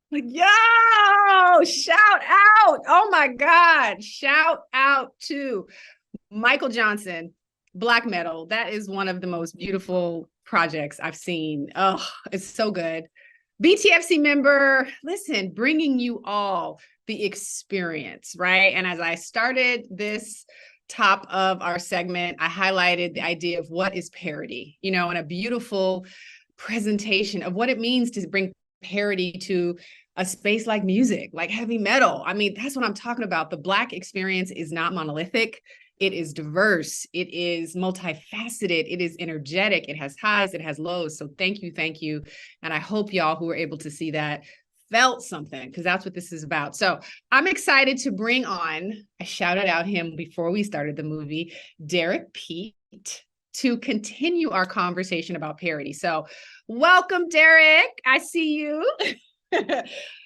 Like, yo, shout out. Oh my God. Shout out to Michael Johnson, Black Metal. That is one of the most beautiful projects I've seen. Oh, it's so good. BTFC member, listen, bringing you all the experience, right? And as I started this top of our segment, I highlighted the idea of what is parody, and a beautiful presentation of what it means to bring parody to a space like music, like heavy metal. I mean, that's what I'm talking about. The Black experience is not monolithic. It is diverse. It is multifaceted. It is energetic. It has highs. It has lows. So thank you. Thank you. And I hope y'all who were able to see that felt something, because that's what this is about. So I'm excited to bring on, I shouted out him before we started the movie, Derek Pete, to continue our conversation about parody. So welcome, Derek. I see you.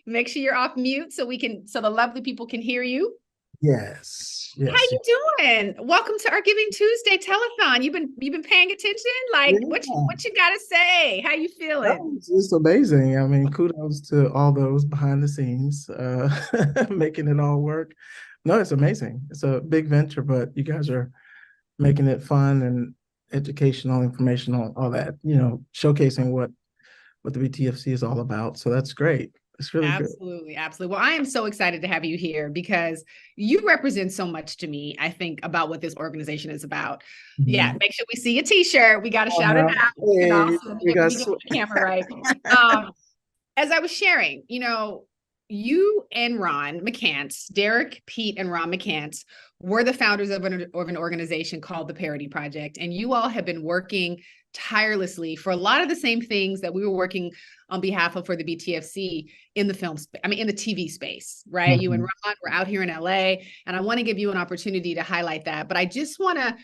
Make sure you're off mute so the lovely people can hear you. Yes, How yes, you doing? Welcome to our Giving Tuesday telethon. You've been paying attention? Like yeah. what you gotta say? How you feeling? No, it's amazing. I mean, kudos to all those behind the scenes, making it all work. No, it's amazing. It's a big venture, but you guys are making it fun and educational, informational, all that, showcasing what the BTFC is all about. So that's great. It's really good. Absolutely, absolutely. Well, I am so excited to have you here because you represent so much to me, I think, about what this organization is about. Yeah, Mhm. make sure we see a t-shirt. We got to Oh, shout it no. out. Hey, So we let got me get the camera right. Um, as I was sharing, you and Ron McCants, Derek, Pete, and Ron McCants were the founders of an organization called the Parody Project. And you all have been working tirelessly for a lot of the same things that we were working on behalf of for the BTFC in the in the TV space, right? You and Mhm. Ron were out here in LA, and I want to give you an opportunity to highlight that. But I just want to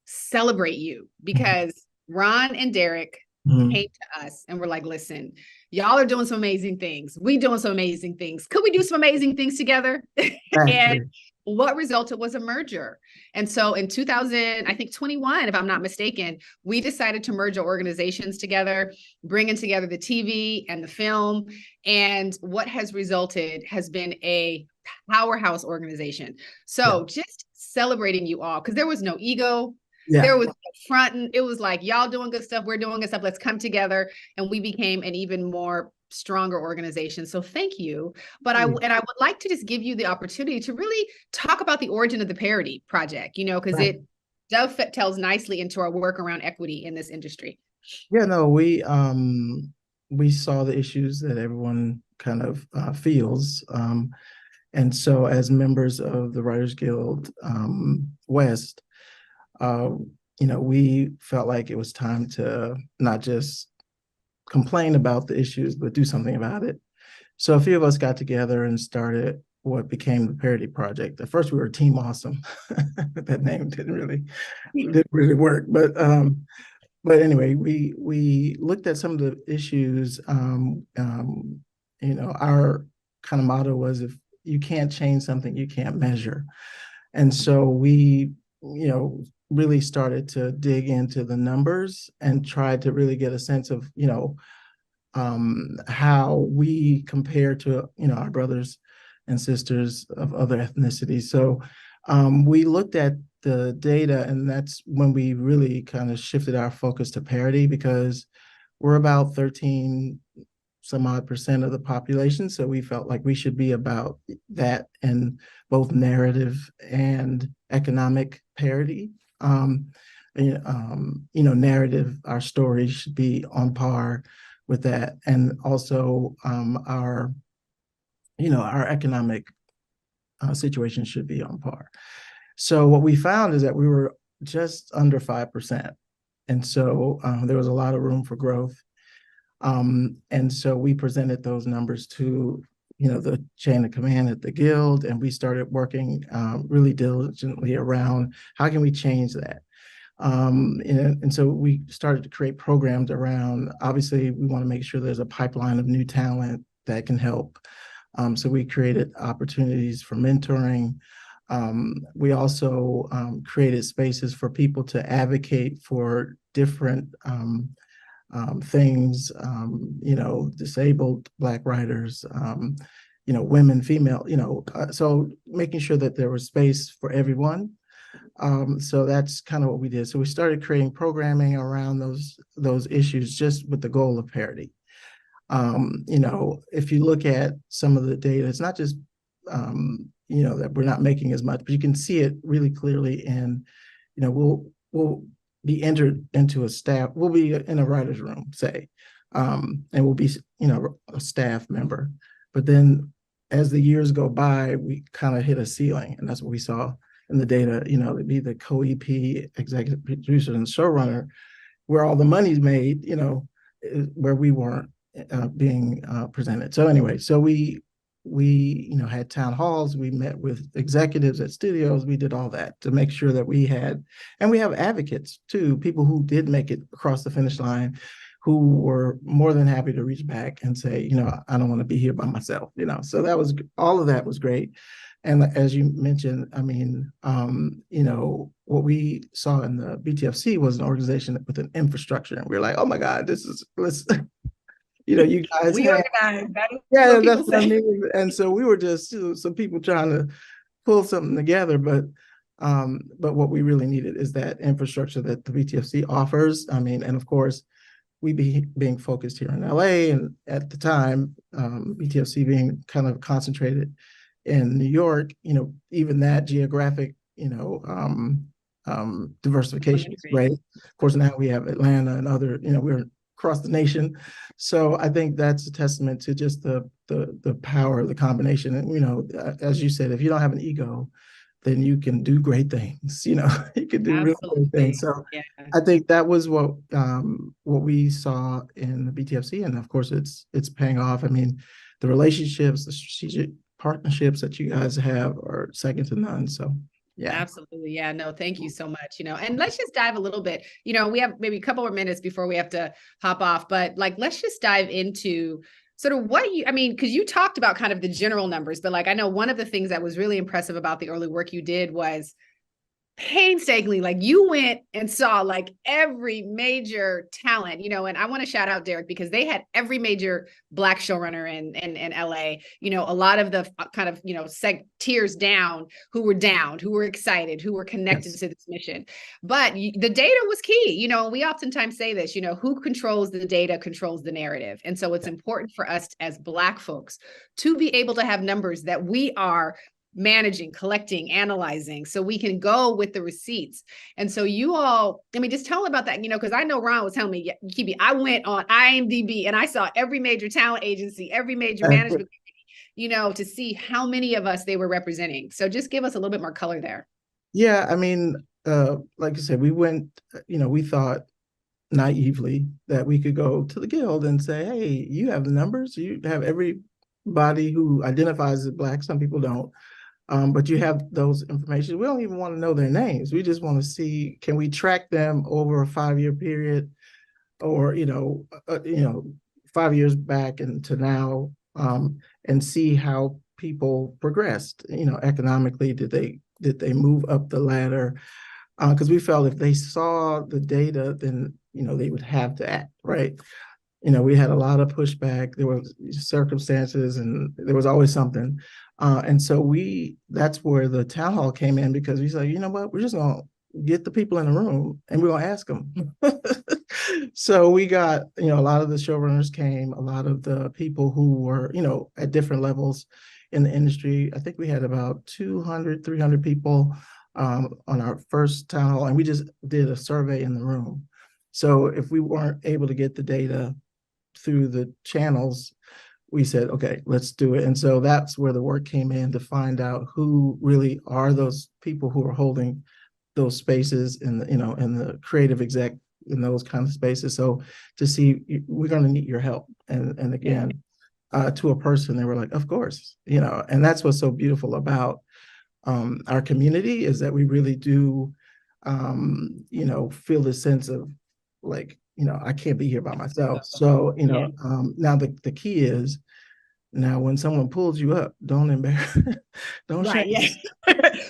celebrate you because Ron and Derek Mhm. came to us and were like, listen, y'all are doing some amazing things. We doing some amazing things. Could we do some amazing things together? And Exactly. what resulted was a merger. And so in 2000, I think 21, if I'm not mistaken, we decided to merge our organizations together, bringing together the TV and the film. And what has resulted has been a powerhouse organization. Yeah. So just celebrating you all, because there was no ego, Yeah. there was no front. It was like, y'all doing good stuff, we're doing good stuff. Let's come together. And we became an even more stronger organization. So thank you. But I would like to just give you the opportunity to really talk about the origin of the Parody Project, because Right. it tells nicely into our work around equity in this industry. Yeah, no, we saw the issues that everyone kind of feels. And so as members of the Writers Guild West, uh, we felt like it was time to not just complain about the issues, but do something about it. So a few of us got together and started what became the Parody Project. At first we were Team Awesome. That name didn't really work, but anyway, we looked at some of the issues. Our kind of motto was, if you can't change something, you can't measure. And so we, really started to dig into the numbers and tried to really get a sense of, how we compare to, our brothers and sisters of other ethnicities. So we looked at the data, and that's when we really kind of shifted our focus to parity, because we're about 13 some odd percent of the population. So we felt like we should be about that in both narrative and economic parity. Narrative, our stories should be on par with that, and also our economic situation should be on par. So what we found is that we were just under 5%. And so there was a lot of room for growth. And so we presented those numbers to, the chain of command at the Guild, and we started working really diligently around how can we change that. And so we started to create programs around, obviously, we want to make sure there's a pipeline of new talent that can help. So we created opportunities for mentoring. We also created spaces for people to advocate for different things, disabled Black writers, women, female, so making sure that there was space for everyone. So that's kind of what we did. So we started creating programming around those issues just with the goal of parity. If you look at some of the data, it's not just that we're not making as much, but you can see it really clearly. And we'll be entered into we'll be in a writer's room, say, and we'll be a staff member. But then as the years go by, we kind of hit a ceiling, and that's what we saw in the data. To be the co-EP, executive producer, and showrunner, where all the money's made, where we weren't being presented. So anyway, so we had town halls, we met with executives at studios, we did all that to make sure that we have advocates too, people who did make it across the finish line, who were more than happy to reach back and say, I don't want to be here by myself, so all of that was great. And as you mentioned, I mean, what we saw in the BTFC was an organization with an infrastructure, and we were like, oh my God, you guys we organize. Yeah, that's what I mean. And so we were just some people trying to pull something together, but what we really needed is that infrastructure that the BTFC offers. I mean, and of course, being focused here in LA, and at the time, BTFC being kind of concentrated in New York, even that geographic, diversification is great. Of course, now we have Atlanta and other, we're across the nation. So I think that's a testament to just the power of the combination. And, as you said, if you don't have an ego, then you can do great things. You can do really great things. So yeah. I think that was what we saw in the BTFC, and of course, it's paying off. I mean, the relationships, the strategic partnerships that you guys have are second to none. So yeah, absolutely. Yeah, no, thank you so much. And let's just dive a little bit. We have maybe a couple more minutes before we have to hop off, but let's just dive into sort of because you talked about kind of the general numbers, but I know one of the things that was really impressive about the early work you did was painstakingly, you went and saw every major talent, and I want to shout out Derek, because they had every major Black showrunner in LA, a lot of the kind of, tiers down, who were excited, who were connected to this mission. But the data was key, we oftentimes say this, who controls the data controls the narrative. And so it's important for us as Black folks to be able to have numbers that we are managing, collecting, analyzing, so we can go with the receipts. And so you all, just tell about that, because I know Ron was telling me, Kibi, I went on IMDb and I saw every major talent agency, every major management, to see how many of us they were representing. So just give us a little bit more color there. Yeah, like I said, we went, we thought naively that we could go to the Guild and say, hey, you have the numbers, you have everybody who identifies as Black, some people don't. But you have those information. We don't even want to know their names. We just want to see, can we track them over a 5-year period, or 5 years back and to now, and see how people progressed. Economically, did they move up the ladder? Because we felt if they saw the data, then they would have to act, right? We had a lot of pushback. There were circumstances, and there was always something. And so that's where the town hall came in, because we said, you know what, we're just going to get the people in the room and we're going to ask them. So we got, a lot of the showrunners came, a lot of the people who were, at different levels in the industry. I think we had about 200, 300 people on our first town hall, and we just did a survey in the room. So if we weren't able to get the data through the channels, we said, okay, let's do it. And so that's where the work came in, to find out who really are those people who are holding those spaces in the, in the creative exec, in those kind of spaces. So to see, we're going to need your help. And again, to a person, they were like, of course, and that's what's so beautiful about our community, is that we really do, feel the sense of I can't be here by myself. So, now the key is Now, when someone pulls you up, don't embarrass, don't shame. Right. Yeah.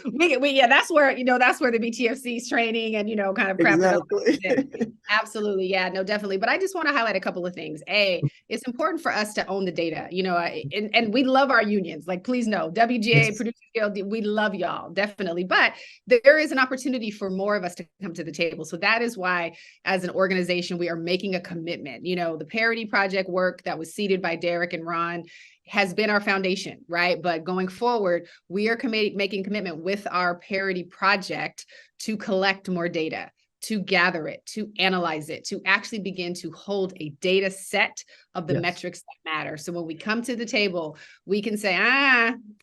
Yeah, that's where, that's where the BTFC's training and, kind of prep and all Exactly. that. Absolutely. Yeah, no, definitely. But I just want to highlight a couple of things. It's important for us to own the data, and we love our unions. Like, please know, WGA, Yes. Producers Guild, we love y'all, definitely. But there is an opportunity for more of us to come to the table. So that is why, as an organization, we are making a commitment. The Parity Project work that was seeded by Derek and Ron has been our foundation, right? But going forward, we are making commitment with our Parity Project to collect more data, to gather it, to analyze it, to actually begin to hold a data set of the Yes. metrics that matter. So when we come to the table, we can say,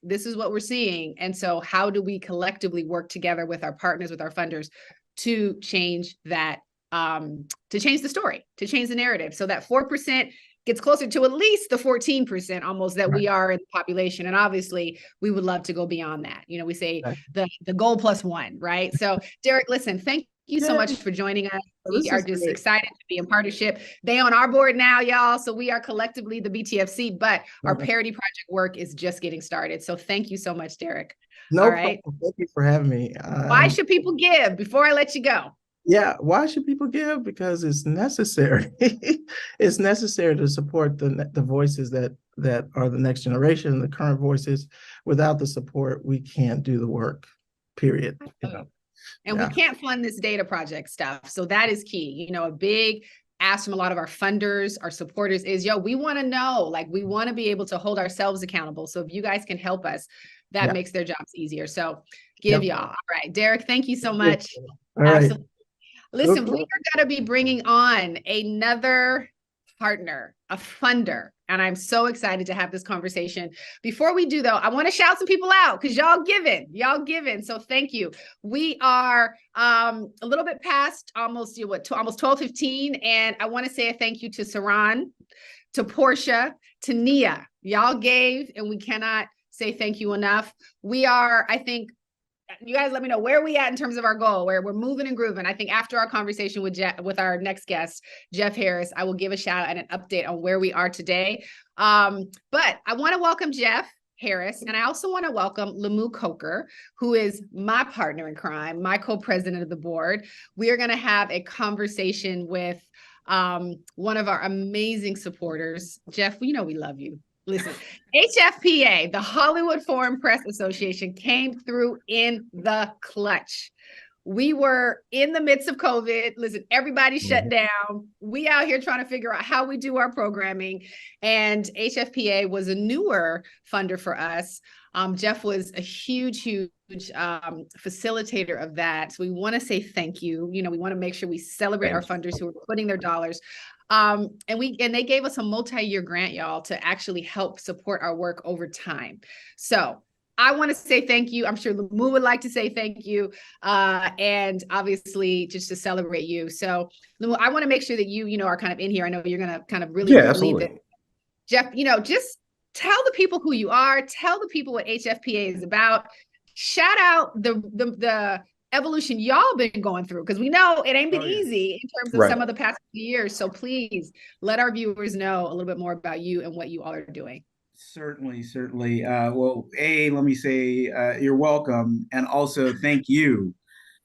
this is what we're seeing. And so how do we collectively work together with our partners, with our funders, to change that, to change the story, to change the narrative, so that 4% gets closer to at least the 14% almost that we are in the population. And obviously we would love to go beyond that. We say the goal plus one, right? So Derek, listen, thank you so much for joining us. We are just excited to be in partnership. They on our board now, y'all. So we are collectively the BTFC, but our Parity Project work is just getting started. So thank you so much, Derek. No problem. Thank you for having me. Why should people give before I let you go? Yeah, why should people give? Because it's necessary. It's necessary to support the voices that are the next generation, the current voices. Without the support, we can't do the work, period. And we can't fund this data project stuff. So that is key. A big ask from a lot of our funders, our supporters is, we want to know, like, we want to be able to hold ourselves accountable. So if you guys can help us, that makes their jobs easier. So give y'all. All right, Derek, thank you so much. All right. Absolutely. Listen, we are going to be bringing on another partner, a funder, and I'm so excited to have this conversation. Before we do, though, I want to shout some people out because y'all giving. So thank you. We are a little bit past almost 12:15, and I want to say a thank you to Saran, to Portia, to Nia. Y'all gave, and we cannot say thank you enough. We are, I think, you guys let me know where we at in terms of our goal, where we're moving and grooving. I think after our conversation with our next guest, Jeff Harris, I will give a shout out and an update on where we are today. But I want to welcome Jeff Harris, and I also want to welcome Lamu Coker, who is my partner in crime, my co-president of the board. We are going to have a conversation with one of our amazing supporters. Jeff, we love you. Listen, HFPA, the Hollywood Foreign Press Association, came through in the clutch. We were in the midst of COVID. Listen, everybody shut down. We out here trying to figure out how we do our programming. And HFPA was a newer funder for us. Jeff was a huge facilitator of that. So we want to say thank you. We want to make sure we celebrate our funders who are putting their dollars. And they gave us a multi-year grant, y'all, to actually help support our work over time. So I want to say thank you. I'm sure Lamu would like to say thank you. And obviously just to celebrate you. So Lamu, I want to make sure that you are kind of in here. I know you're going to kind of really lead this. Jeff, just tell the people who you are, tell the people what HFPA is about. Shout out the evolution y'all been going through, because we know it ain't been easy in terms of some of the past few years. So please let our viewers know a little bit more about you and what you all are doing. Certainly. Well, let me say you're welcome. And also thank you,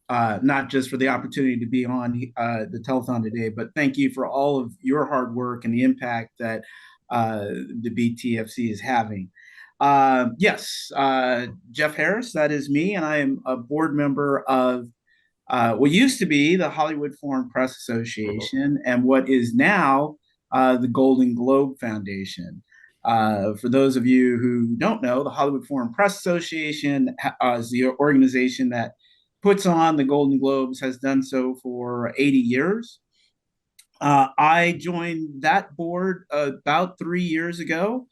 not just for the opportunity to be on the telethon today, but thank you for all of your hard work and the impact that the BTFC is having. Yes, Jeff Harris, that is me, and I am a board member of what used to be the Hollywood Foreign Press Association and what is now the Golden Globe Foundation. For those of you who don't know, the Hollywood Foreign Press Association is the organization that puts on the Golden Globes, has done so for 80 years. I joined that board about 3 years ago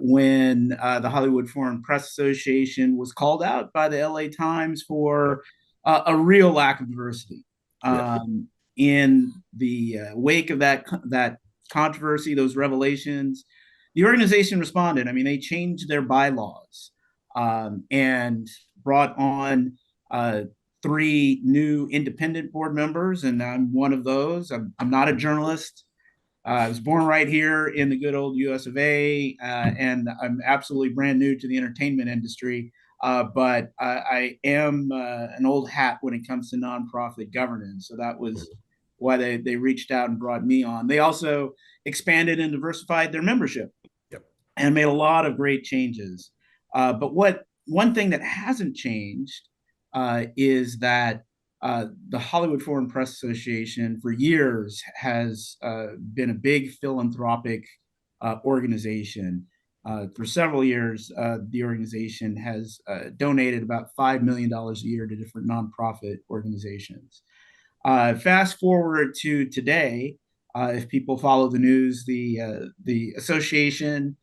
when the Hollywood Foreign Press Association was called out by the LA Times for a real lack of diversity. In the wake of that controversy, those revelations, the organization responded. I mean, they changed their bylaws and brought on 3 new independent board members, and I'm one of those. I'm not a journalist. I was born right here in the good old US of A, and I'm absolutely brand new to the entertainment industry. But I am an old hat when it comes to nonprofit governance. So that was why they reached out and brought me on. They also expanded and diversified their membership. Yep. And made a lot of great changes. But one thing that hasn't changed is that the Hollywood Foreign Press Association for years has been a big philanthropic organization. For several years, the organization has donated about $5 million a year to different nonprofit organizations. Fast forward to today, if people follow the news, the association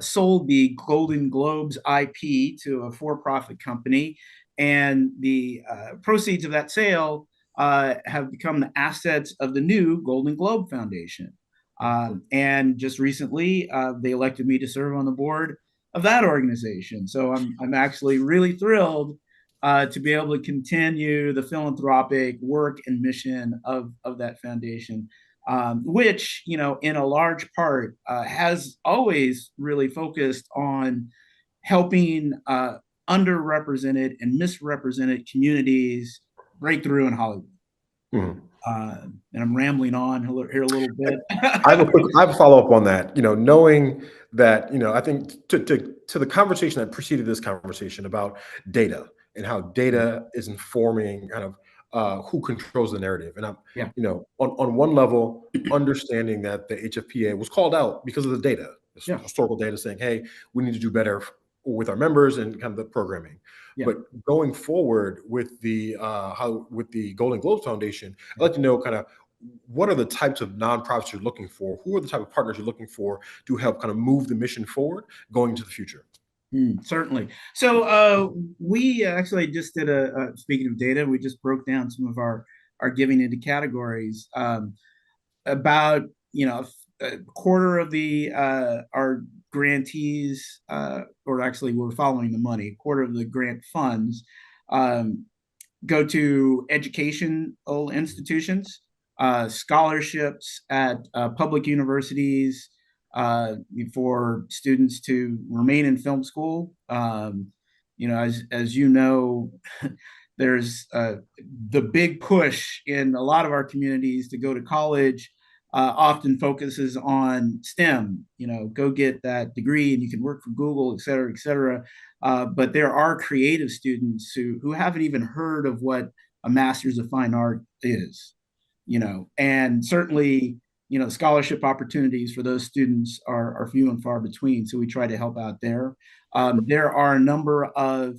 sold the Golden Globes IP to a for-profit company, and the proceeds of that sale have become the assets of the new Golden Globe Foundation. And just recently, they elected me to serve on the board of that organization. So I'm actually really thrilled to be able to continue the philanthropic work and mission of that foundation, which, you know, in a large part has always really focused on helping underrepresented and misrepresented communities break through in Hollywood. Mhm. And I'm rambling on here a little bit. I have a follow up on that. You know, knowing that, you know, I think to the conversation that preceded this conversation about data and how data is informing kind of who controls the narrative. And I'm, Yeah. you know, on one level, understanding that the HFPA was called out because of the data, Yeah. historical data saying, hey, we need to do better with our members and kind of the programming. Yeah. But going forward with the Golden Globes Foundation, I'd like to know kind of what are the types of nonprofits you're looking for? Who are the type of partners you're looking for to help kind of move the mission forward going into the future? Certainly. So we actually just did speaking of data, we just broke down some of our giving into categories. About, you know, a quarter of the our grantees, or actually we're following the money, a quarter of the grant funds go to educational institutions, scholarships at public universities for students to remain in film school. You know, as you know, there's the big push in a lot of our communities to go to college. Often focuses on STEM, you know, go get that degree and you can work for Google, et cetera, et cetera. But there are creative students who haven't even heard of what a master's of fine art is, you know, and certainly, you know, scholarship opportunities for those students are few and far between. So we try to help out there. There are a number of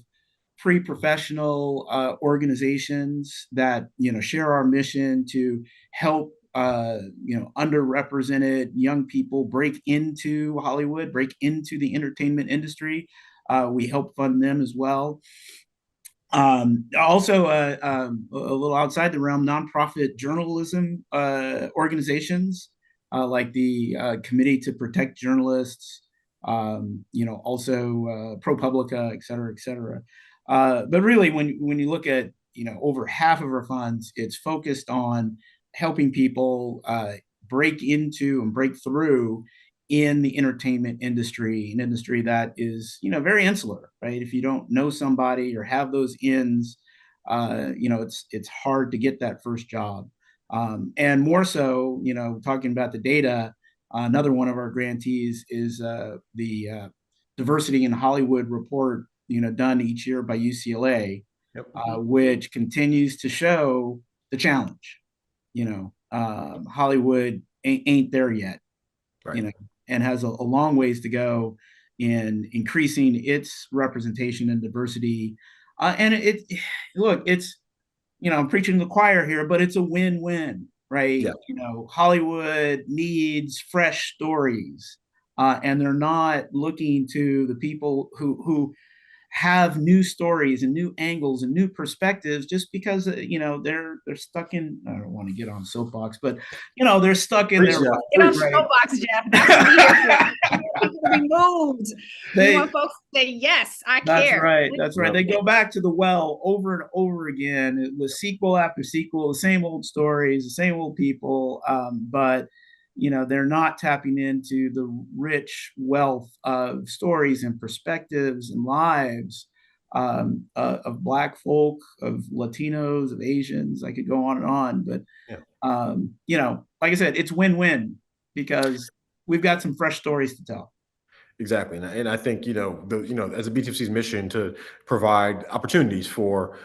pre-professional organizations that, you know, share our mission to help you know, underrepresented young people break into Hollywood, break into the entertainment industry. We help fund them as well. Also, a little outside the realm, nonprofit journalism organizations like the Committee to Protect Journalists, you know, also ProPublica, et cetera, et cetera. But really, when you look at, you know, over half of our funds, it's focused on helping people break into and break through in the entertainment industry, an industry that is, you know, very insular, right? If you don't know somebody or have those ins, you know, it's hard to get that first job. And more so, you know, talking about the data, another one of our grantees is the Diversity in Hollywood report, you know, done each year by UCLA, Yep. Which continues to show the challenge. You know, Hollywood ain't there yet, Right. you know, and has a long ways to go in increasing its representation and diversity. And look, it's, you know, I'm preaching to the choir here, but it's a win-win, right? Yeah. You know, Hollywood needs fresh stories, and they're not looking to the people who have new stories and new angles and new perspectives just because, you know, they're stuck in, I don't want to get on soapbox, but, you know, they're stuck in their Get on soapbox, Jeff. That's what we here for. People to be moved. We want folks to say, yes, I care. That's right. They go back to the well over and over again with sequel after sequel, the same old stories, the same old people. But, they're not tapping into the rich wealth of stories and perspectives and lives of Black folk, of Latinos, of Asians. I could go on and on, but like I said, it's win-win because we've got some fresh stories to tell. Exactly, and I think as a BTFC's mission to provide opportunities for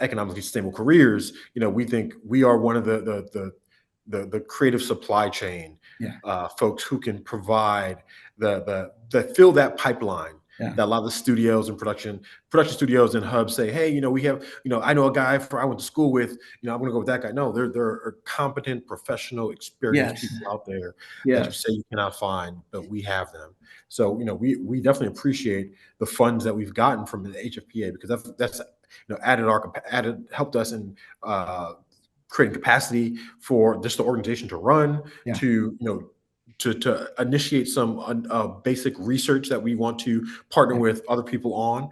economically sustainable careers, we think we are one of the creative supply chain folks who can provide the fill that pipeline. That a lot of the studios and production studios and hubs say, hey, we have, I know a guy I went to school with, I'm going to go with that guy. No, there are competent, professional, experienced people out there that you say you cannot find, but we have them. So, we definitely appreciate the funds that we've gotten from the HFPA, because that's helped us in creating capacity for just the organization to run, to initiate some basic research that we want to partner with other people on,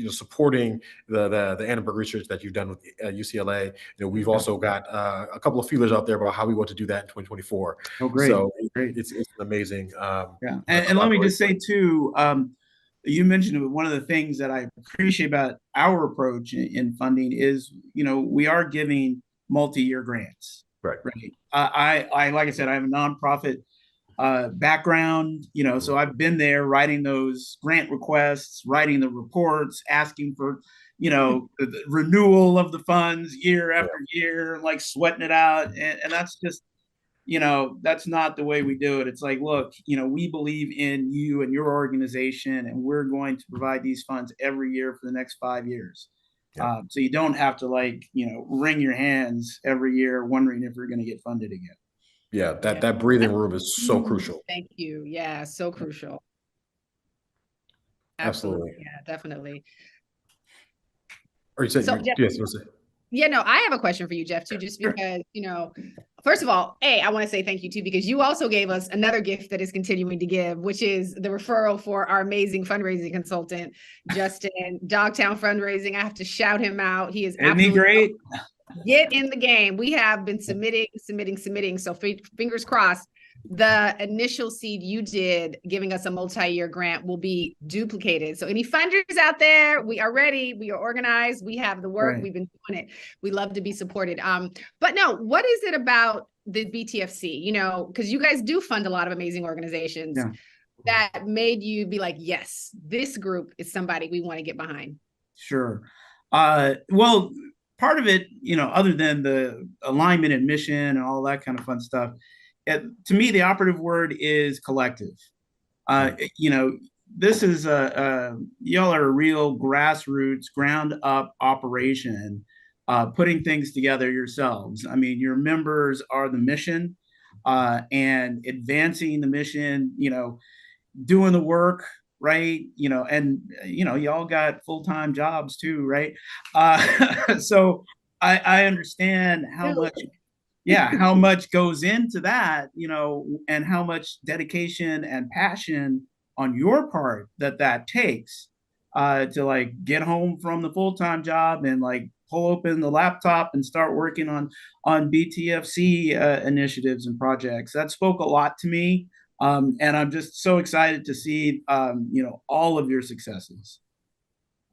supporting the Annenberg research that you've done with UCLA. We've also got a couple of feelers out there about how we want to do that in 2024. Oh, great! So great. It's amazing. And let me just say too, you mentioned one of the things that I appreciate about our approach in funding is, we are giving multi-year grants. Right. I like I said, I have a nonprofit background, so I've been there writing those grant requests, writing the reports, asking for, the renewal of the funds year after year, like sweating it out. And that's just, that's not the way we do it. It's like, look, we believe in you and your organization, and we're going to provide these funds every year for the next 5 years. So you don't have to wring your hands every year wondering if you're going to get funded again. Yeah, that breathing room is so crucial. Thank you. Yeah, so crucial. Absolutely. Yeah, definitely. Or you said, so, Jeff, yes, you want to say? Yeah, no, I have a question for you, Jeff, too, just because, first of all, I want to say thank you, too, because you also gave us another gift that is continuing to give, which is the referral for our amazing fundraising consultant, Justin, Dogtown Fundraising. I have to shout him out. He is absolutely great. Get in the game. We have been submitting. So fingers crossed, the initial seed you did giving us a multi-year grant will be duplicated. So any funders out there, we are ready. We are organized. We have the work. We've been doing it. We love to be supported. But no, what is it about the BTFC? Because you guys do fund a lot of amazing organizations that made you be like, yes, this group is somebody we want to get behind. Sure. Well, part of it, other than the alignment and mission and all that kind of fun stuff, to me, the operative word is collective. This is y'all are a real grassroots, ground up operation, putting things together yourselves. I mean, your members are the mission, and advancing the mission, doing the work, right? And y'all got full-time jobs too, right? So I understand how much goes into that, and how much dedication and passion on your part that takes to get home from the full-time job and pull open the laptop and start working on BTFC initiatives and projects. That spoke a lot to me. And I'm just so excited to see, all of your successes.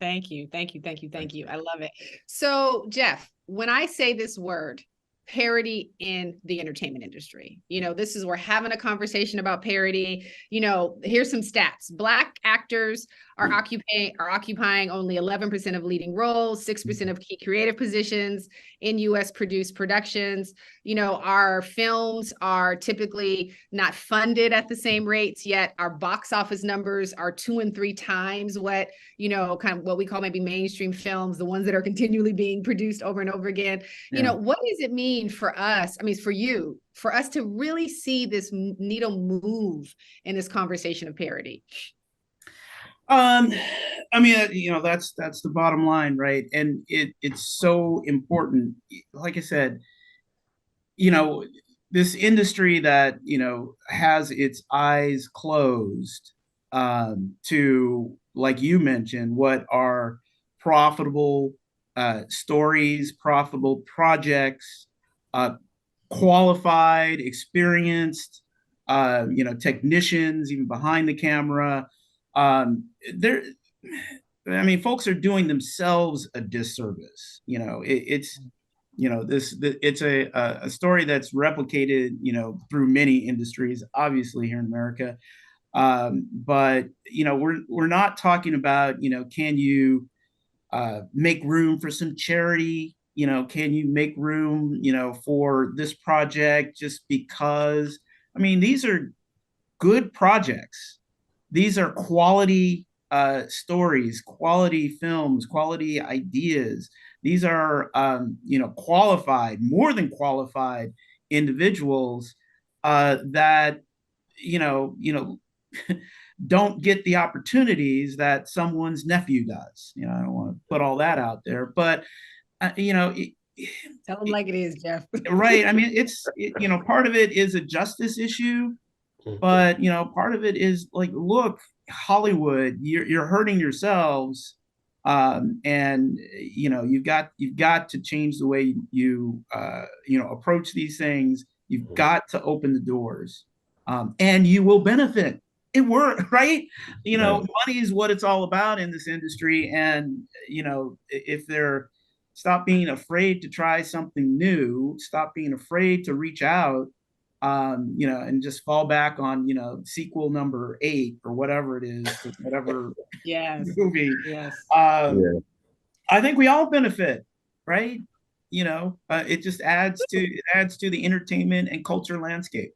Thank you. I love it. So, Jeff, when I say this word, parity in the entertainment industry, we're having a conversation about parity. Here's some stats. Black actors are occupying only 11% of leading roles, 6% of key creative positions in U.S. produced productions. Our films are typically not funded at the same rates, yet our box office numbers are 2 and 3 times what, kind of what we call maybe mainstream films, the ones that are continually being produced over and over again. What does it mean for us? I mean, for us to really see this needle move in this conversation of parity? I mean, that's the bottom line, right? And it's so important. Like I said, this industry that has its eyes closed to, like you mentioned, what are profitable stories, profitable projects, qualified, experienced, technicians, even behind the camera. There, I mean, folks are doing themselves a disservice. It's it's a story that's replicated, through many industries, obviously here in America. But we're not talking about, can you make room for some charity? Can you make room, for this project just because? I mean, these are good projects. These are quality stories, quality films, quality ideas. These are, qualified, more than qualified individuals that, don't get the opportunities that someone's nephew does. I don't want to put all that out there, but uh, you know, it, Tell them like it is, Jeff. right. I mean, part of it is a justice issue, but part of it is like, look, Hollywood, you're hurting yourselves, and you've got to change the way you approach these things. You've got to open the doors, and you will benefit. It worked, right? Money is what it's all about in this industry, and if they're stop being afraid to try something new, stop being afraid to reach out, and just fall back on, sequel number 8 or whatever it is, to whatever Yes. movie. Yes. I think we all benefit, right? It just adds to the entertainment and culture landscape.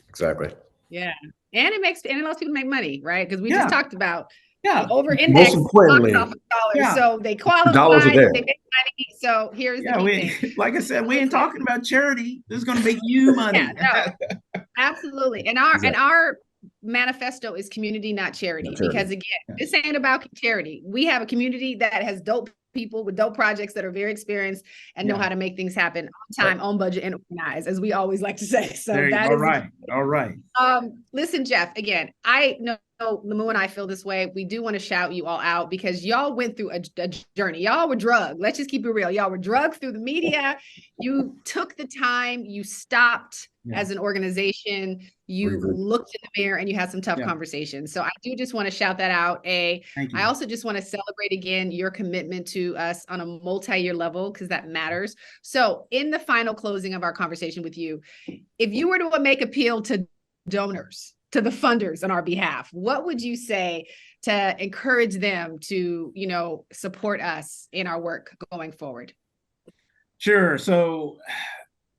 Exactly. Yeah. And it allows people to make money, right? Because we Yeah. just talked about Yeah. over index Most importantly, box office dollars. Yeah. So they qualify, dollars are there. they make money. So here's the key thing. Like I said, we ain't talking about charity. This is going to make you money. Yeah, no, absolutely. And our manifesto is community, not charity. Not charity. Because again, this ain't about charity. We have a community that has dope people with dope projects that are very experienced and know how to make things happen on time, on budget, and organized, as we always like to say. So that is all right. Listen, Jeff, again, I know Lamu and I feel this way. We do want to shout you all out because y'all went through a journey. Y'all were drugged. Let's just keep it real. Y'all were drugged through the media. You took the time, you stopped as an organization, you looked in the mirror and you had some tough conversations. So I do just want to shout that out. I also just want to celebrate again your commitment to us on a multi-year level, because that matters. So in the final closing of our conversation with you, if you were to make appeal to donors, to the funders on our behalf, what would you say to encourage them to, support us in our work going forward? Sure. So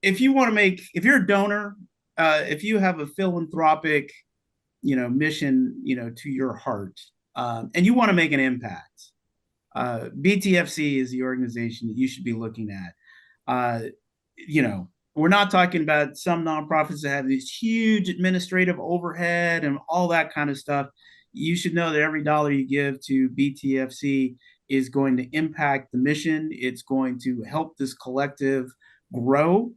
if you're a donor, if you have a philanthropic, mission, to your heart, and you want to make an impact, BTFC is the organization that you should be looking at. We're not talking about some nonprofits that have this huge administrative overhead and all that kind of stuff. You should know that every dollar you give to BTFC is going to impact the mission. It's going to help this collective grow,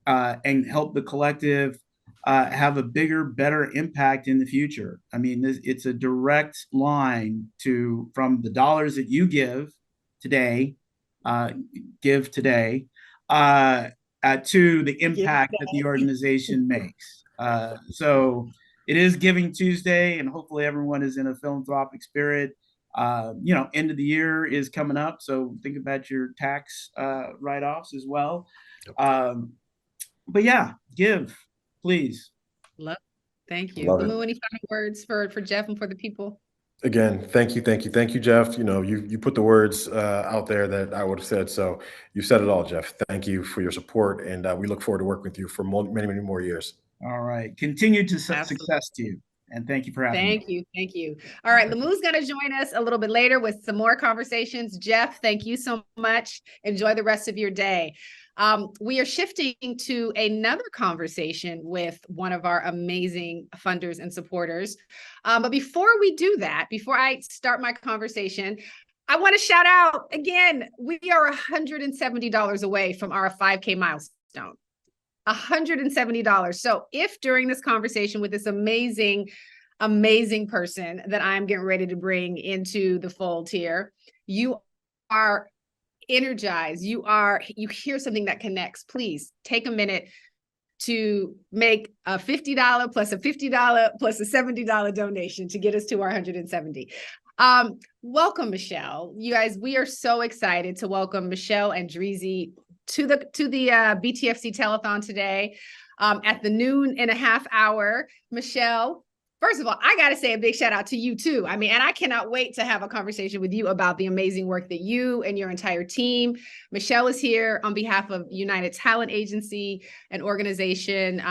and help the collective have a bigger, better impact in the future. I mean, it's a direct line from the dollars that you give today, to the impact that the organization makes. So it is Giving Tuesday, and hopefully everyone is in a philanthropic spirit. End of the year is coming up, so think about your tax write-offs as well. But yeah, give, please. Thank you. Lamu, any final words for Jeff and for the people? Again, thank you, Jeff. You put the words out there that I would have said. So you said it all, Jeff. Thank you for your support, and we look forward to working with you for many, many more years. All right, continued success to you, and thank you for having me. Thank you. All right, Lamu's going to join us a little bit later with some more conversations. Jeff, thank you so much. Enjoy the rest of your day. We are shifting to another conversation with one of our amazing funders and supporters. But before we do that, before I start my conversation, I want to shout out again, we are $170 away from our 5K milestone. $170. So if during this conversation with this amazing person that I'm getting ready to bring into the fold here, you are energized, you hear something that connects, please take a minute to make a $50 plus a $50 plus a $70 donation to get us to our 170. Welcome, Michelle. You guys, we are so excited to welcome Michelle and Dreezy to the BTFC telethon today at the noon and a half hour. Michelle, first of all, I got to say a big shout out to you too. I mean, and I cannot wait to have a conversation with you about the amazing work that you and your entire team. Michelle is here on behalf of United Talent Agency, an organization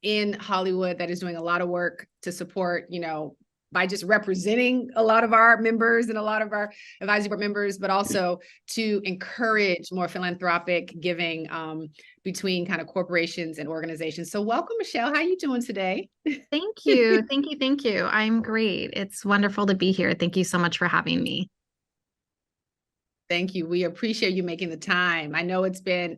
in Hollywood that is doing a lot of work to support, you know, by just representing a lot of our members and a lot of our advisory board members, but also to encourage more philanthropic giving between kind of corporations and organizations. So welcome, Michelle. How are you doing today? Thank you. Thank you. Thank you. I'm great. It's wonderful to be here. Thank you so much for having me. Thank you. We appreciate you making the time. I know it's been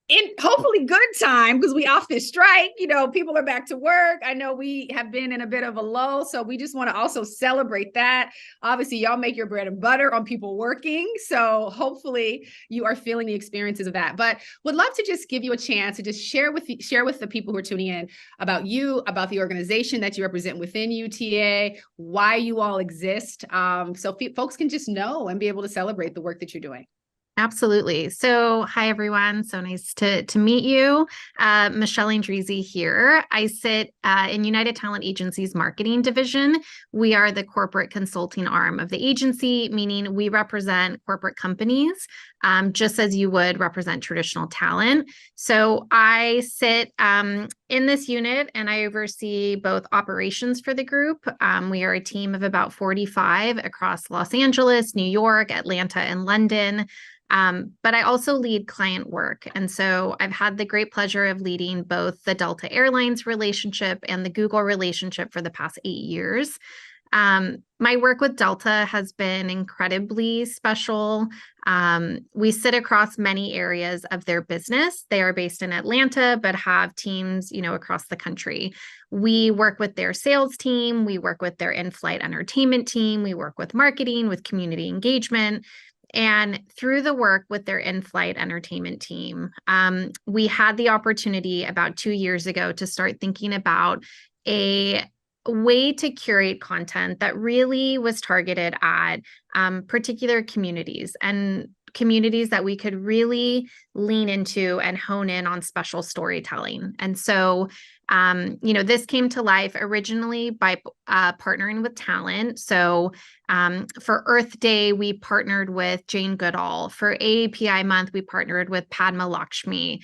in hopefully good time because we off this strike, you know, people are back to work. I know we have been in a bit of a lull, so we just want to also celebrate that. Obviously, y'all make your bread and butter on people working, so hopefully you are feeling the experiences of that. But would love to just give you a chance to just share with the people who are tuning in about you, about the organization that you represent within UTA, why you all exist, so folks can just know and be able to celebrate the work that you're doing. Absolutely. So, hi, everyone. So nice to meet you. Michelle Andreezy here. I sit in United Talent Agency's marketing division. We are the corporate consulting arm of the agency, meaning we represent corporate companies, just as you would represent traditional talent. So I sit in this unit and I oversee both operations for the group. We are a team of about 45 across Los Angeles, New York, Atlanta, and London. But I also lead client work. And so I've had the great pleasure of leading both the Delta Airlines relationship and the Google relationship for the past 8 years. My work with Delta has been incredibly special. We sit across many areas of their business. They are based in Atlanta, but have teams, you know, across the country. We work with their sales team. We work with their in-flight entertainment team. We work with marketing, with community engagement. And through the work with their in-flight entertainment team, we had the opportunity about 2 years ago to start thinking about a way to curate content that really was targeted at particular communities and communities that we could really lean into and hone in on special storytelling. And so, you know, this came to life originally by partnering with talent. So for Earth Day, we partnered with Jane Goodall. For AAPI Month, we partnered with Padma Lakshmi.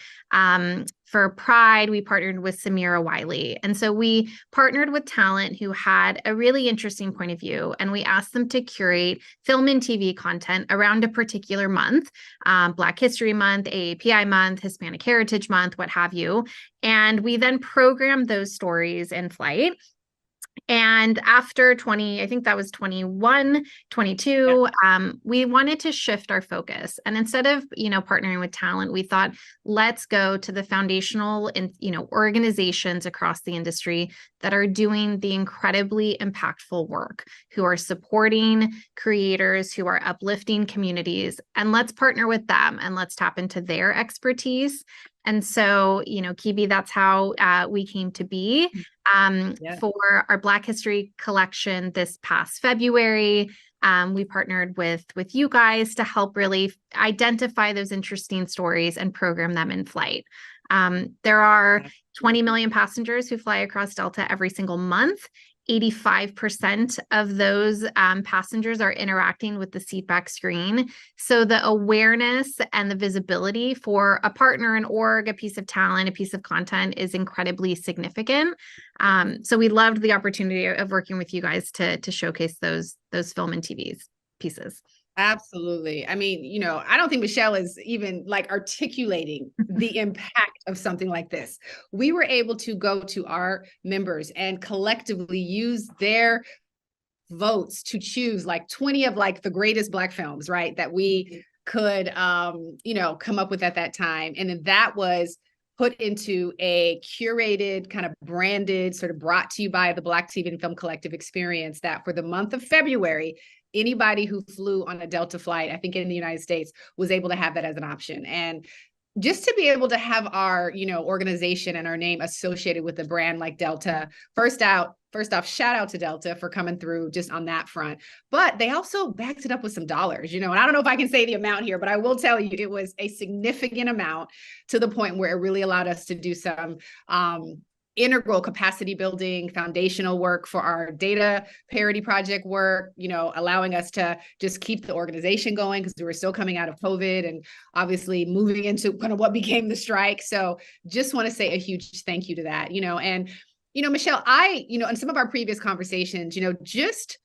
For Pride, we partnered with Samira Wiley. And so we partnered with talent who had a really interesting point of view, and we asked them to curate film and TV content around a particular month, Black History Month, AAPI Month, Hispanic Heritage Month, what have you. And we then programmed those stories in flight. And after 20, I think that was 21, 22, we wanted to shift our focus. And instead of, you know, partnering with talent, we thought, let's go to the foundational and, you know, organizations across the industry that are doing the incredibly impactful work, who are supporting creators, who are uplifting communities. And let's partner with them and let's tap into their expertise. And so, you know, Kibi, that's how we came to be. For our Black History collection this past February, we partnered with you guys to help really identify those interesting stories and program them in flight. There are 20 million passengers who fly across Delta every single month. 85% of those passengers are interacting with the seatback screen. So the awareness and the visibility for a partner, an org, a piece of talent, a piece of content is incredibly significant. So we loved the opportunity of working with you guys to showcase those film and TV pieces. Absolutely. I mean, you know, I don't think Michelle is even like articulating the impact of something like this. We were able to go to our members and collectively use their votes to choose like 20 of like the greatest Black films, right? That we could, you know, come up with at that time. And then that was put into a curated, kind of branded, sort of brought to you by the Black TV and Film Collective experience that for the month of February, anybody who flew on a Delta flight, I think in the United States, was able to have that as an option. And just to be able to have our, organization and our name associated with a brand like Delta, first off, shout out to Delta for coming through just on that front. But they also backed it up with some dollars, and I don't know if I can say the amount here, but I will tell you it was a significant amount, to the point where it really allowed us to do some integral capacity building, foundational work for our data parity project work, allowing us to just keep the organization going, because we were still coming out of COVID and obviously moving into kind of what became the strike. So just want to say a huge thank you to that, and, Michelle, in some of our previous conversations, just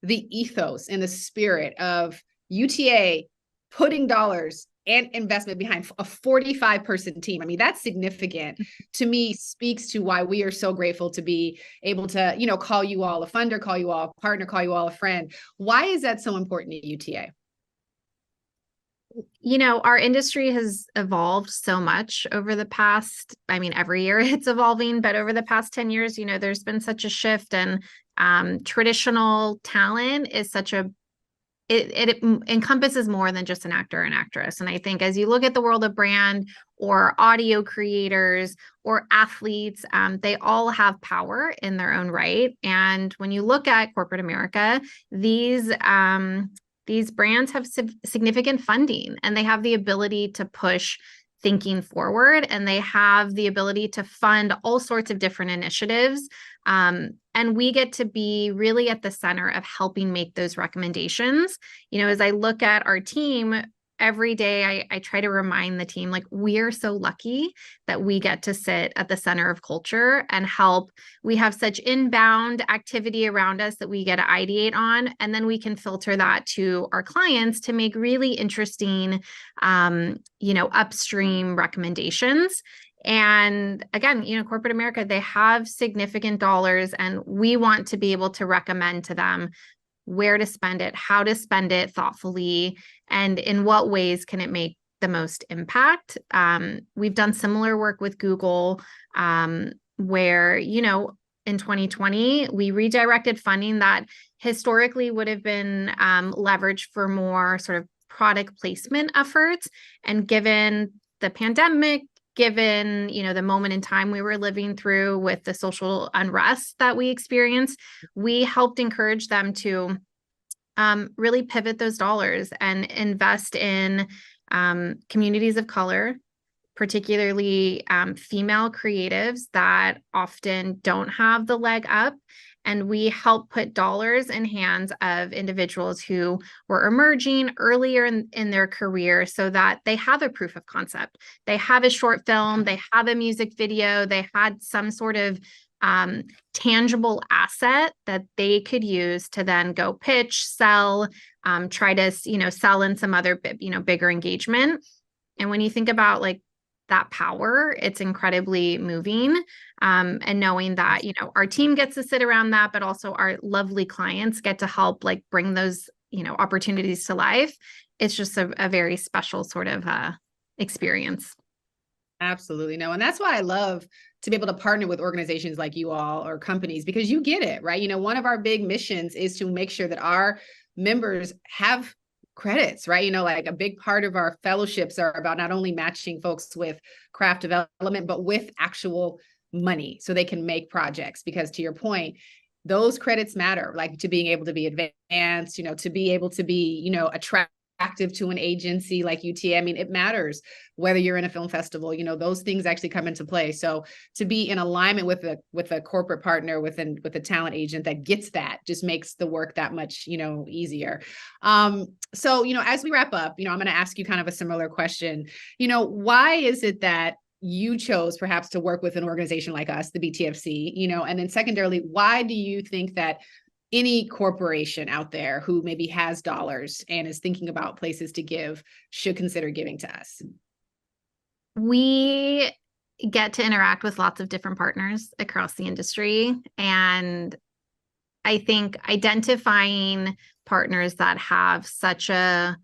the ethos and the spirit of UTA putting dollars and investment behind a 45-person team. I mean, that's significant. To me, speaks to why we are so grateful to be able to, call you all a funder, call you all a partner, call you all a friend. Why is that so important to UTA? Our industry has evolved so much over the past, every year it's evolving, but over the past 10 years, there's been such a shift, and traditional talent is it encompasses more than just an actor or an actress. And I think as you look at the world of brand or audio creators or athletes, they all have power in their own right. And when you look at corporate America, these brands have significant funding, and they have the ability to push thinking forward, and they have the ability to fund all sorts of different initiatives. And we get to be really at the center of helping make those recommendations. As I look at our team every day, I try to remind the team, like, we're so lucky that we get to sit at the center of culture and help. We have such inbound activity around us that we get to ideate on, and then we can filter that to our clients to make really interesting, upstream recommendations. And again, corporate America, they have significant dollars, and we want to be able to recommend to them where to spend it, how to spend it thoughtfully, and in what ways can it make the most impact. We've done similar work with Google, where, in 2020, we redirected funding that historically would have been leveraged for more sort of product placement efforts. And given the pandemic, given, the moment in time we were living through with the social unrest that we experienced, we helped encourage them to really pivot those dollars and invest in communities of color, particularly female creatives that often don't have the leg up. And we help put dollars in hands of individuals who were emerging earlier in their career, so that they have a proof of concept. They have a short film, they have a music video, they had some sort of tangible asset that they could use to then go pitch, sell, try to, sell in some other, bigger engagement. And when you think about like that power, it's incredibly moving. And knowing that, our team gets to sit around that, but also our lovely clients get to help like bring those, opportunities to life. It's just a very special sort of experience. Absolutely. No. And that's why I love to be able to partner with organizations like you all, or companies, because you get it, right? One of our big missions is to make sure that our members have credits, right? Like a big part of our fellowships are about not only matching folks with craft development, but with actual money so they can make projects. Because to your point, those credits matter, like to being able to be advanced, to be able to be, attractive to an agency like UTA. I mean, it matters whether you're in a film festival, those things actually come into play. So to be in alignment with a corporate partner, with a talent agent that gets that, just makes the work that much, easier. So, as we wrap up, I'm going to ask you kind of a similar question. Why is it that you chose perhaps to work with an organization like us, the BTFC, and then secondarily, why do you think that any corporation out there who maybe has dollars and is thinking about places to give should consider giving to us? We get to interact with lots of different partners across the industry. And I think identifying partners that have such a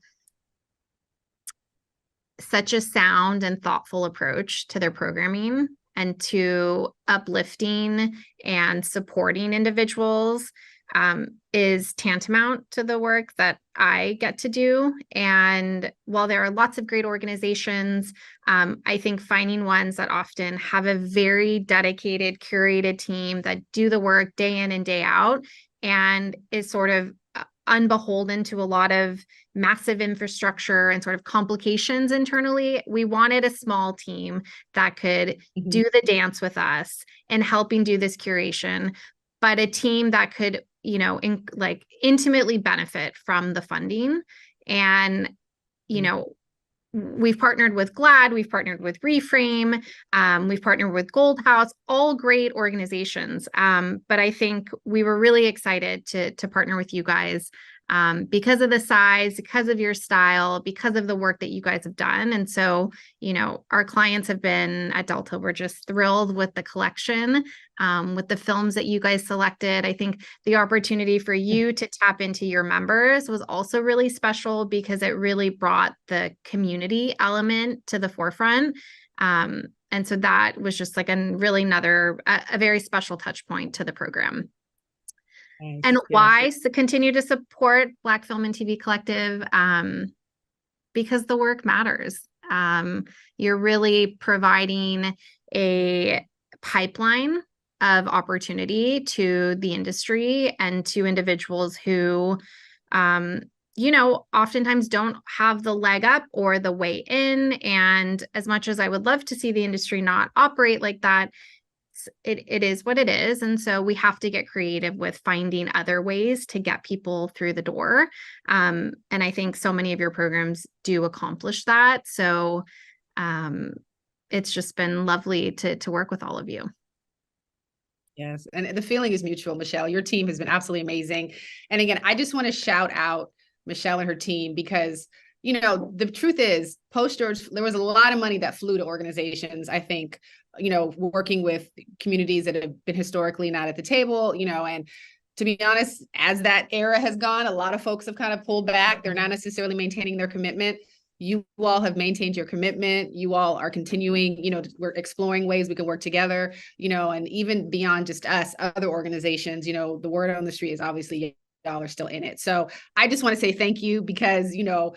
sound and thoughtful approach to their programming and to uplifting and supporting individuals is tantamount to the work that I get to do. And while there are lots of great organizations, I think finding ones that often have a very dedicated, curated team that do the work day in and day out and is sort of unbeholden to a lot of massive infrastructure and sort of complications internally. We wanted a small team that could do the dance with us and helping do this curation, but a team that could, you know, intimately benefit from the funding. And, you know, we've partnered with GLAD, we've partnered with Reframe, we've partnered with Gold House, all great organizations. But I think we were really excited to partner with you guys because of the size, because of your style, because of the work that you guys have done. And so, you know, our clients have been at Delta. We're just thrilled with the collection, with the films that you guys selected. I think the opportunity for you to tap into your members was also really special because it really brought the community element to the forefront. And so that was just like a very special touch point to the program. Nice. And Yeah. why continue to support Black Film and TV Collective? Because the work matters. You're really providing a pipeline of opportunity to the industry and to individuals who, you know, oftentimes don't have the leg up or the way in. And as much as I would love to see the industry not operate like that, it is what it is. And so we have to get creative with finding other ways to get people through the door. And I think so many of your programs do accomplish that. So it's just been lovely to work with all of you. Yes. And the feeling is mutual, Michelle. Your team has been absolutely amazing. And again, I just want to shout out Michelle and her team because, you know, the truth is post-George, there was a lot of money that flew to organizations, I think, you know, working with communities that have been historically not at the table, you know, and to be honest, as that era has gone, a lot of folks have kind of pulled back. They're not necessarily maintaining their commitment. You all have maintained your commitment. You all are continuing, you know, we're exploring ways we can work together, you know, and even beyond just us, other organizations, you know, the word on the street is obviously y'all are still in it. So I just want to say thank you because, you know,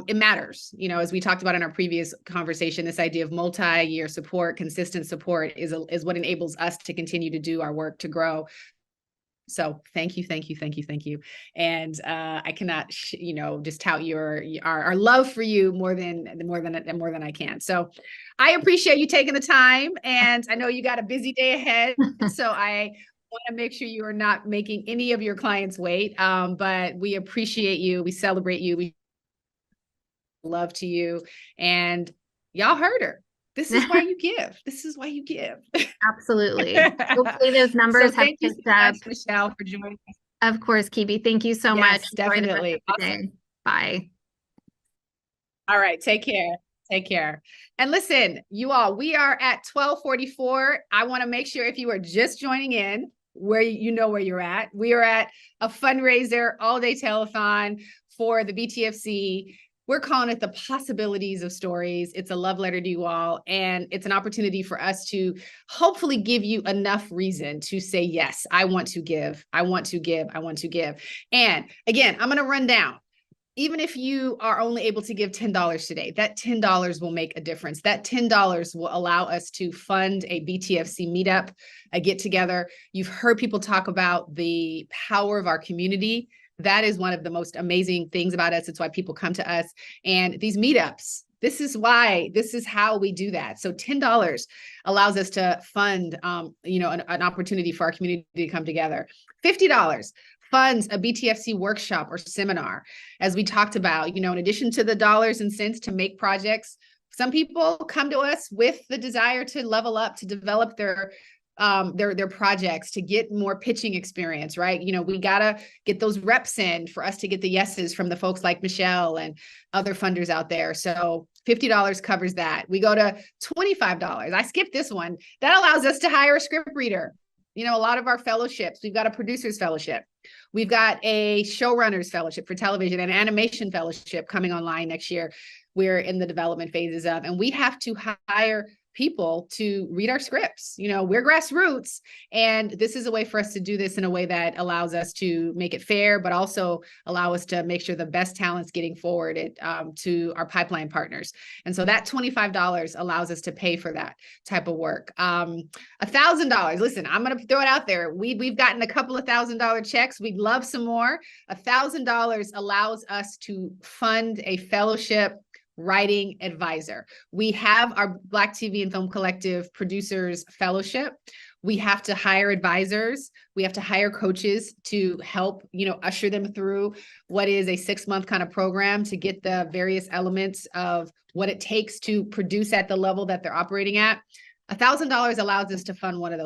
it matters, you know, as we talked about in our previous conversation, this idea of multi-year support, consistent support is what enables us to continue to do our work to grow. So thank you. And I cannot, you know, just tout our love for you more than I can. So I appreciate you taking the time, and I know you got a busy day ahead. So I want to make sure you are not making any of your clients wait. But we appreciate you. We celebrate you. We love to you, and y'all heard her. This is why you give. This is why you give. Absolutely. Hopefully those numbers have thank you so picked up. much, Michelle, for joining us. Of course, Kibi. Thank you so Yes, much. definitely. Awesome. Bye. All right. Take care. Take care. And listen, you all, we are at 12:44. I want to make sure if you are just joining in, where you know where you're at. We are at a fundraiser all-day telethon for the BTFC. We're calling it the possibilities of stories. It's a love letter to you all. And it's an opportunity for us to hopefully give you enough reason to say, yes, I want to give. I want to give. I want to give. And again, I'm going to run down. Even if you are only able to give $10 today, that $10 will make a difference. That $10 will allow us to fund a BTFC meetup, a get together. You've heard people talk about the power of our community. That is one of the most amazing things about us. It's why people come to us. And these meetups, this is how we do that. So $10 allows us to fund, you know, an opportunity for our community to come together. $50 funds a BTFC workshop or seminar. As we talked about, you know, in addition to the dollars and cents to make projects, some people come to us with the desire to level up, to develop their projects, to get more pitching experience, right? You know, we gotta get those reps in for us to get the yeses from the folks like Michelle and other funders out there. So $50 covers that. We go to $25. I skipped this one. That allows us to hire a script reader. You know, a lot of our fellowships, we've got a producer's fellowship. We've got a showrunner's fellowship for television and animation fellowship coming online next year. We're in the development phases of, and we have to hire people to read our scripts. You know, we're grassroots, and this is a way for us to do this in a way that allows us to make it fair, but also allow us to make sure the best talent's getting forwarded to our pipeline partners. And so that $25 allows us to pay for that type of work. $1,000. Listen, I'm going to throw it out there. We've gotten a couple of $1,000 checks. We'd love some more. $1,000 allows us to fund a fellowship writing advisor. We have our Black TV and Film Collective Producers Fellowship. We have to hire advisors. We have to hire coaches to help, usher them through what is a 6-month kind of program to get the various elements of what it takes to produce at the level that they're operating at. $1,000 allows us to fund one of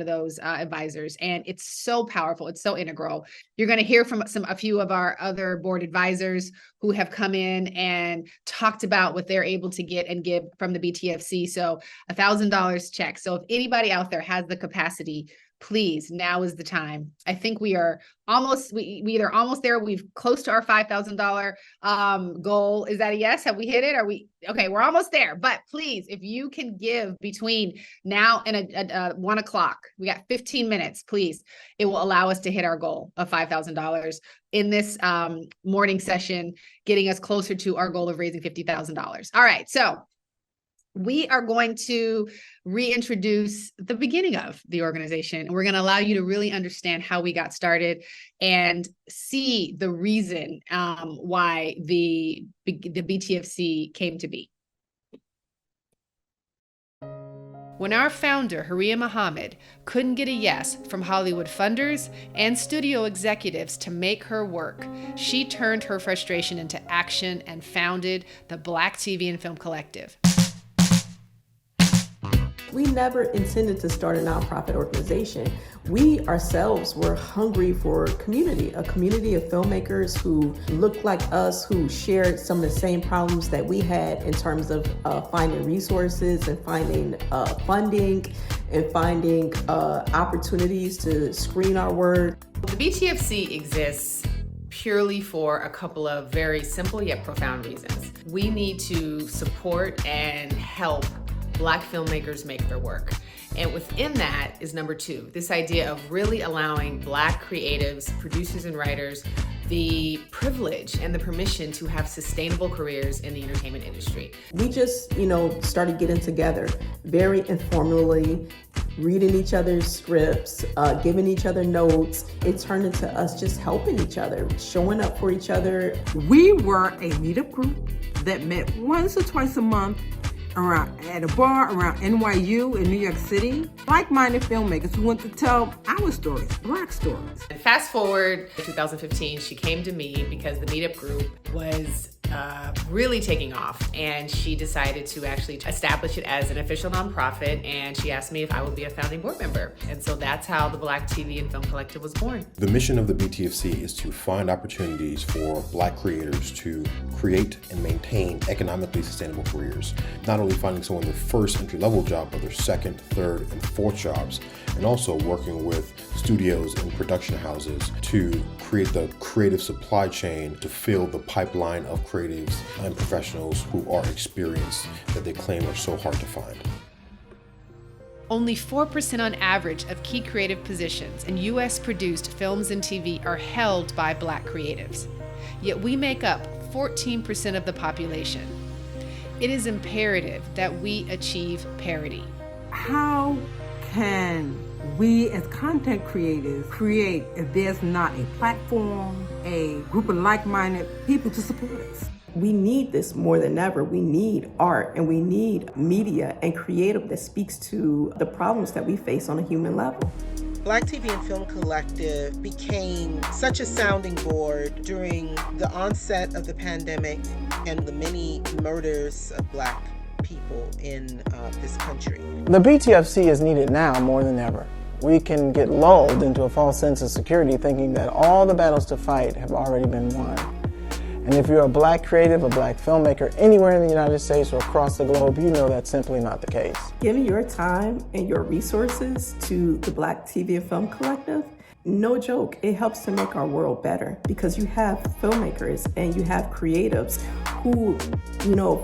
those advisors, and it's so powerful. It's so integral. You're going to hear from a few of our other board advisors who have come in and talked about what they're able to get and give from the BTFC. So $1,000 check. So if anybody out there has the capacity, please, now is the time. I think we are almost, we either almost there, we've close to our $5,000 goal. Is that a yes? Have we hit it? Are we, okay, we're almost there, but please, if you can give between now and 1 o'clock, we got 15 minutes, please. It will allow us to hit our goal of $5,000 in this morning session, getting us closer to our goal of raising $50,000. All right. So we are going to reintroduce the beginning of the organization. And we're going to allow you to really understand how we got started and see the reason why the BTFC came to be. When our founder, Haria Muhammad, couldn't get a yes from Hollywood funders and studio executives to make her work, she turned her frustration into action and founded the Black TV and Film Collective. We never intended to start a nonprofit organization. We ourselves were hungry for community, a community of filmmakers who looked like us, who shared some of the same problems that we had in terms of finding resources and finding funding and finding opportunities to screen our work. The BTFC exists purely for a couple of very simple yet profound reasons. We need to support and help Black filmmakers make their work. And within that is number 2, this idea of really allowing Black creatives, producers, and writers the privilege and the permission to have sustainable careers in the entertainment industry. We just, started getting together very informally, reading each other's scripts, giving each other notes. It turned into us just helping each other, showing up for each other. We were a meetup group that met once or twice a month at a bar around NYU in New York City. Like-minded filmmakers who want to tell our stories, Black stories. And fast forward to 2015, she came to me because the meetup group was really taking off, and she decided to actually establish it as an official nonprofit, and she asked me if I would be a founding board member. And so that's how the Black TV and Film Collective was born. The mission of the BTFC is to find opportunities for Black creators to create and maintain economically sustainable careers, not only finding someone their first entry-level job, but their second, third, and fourth jobs, and also working with studios and production houses to create the creative supply chain to fill the pipeline of creatives and professionals who are experienced that they claim are so hard to find. Only 4% on average of key creative positions in US produced films and TV are held by Black creatives. Yet we make up 14% of the population. It is imperative that we achieve parity. How can we as content creators create if there's not a platform, a group of like-minded people to support us? We need this more than ever. We need art and we need media and creative that speaks to the problems that we face on a human level. Black TV and Film Collective became such a sounding board during the onset of the pandemic and the many murders of Black people in this country. The BTFC is needed now more than ever. We can get lulled into a false sense of security thinking that all the battles to fight have already been won. And if you're a Black creative, a Black filmmaker anywhere in the United States or across the globe, you know that's simply not the case. Giving your time and your resources to the Black TV and Film Collective, no joke, it helps to make our world better because you have filmmakers and you have creatives who,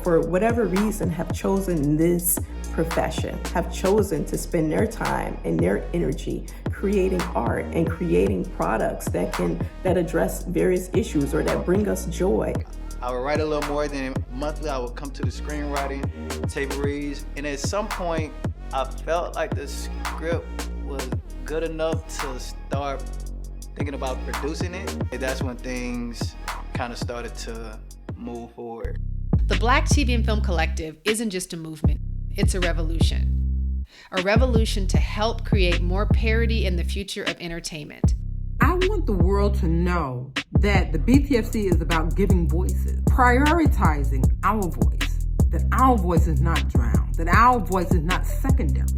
for whatever reason have chosen this profession have chosen to spend their time and their energy creating art and creating products that address various issues or that bring us joy. I would write a little more, then monthly I would come to the screenwriting table reads, and at some point I felt like the script was good enough to start thinking about producing it. And that's when things kind of started to move forward. The Black TV and Film Collective isn't just a movement, it's a revolution. A revolution to help create more parity in the future of entertainment. I want the world to know that the BTFC is about giving voices, prioritizing our voice, that our voice is not drowned, that our voice is not secondary.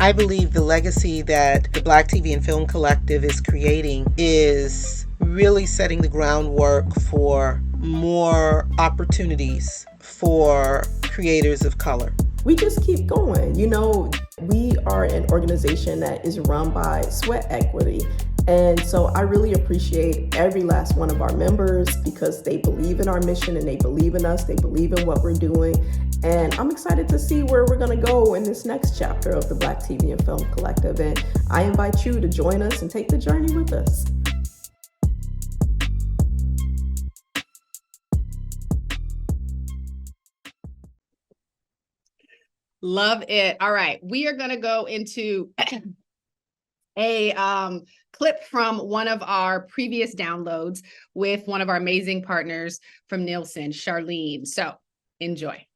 I believe the legacy that the Black TV and Film Collective is creating is really setting the groundwork for more opportunities for creators of color. We just keep going. You know, we are an organization that is run by sweat equity. And so I really appreciate every last one of our members because they believe in our mission and they believe in us, they believe in what we're doing. And I'm excited to see where we're gonna go in this next chapter of the Black TV and Film Collective. And I invite you to join us and take the journey with us. Love it. All right, we are going to go into a clip from one of our previous downloads with one of our amazing partners from Nielsen, Charlene. So enjoy.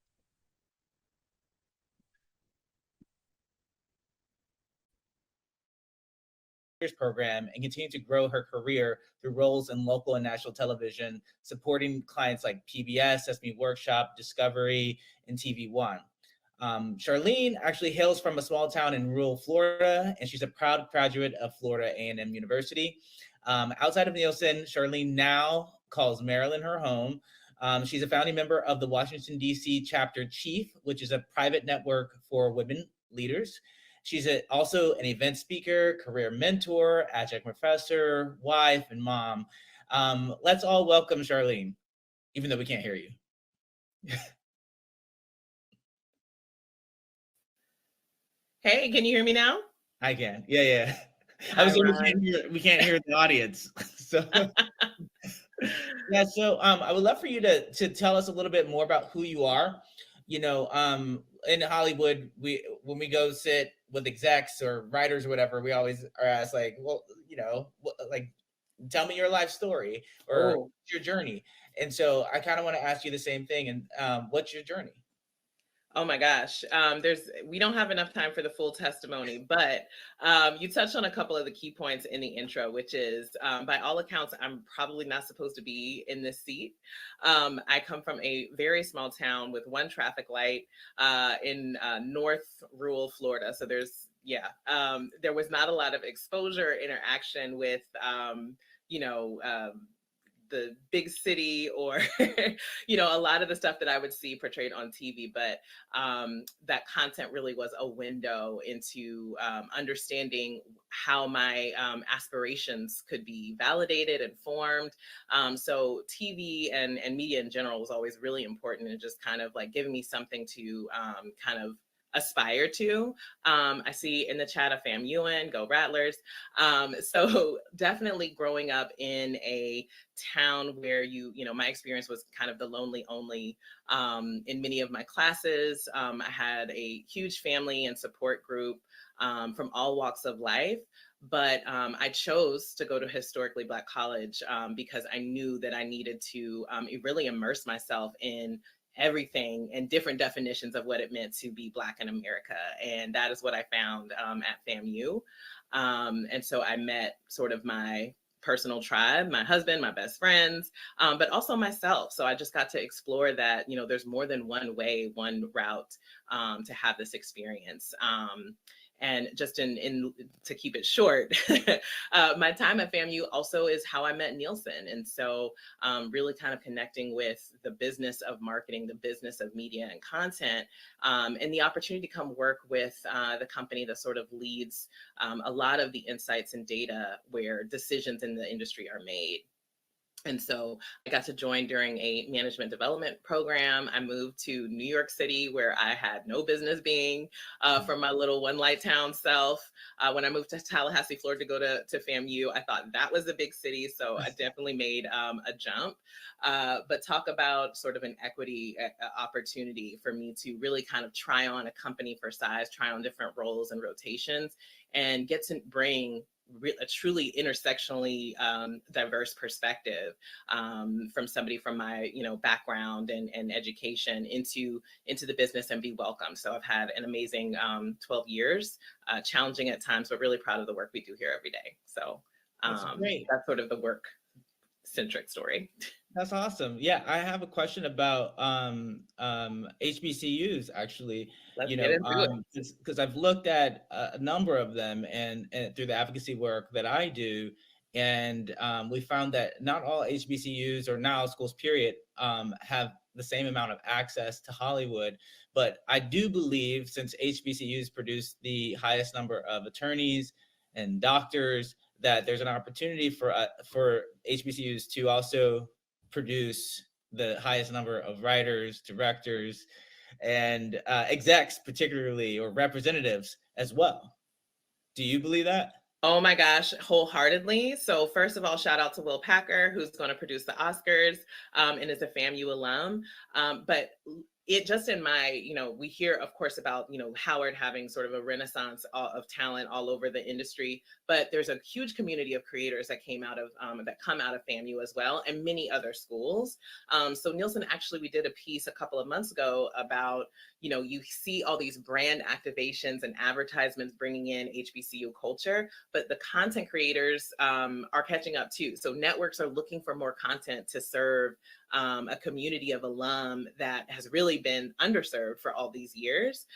Program and continue to grow her career through roles in local and national television, supporting clients like PBS, Sesame Workshop, Discovery, and TV One. Charlene actually hails from a small town in rural Florida, and she's a proud graduate of Florida A&M University. Outside of Nielsen, Charlene now calls Maryland her home. She's a founding member of the Washington, D.C. Chapter Chief, which is a private network for women leaders. She's also an event speaker, career mentor, adjunct professor, wife, and mom. Let's all welcome Charlene, even though we can't hear you. Hey, can you hear me now? I can. Yeah. I was we can't hear the audience. So yeah, so I would love for you to tell us a little bit more about who you are. You know, in Hollywood, when we go sit with execs or writers or whatever, we always are asked like, well, you know, like tell me your life story or your journey. And so I kind of want to ask you the same thing. And what's your journey? Oh my gosh. We don't have enough time for the full testimony, but you touched on a couple of the key points in the intro, which is by all accounts, I'm probably not supposed to be in this seat. I come from a very small town with one traffic light in North rural Florida. So there was not a lot of exposure, interaction with, the big city or, a lot of the stuff that I would see portrayed on TV, but that content really was a window into understanding how my aspirations could be validated and formed. So TV and media in general was always really important and just kind of like giving me something to kind of aspire to. I see in the chat a FAMUN, go Rattlers. So definitely growing up in a town where my experience was kind of the lonely only in many of my classes. I had a huge family and support group from all walks of life. But I chose to go to historically Black college because I knew that I needed to really immerse myself in everything and different definitions of what it meant to be Black in America. And that is what I found at FAMU. And so I met sort of my personal tribe, my husband, my best friends, but also myself. So I just got to explore that, there's more than one way, one route to have this experience. And just to keep it short, my time at FAMU also is how I met Nielsen. And so really kind of connecting with the business of marketing, the business of media and content, and the opportunity to come work with the company that sort of leads a lot of the insights and data where decisions in the industry are made. And so I got to join during a management development program. I moved to New York City, where I had no business being, from my little one light town self. When I moved to Tallahassee, Florida to go to FAMU, I thought that was a big city. So I definitely made a jump. But talk about sort of an equity opportunity for me to really kind of try on a company for size, try on different roles and rotations, and get to bring a truly intersectionally diverse perspective from somebody from my background and education into the business and be welcome. So I've had an amazing 12 years, challenging at times, but really proud of the work we do here every day. So That's great. that's sort of the work centric story. That's awesome. Yeah, I have a question about HBCUs actually. Let's get into it. Because I've looked at a number of them and through the advocacy work that I do, and we found that not all HBCUs or not all schools, period, have the same amount of access to Hollywood. But I do believe, since HBCUs produce the highest number of attorneys and doctors, that there's an opportunity for HBCUs to also produce the highest number of writers, directors, and execs, particularly, or representatives as well. Do you believe that? Oh my gosh, wholeheartedly. So first of all, shout out to Will Packer, who's going to produce the Oscars and is a FAMU alum. But it just in my, we hear, of course, about, Howard having sort of a renaissance of talent all over the industry, but there's a huge community of creators that come out of FAMU as well, and many other schools. So Nielsen, actually, we did a piece a couple of months ago about, you see all these brand activations and advertisements bringing in HBCU culture, but the content creators are catching up too. So networks are looking for more content to serve a community of alum that has really been underserved for all these years.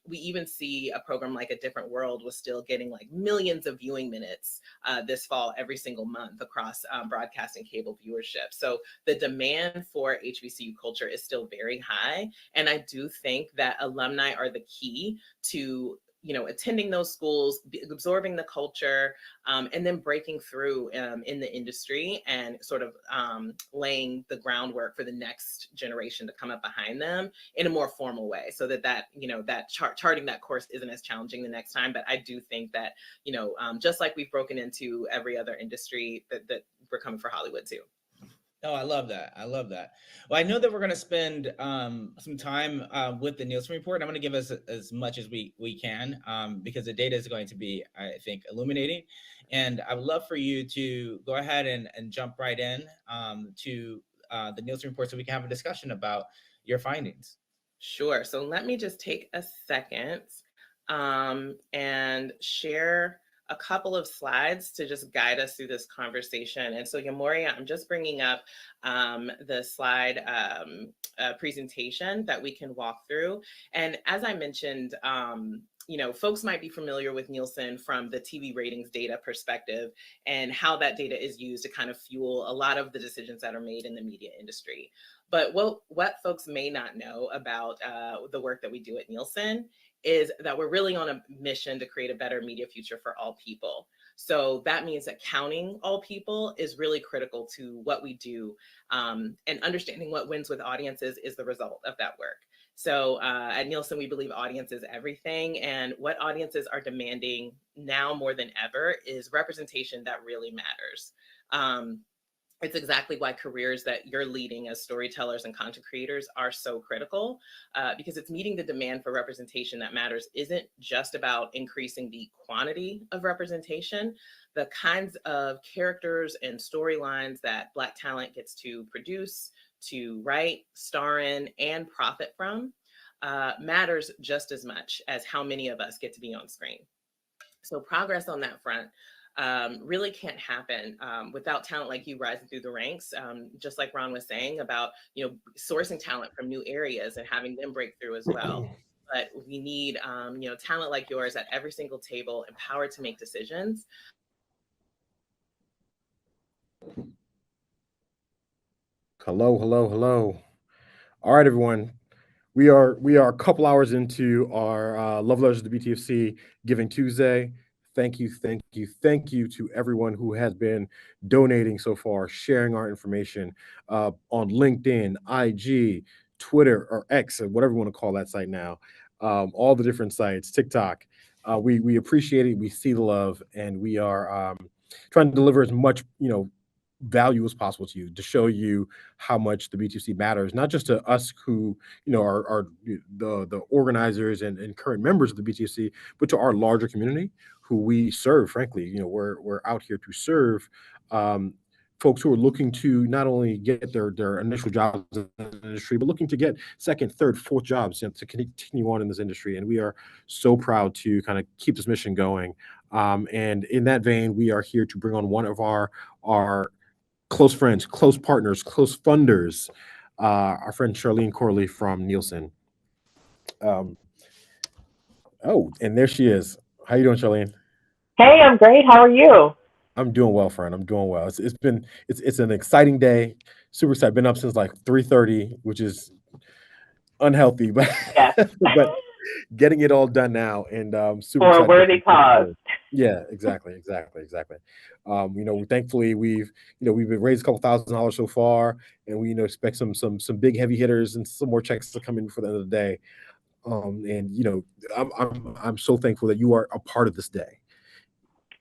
We even see a program like A Different World was still getting like millions of viewing minutes this fall every single month across broadcast and cable viewership. So the demand for HBCU culture is still very high. And I do think that alumni are the key to attending those schools, absorbing the culture, and then breaking through in the industry and sort of laying the groundwork for the next generation to come up behind them in a more formal way, so that charting that course isn't as challenging the next time. But I do think that just like we've broken into every other industry, that we're coming for Hollywood too. Oh, I love that. I love that. Well, I know that we're going to spend some time with the Nielsen report. I'm going to give us as much as we can because the data is going to be, I think, illuminating. And I would love for you to go ahead and jump right in to the Nielsen report so we can have a discussion about your findings. Sure. So let me just take a second and share a couple of slides to just guide us through this conversation. And so Yamoria, I'm just bringing up the slide presentation that we can walk through. And as I mentioned, folks might be familiar with Nielsen from the TV ratings data perspective and how that data is used to kind of fuel a lot of the decisions that are made in the media industry. But what folks may not know about the work that we do at Nielsen is that we're really on a mission to create a better media future for all people. So that means that counting all people is really critical to what we do, and understanding what wins with audiences is the result of that work. So at Nielsen, we believe audience is everything, and what audiences are demanding now more than ever is representation that really matters. It's exactly why careers that you're leading as storytellers and content creators are so critical, because it's meeting the demand for representation that matters isn't just about increasing the quantity of representation. The kinds of characters and storylines that Black talent gets to produce, to write, star in, and profit from matters just as much as how many of us get to be on screen. So progress on that front really can't happen without talent like you rising through the ranks. Just like Ron was saying about, sourcing talent from new areas and having them break through as well. But we need, talent like yours at every single table, empowered to make decisions. Hello, hello, hello. All right, everyone. We are a couple hours into our Love Letters to the BTFC Giving Tuesday. thank you to everyone who has been donating so far, sharing our information on LinkedIn, IG, Twitter, or X, or whatever you want to call that site now. All the different sites, TikTok. We appreciate it. We see the love, and we are trying to deliver as much, value as possible to you, to show you how much the BTFC matters, not just to us who, are the organizers and current members of the BTFC, but to our larger community who we serve. Frankly, we're out here to serve folks who are looking to not only get their initial jobs in the industry, but looking to get second, third, fourth jobs, to continue on in this industry. And we are so proud to kind of keep this mission going. And in that vein, we are here to bring on one of our close friends, close partners, close funders, our friend Charlene Corley from Nielsen. And there she is. How you doing, Charlene? Hey, I'm great. How are you? I'm doing well, friend. I'm doing well. It's an exciting day. Super excited. Been up since like 3:30, which is unhealthy, but Yes. but getting it all done now, and super For a excited. worthy cause. Yeah, exactly. Thankfully we've been raised a couple $1,000s so far, and we expect some big heavy hitters and some more checks to come in before the end of the day. I'm so thankful that you are a part of this day,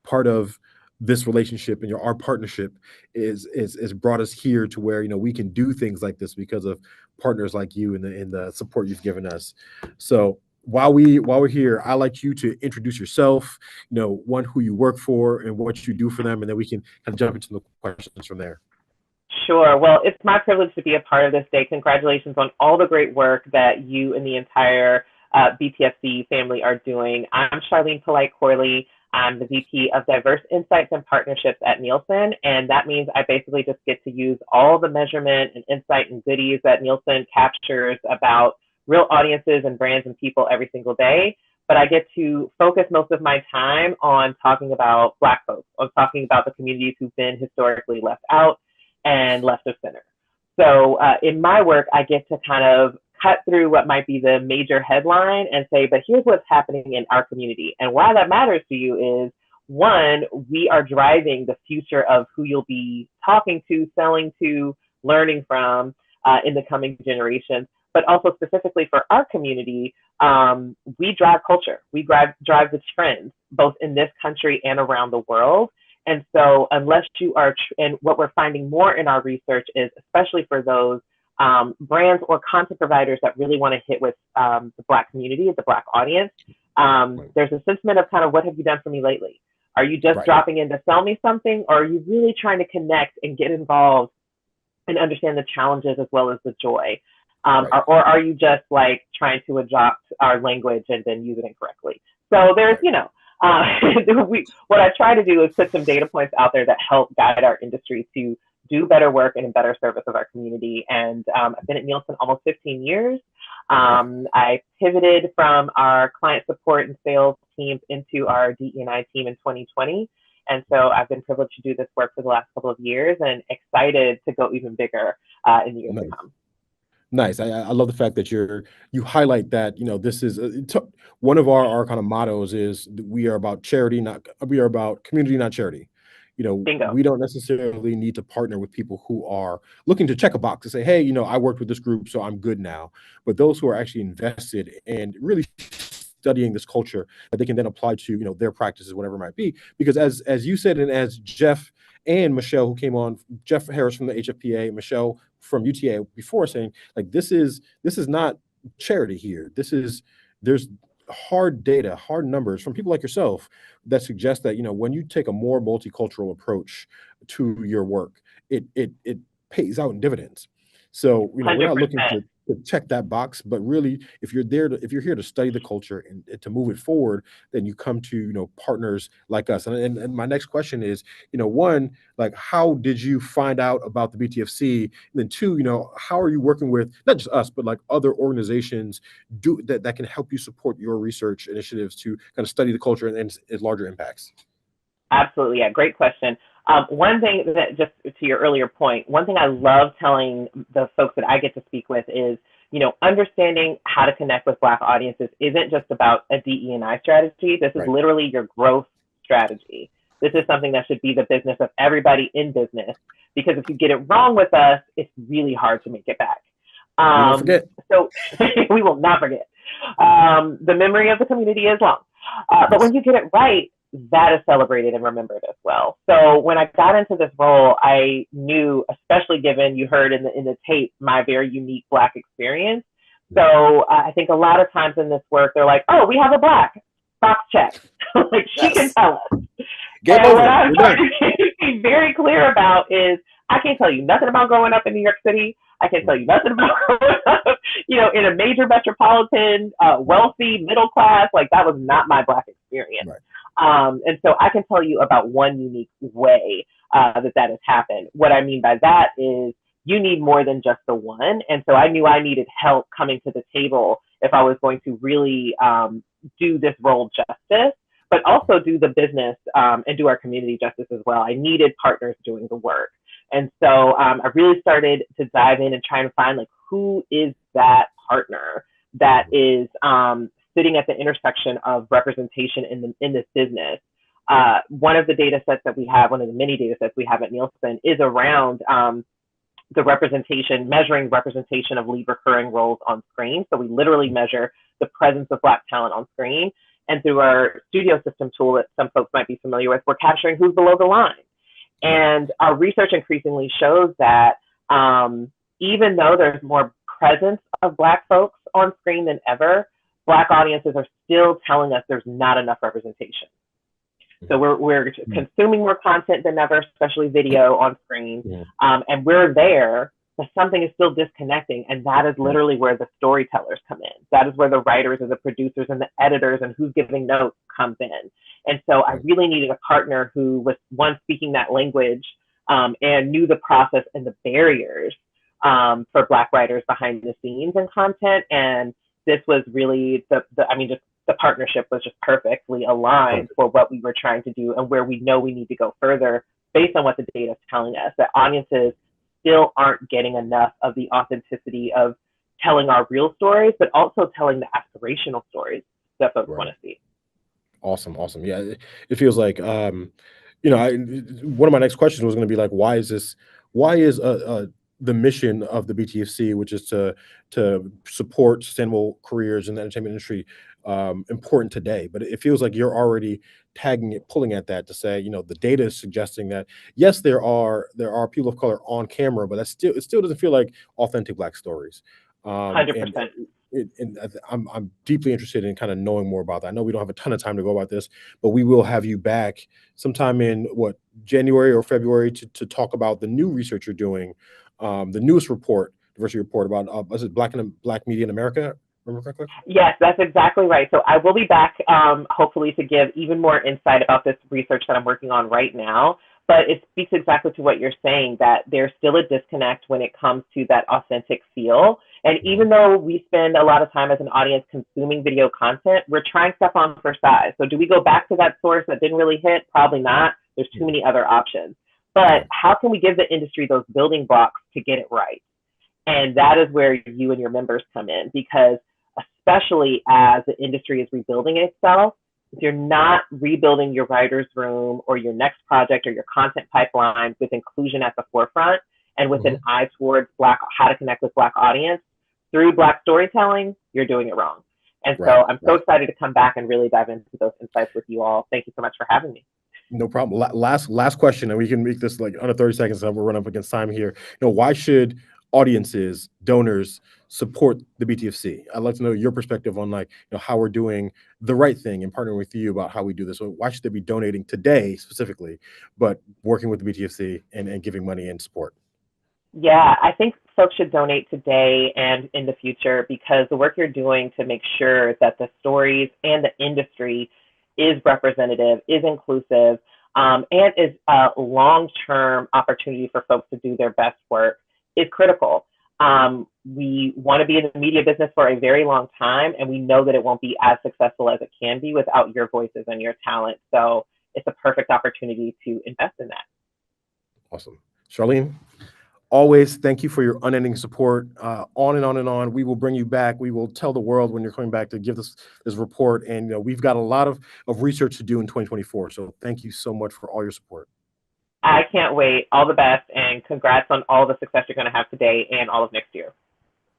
part of this relationship, and our partnership is brought us here to where we can do things like this because of partners like you and the support you've given us. So while we're here, I'd like you to introduce yourself, one, who you work for and what you do for them, and then we can kind of jump into the questions from there. Sure. Well, it's my privilege to be a part of this day. Congratulations on all the great work that you and the entire BTFC family are doing. I'm Charlene Corley. I'm the VP of Diverse Insights and Partnerships at Nielsen, and that means I basically just get to use all the measurement and insight and goodies that Nielsen captures about real audiences and brands and people every single day. But I get to focus most of my time on talking about Black folks, on talking about the communities who've been historically left out and left of center. So in my work, I get to kind of cut through what might be the major headline and say, but here's what's happening in our community. And why that matters to you is, one, we are driving the future of who you'll be talking to, selling to, learning from in the coming generations. But also specifically for our community, we drive culture. We drive the trends, both in this country and around the world. And so unless you are, and what we're finding more in our research is, especially for those brands or content providers that really want to hit with the Black community, the Black audience, there's a sentiment of kind of, what have you done for me lately? Are you just dropping in to sell me something? Or are you really trying to connect and get involved and understand the challenges as well as the joy? Or are you just like trying to adopt our language and then use it incorrectly? So there's, what I try to do is put some data points out there that help guide our industry to do better work and in better service of our community. And I've been at Nielsen almost 15 years. I pivoted from our client support and sales teams into our DE&I team in 2020. And so I've been privileged to do this work for the last couple of years and excited to go even bigger in the years to come. Nice. I love the fact that you highlight that, this is one of our kind of mottos is we are about we are about community, not charity. Bingo. We don't necessarily need to partner with people who are looking to check a box to say, hey, I worked with this group, so I'm good now. But those who are actually invested and really studying this culture that they can then apply to, their practices, whatever it might be. Because as you said, and as Jeff and Michelle, who came on, Jeff Harris from the HFPA, Michelle from UTA before, saying, like, this is not charity here. There's hard data, hard numbers from people like yourself that suggest that, when you take a more multicultural approach to your work, it pays out in dividends. So, we're not looking to check that box, but really, if you're here to study the culture and to move it forward, then you come to, partners like us. And my next question is, one, like, how did you find out about the BTFC? And then two, how are you working with not just us, but like other organizations that can help you support your research initiatives to kind of study the culture and its larger impacts? Absolutely. Yeah. Great question. One thing that, just to your earlier point, one thing I love telling the folks that I get to speak with is, understanding how to connect with Black audiences isn't just about a DE&I strategy. This is literally your growth strategy. This is something that should be the business of everybody in business, because if you get it wrong with us, it's really hard to make it back. We won't forget. So we will not forget. The memory of the community is long. But when you get it right, that is celebrated and remembered as well. So when I got into this role, I knew, especially given you heard in the tape, my very unique Black experience. So I think a lot of times in this work, they're like, oh, we have a Black, box check. Like, she can tell us. Get and over what it. I'm We're done. trying to be very clear about is, I can't tell you nothing about growing up in New York City. I can't tell you nothing about growing up, in a major metropolitan, wealthy, middle class. Like, that was not my Black experience. Right. And so I can tell you about one unique way that has happened. What I mean by that is, you need more than just the one. And so I knew I needed help coming to the table if I was going to really do this role justice, but also do the business and do our community justice as well. I needed partners doing the work. And so I really started to dive in and try to find, like, who is that partner that is sitting at the intersection of representation in this business. One of the data sets that we have, one of the many data sets we have at Nielsen, is around the measuring representation of lead recurring roles on screen. So we literally measure the presence of Black talent on screen. And through our studio system tool that some folks might be familiar with, we're capturing who's below the line. And our research increasingly shows that even though there's more presence of Black folks on screen than ever, Black audiences are still telling us there's not enough representation. So we're consuming more content than ever, especially video on screen. And we're there, but something is still disconnecting. And that is literally where the storytellers come in. That is where the writers and the producers and the editors and who's giving notes comes in. And so I really needed a partner who was, one, speaking that language and knew the process and the barriers for Black writers behind the scenes and content. And this was really the partnership was just perfectly aligned for what we were trying to do and where we know we need to go further based on what the data is telling us, that audiences still aren't getting enough of the authenticity of telling our real stories, but also telling the aspirational stories that folks want to see. Awesome. Yeah, it feels like, one of my next questions was going to be like, why is the mission of the BTFC, which is to support sustainable careers in the entertainment industry, important today? But it feels like you're already pulling at that to say, the data is suggesting that yes, there are people of color on camera, but it still doesn't feel like authentic Black stories. 100%. And I'm deeply interested in kind of knowing more about that. I know we don't have a ton of time to go about this, but we will have you back sometime in January or February to talk about the new research you're doing, the newest diversity report about is it Black media in America? Remember correctly? Yes, that's exactly right. So I will be back hopefully to give even more insight about this research that I'm working on right now. But it speaks exactly to what you're saying, that there's still a disconnect when it comes to that authentic feel. And even though we spend a lot of time as an audience consuming video content, we're trying stuff on for size. So do we go back to that source that didn't really hit? Probably not. There's too many other options. But how can we give the industry those building blocks to get it right? And that is where you and your members come in, because especially as the industry is rebuilding itself, if you're not rebuilding your writer's room or your next project or your content pipeline with inclusion at the forefront and with an eye towards how to connect with Black audience through Black storytelling, you're doing it wrong. And so I'm so excited to come back and really dive into those insights with you all. Thank you so much for having me. No problem. Last question, and we can make this like under 30 seconds. So we're running up against time here. Why should audiences, donors support the BTFC? I'd like to know your perspective on how we're doing the right thing and partnering with you about how we do this. So why should they be donating today specifically, but working with the BTFC and giving money and support? Yeah, I think folks should donate today and in the future, because the work you're doing to make sure that the stories and the industry is representative, is inclusive, and is a long-term opportunity for folks to do their best work is critical. We want to be in the media business for a very long time, and we know that it won't be as successful as it can be without your voices and your talent. So it's a perfect opportunity to invest in that. Awesome. Charlene, always, thank you for your unending support. On and on and on. We will bring you back. We will tell the world when you're coming back to give this report. And we've got a lot of research to do in 2024. So thank you so much for all your support. I can't wait. All the best, and congrats on all the success you're going to have today and all of next year.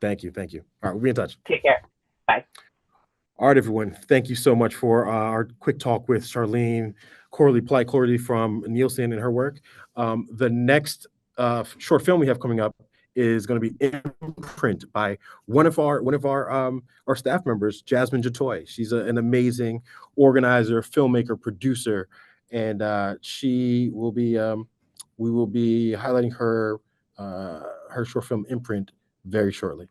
Thank you. Thank you. All right, we'll be in touch. Take care. Bye. All right, everyone. Thank you so much for our quick talk with Charlene Corley from Nielsen and her work. The next short film we have coming up is going to be Imprint by one of our staff members, Jasmine Jatoy. She's an amazing organizer, filmmaker, producer, and we will be highlighting her short film Imprint very shortly.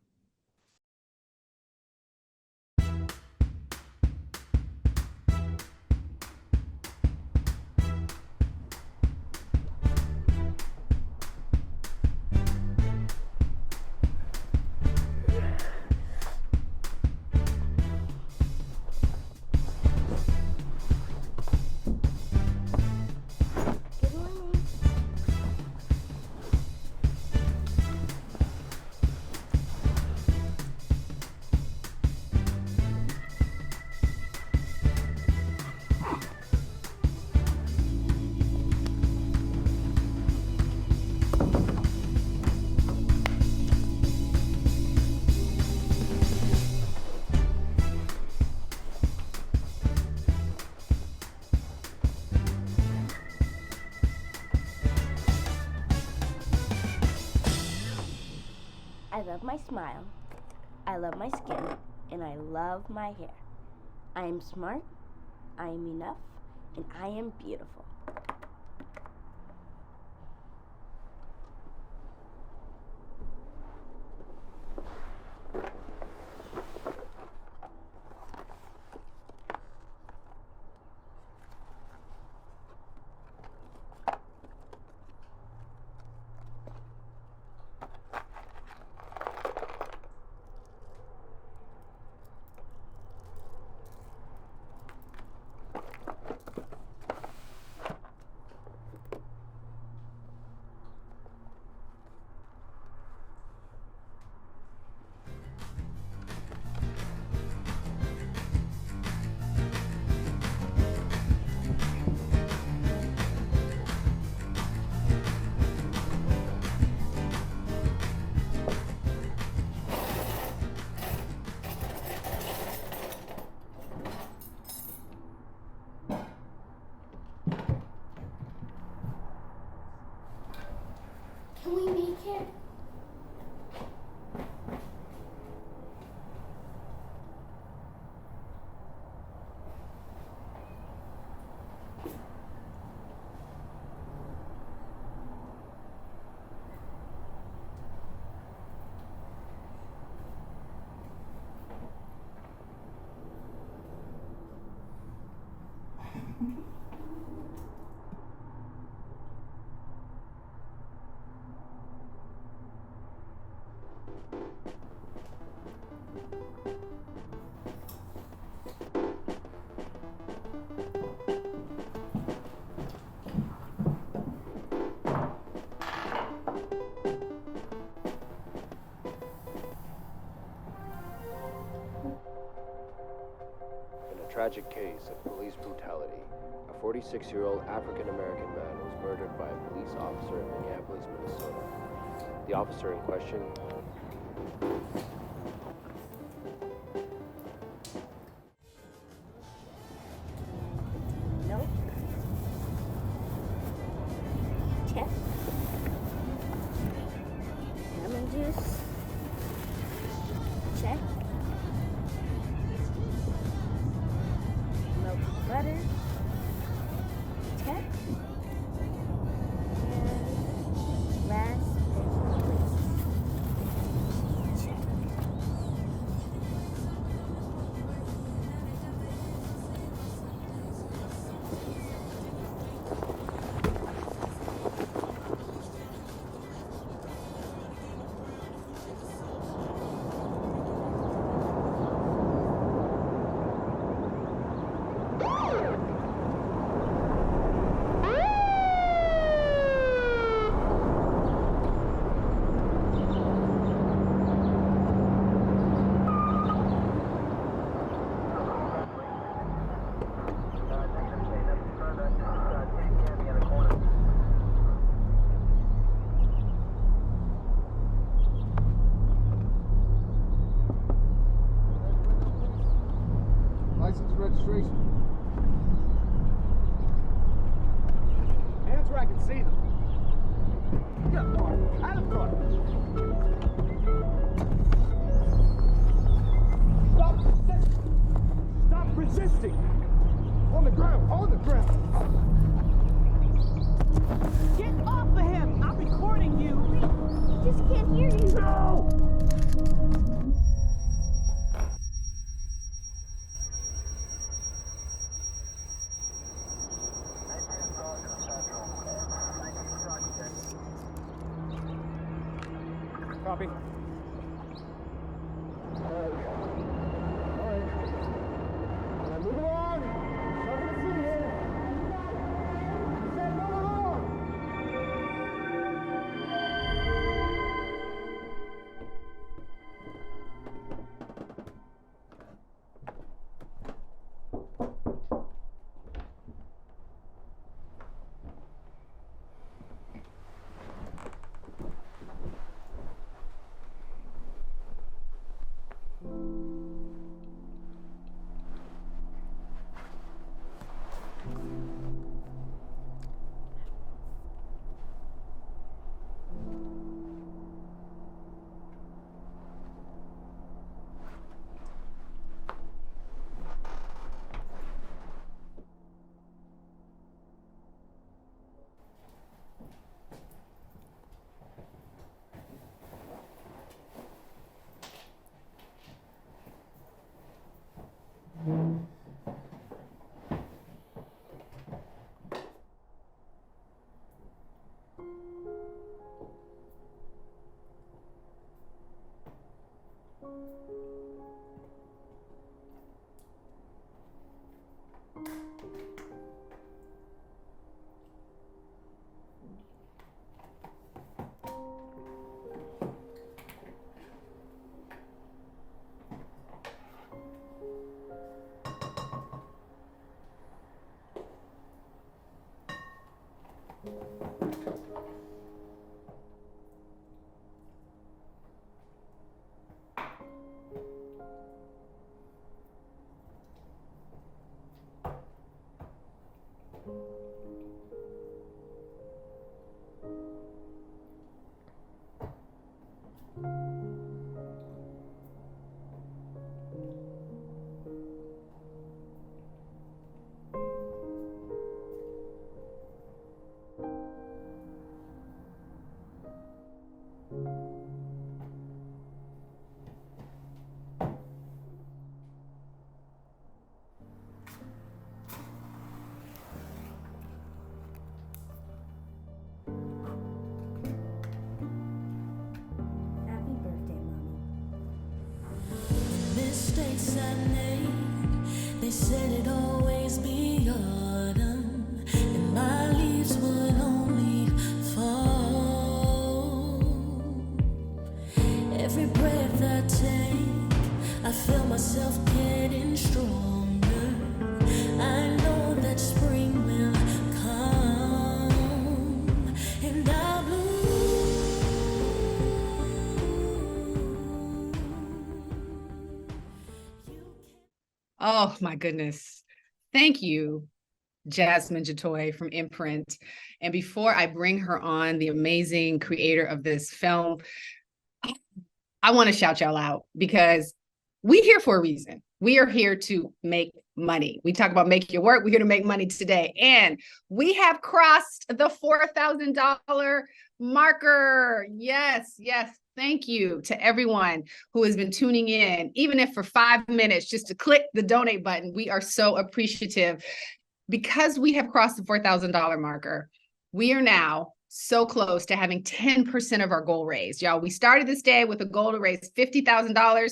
I love my smile, I love my skin, and I love my hair. I am smart, I am enough, and I am beautiful. Can we make it? Tragic case of police brutality. A 46-year-old African-American man was murdered by a police officer in Minneapolis, Minnesota. The officer in question No. Check. Lemon juice. Check. Butter, check, and last but not least, check. demonstration. Hands where I can see them. Get up, car. Out of the car. Stop resisting. On the ground. On the ground. Get off of him. I'm recording you. I just can't hear you. No! Copy. All right. Now move along. Nothing to see here. I said move along. Happy birthday, Mommy. Mistakes I made, they said it'd always be autumn, and my leaves would only fall. Every breath I take, I feel myself getting stronger. I know that spring will come, and I'll bloom. Oh my goodness. Thank you, Jasmine Jatoy from Imprint. And before I bring her on, the amazing creator of this film, I want to shout y'all out because we're here for a reason. We are here to make money. We talk about make your work. We're here to make money today. And we have crossed the $4,000 marker. Yes, yes. Thank you to everyone who has been tuning in, even if for 5 minutes, just to click the donate button. We are so appreciative. Because we have crossed the $4,000 marker, we are now so close to having 10% of our goal raised. Y'all, we started this day with a goal to raise $50,000.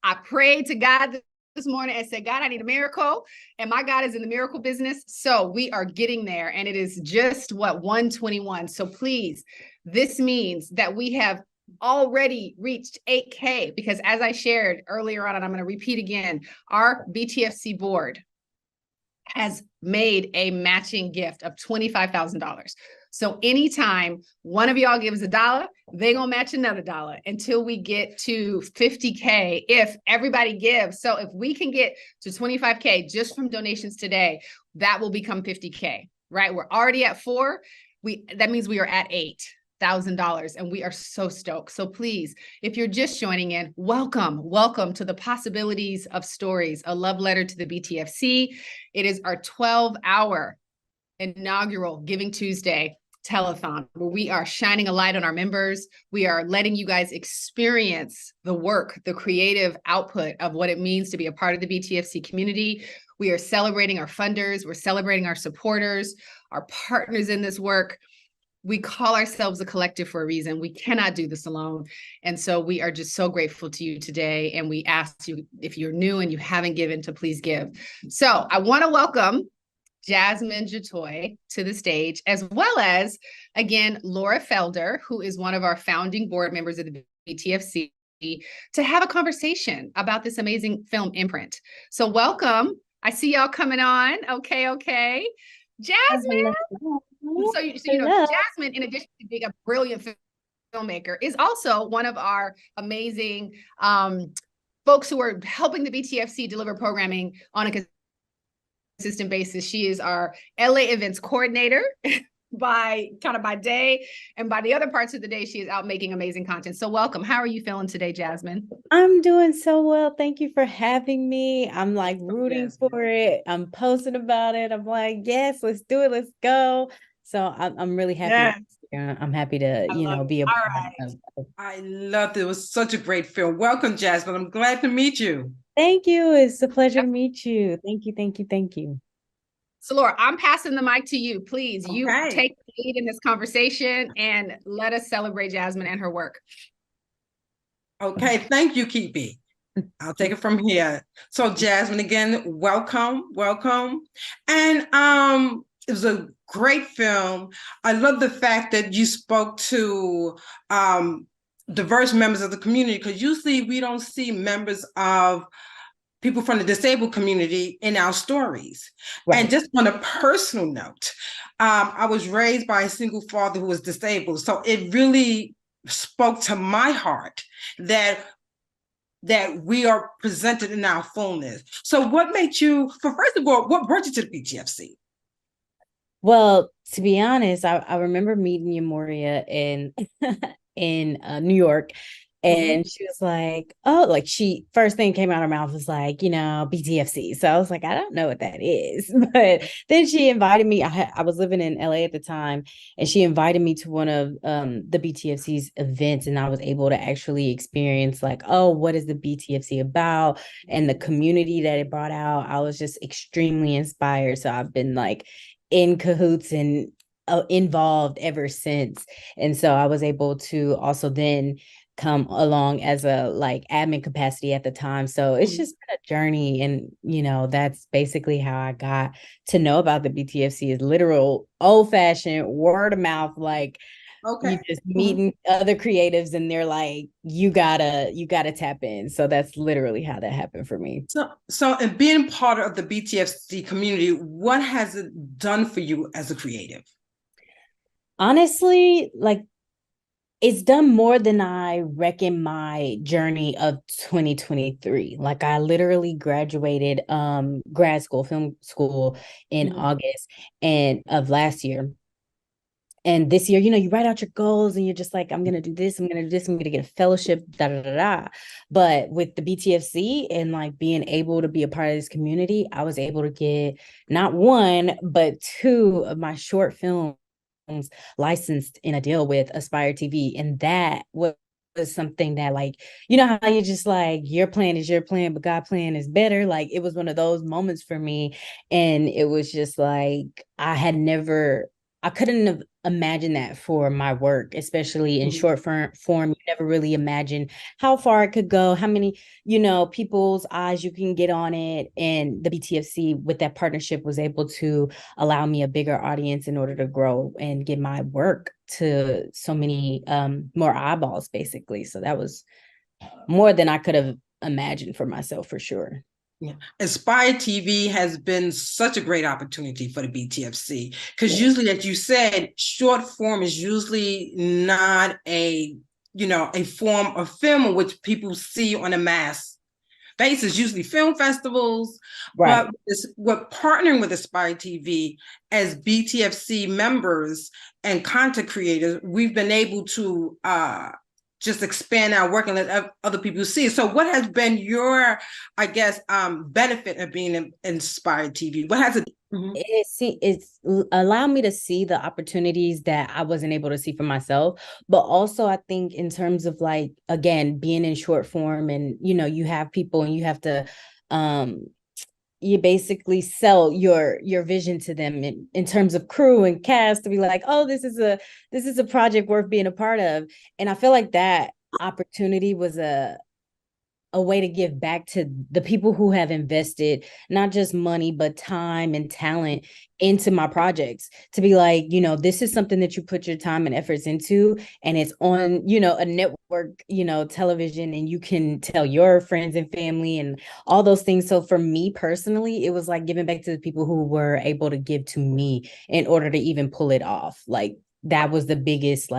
I prayed to God this morning and said, God, I need a miracle. And my God is in the miracle business. So we are getting there. And it is just 121. So please, this means that we have already reached 8K, because as I shared earlier on, and I'm going to repeat again, our BTFC board has made a matching gift of $25,000. So anytime one of y'all gives $1, they gonna match another $1 until we get to 50K if everybody gives. So if we can get to 25K just from donations today, that will become 50K, right? We're already at 4. That means we are at $8,000 and we are so stoked. So please, if you're just joining in, welcome to the possibilities of stories, a love letter to the BTFC. It is our 12-hour inaugural Giving Tuesday telethon, where we are shining a light on our members. We are letting you guys experience the work, the creative output of what it means to be a part of the BTFC community. We are celebrating our funders. We're celebrating our supporters, our partners in this work. We call ourselves a collective for a reason. We cannot do this alone. And so we are just so grateful to you today. And we ask you, if you're new and you haven't given, to please give. So I want to welcome Jasmine Jatoy to the stage, as well as, again, Laura Felder, who is one of our founding board members of the BTFC, to have a conversation about this amazing film imprint. So welcome. I see y'all coming on. Okay. Jasmine. So you know, Jasmine, in addition to being a brilliant filmmaker, is also one of our amazing folks who are helping the BTFC deliver programming on a consistent basis. She is our LA events coordinator by day, and by the other parts of the day, she is out making amazing content. So welcome. How are you feeling today, Jasmine? I'm doing so well. Thank you for having me. I'm like rooting for it. I'm posting about it. I'm like, yes, let's do it. Let's go. So I'm really happy. Yes. I'm happy to, be a part of it. I loved it. It was such a great film. Welcome, Jasmine. I'm glad to meet you. Thank you. It's a pleasure to meet you. Thank you. So Laura, I'm passing the mic to you. Please, you take the lead in this conversation and let us celebrate Jasmine and her work. Okay, thank you, Kipi. I'll take it from here. So Jasmine, again, welcome. And it was a great film. I love the fact that you spoke to diverse members of the community, because usually we don't see members of people from the disabled community in our stories. Right. And just on a personal note, I was raised by a single father who was disabled. So it really spoke to my heart that we are presented in our fullness. So what made you, first of all, what brought you to the BTFC? Well, to be honest, I remember meeting you, Moria, in New York. And she was like, oh, like she first thing came out of her mouth was like, BTFC. So I was like, I don't know what that is. But then she invited me. I was living in LA at the time, and she invited me to one of the BTFC's events. And I was able to actually experience like, oh, what is the BTFC about? And the community that it brought out. I was just extremely inspired. So I've been like in cahoots and involved ever since. And so I was able to also then come along as a like admin capacity at the time. So it's just been a journey. And, that's basically how I got to know about the BTFC, is literal old fashioned word of mouth. Like, you just meeting other creatives and they're like, you gotta tap in. So that's literally how that happened for me. So and being part of the BTFC community, what has it done for you as a creative? Honestly, like, it's done more than I reckon my journey of 2023. Like, I literally graduated grad school, film school in August of last year. And this year, you write out your goals and you're just like, I'm going to do this, I'm going to do this, I'm going to get a fellowship, But with the BTFC and like being able to be a part of this community, I was able to get not one, but 2 of my short films licensed in a deal with Aspire TV. And that was something that, like, how you just like, your plan is your plan, but God's plan is better. Like, it was one of those moments for me. And it was just like, I couldn't have imagined that for my work, especially in short form. You never really imagine how far it could go, how many, people's eyes you can get on it. And the BTFC with that partnership was able to allow me a bigger audience in order to grow and get my work to so many more eyeballs, basically. So that was more than I could have imagined for myself, for sure. Yeah. Aspire TV has been such a great opportunity for the BTFC because usually, as you said, short form is usually not a form of film in which people see on a mass basis, usually film festivals. Right. But we're partnering with Aspire TV as BTFC members and content creators. We've been able to just expand our work and let other people see. So what has been your, I guess, benefit of being in Inspire TV? What has it? It's allowed me to see the opportunities that I wasn't able to see for myself. But also I think in terms of like, again, being in short form and, you have people and you have to, you basically sell your vision to them in terms of crew and cast to be like, oh, this is a project worth being a part of. And I feel like that opportunity was a way to give back to the people who have invested not just money but time and talent into my projects, to be like, this is something that you put your time and efforts into, and it's on, a network, television, and you can tell your friends and family and all those things. So for me personally, it was like giving back to the people who were able to give to me in order to even pull it off. Like that was the biggest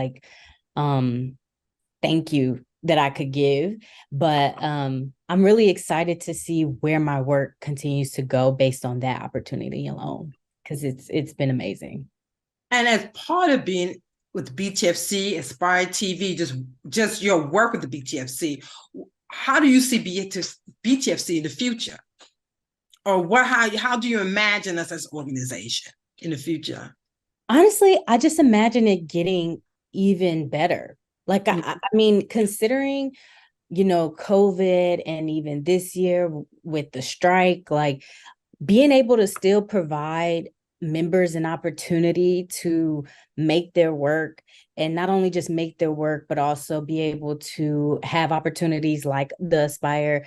thank you that I could give. But I'm really excited to see where my work continues to go based on that opportunity alone, because it's been amazing. And as part of being with BTFC, Aspire TV, just your work with the BTFC, how do you see BTFC in the future? Or how do you imagine us as an organization in the future? Honestly, I just imagine it getting even better. Like, I mean, considering, COVID and even this year with the strike, like being able to still provide members an opportunity to make their work, and not only just make their work, but also be able to have opportunities like the Aspire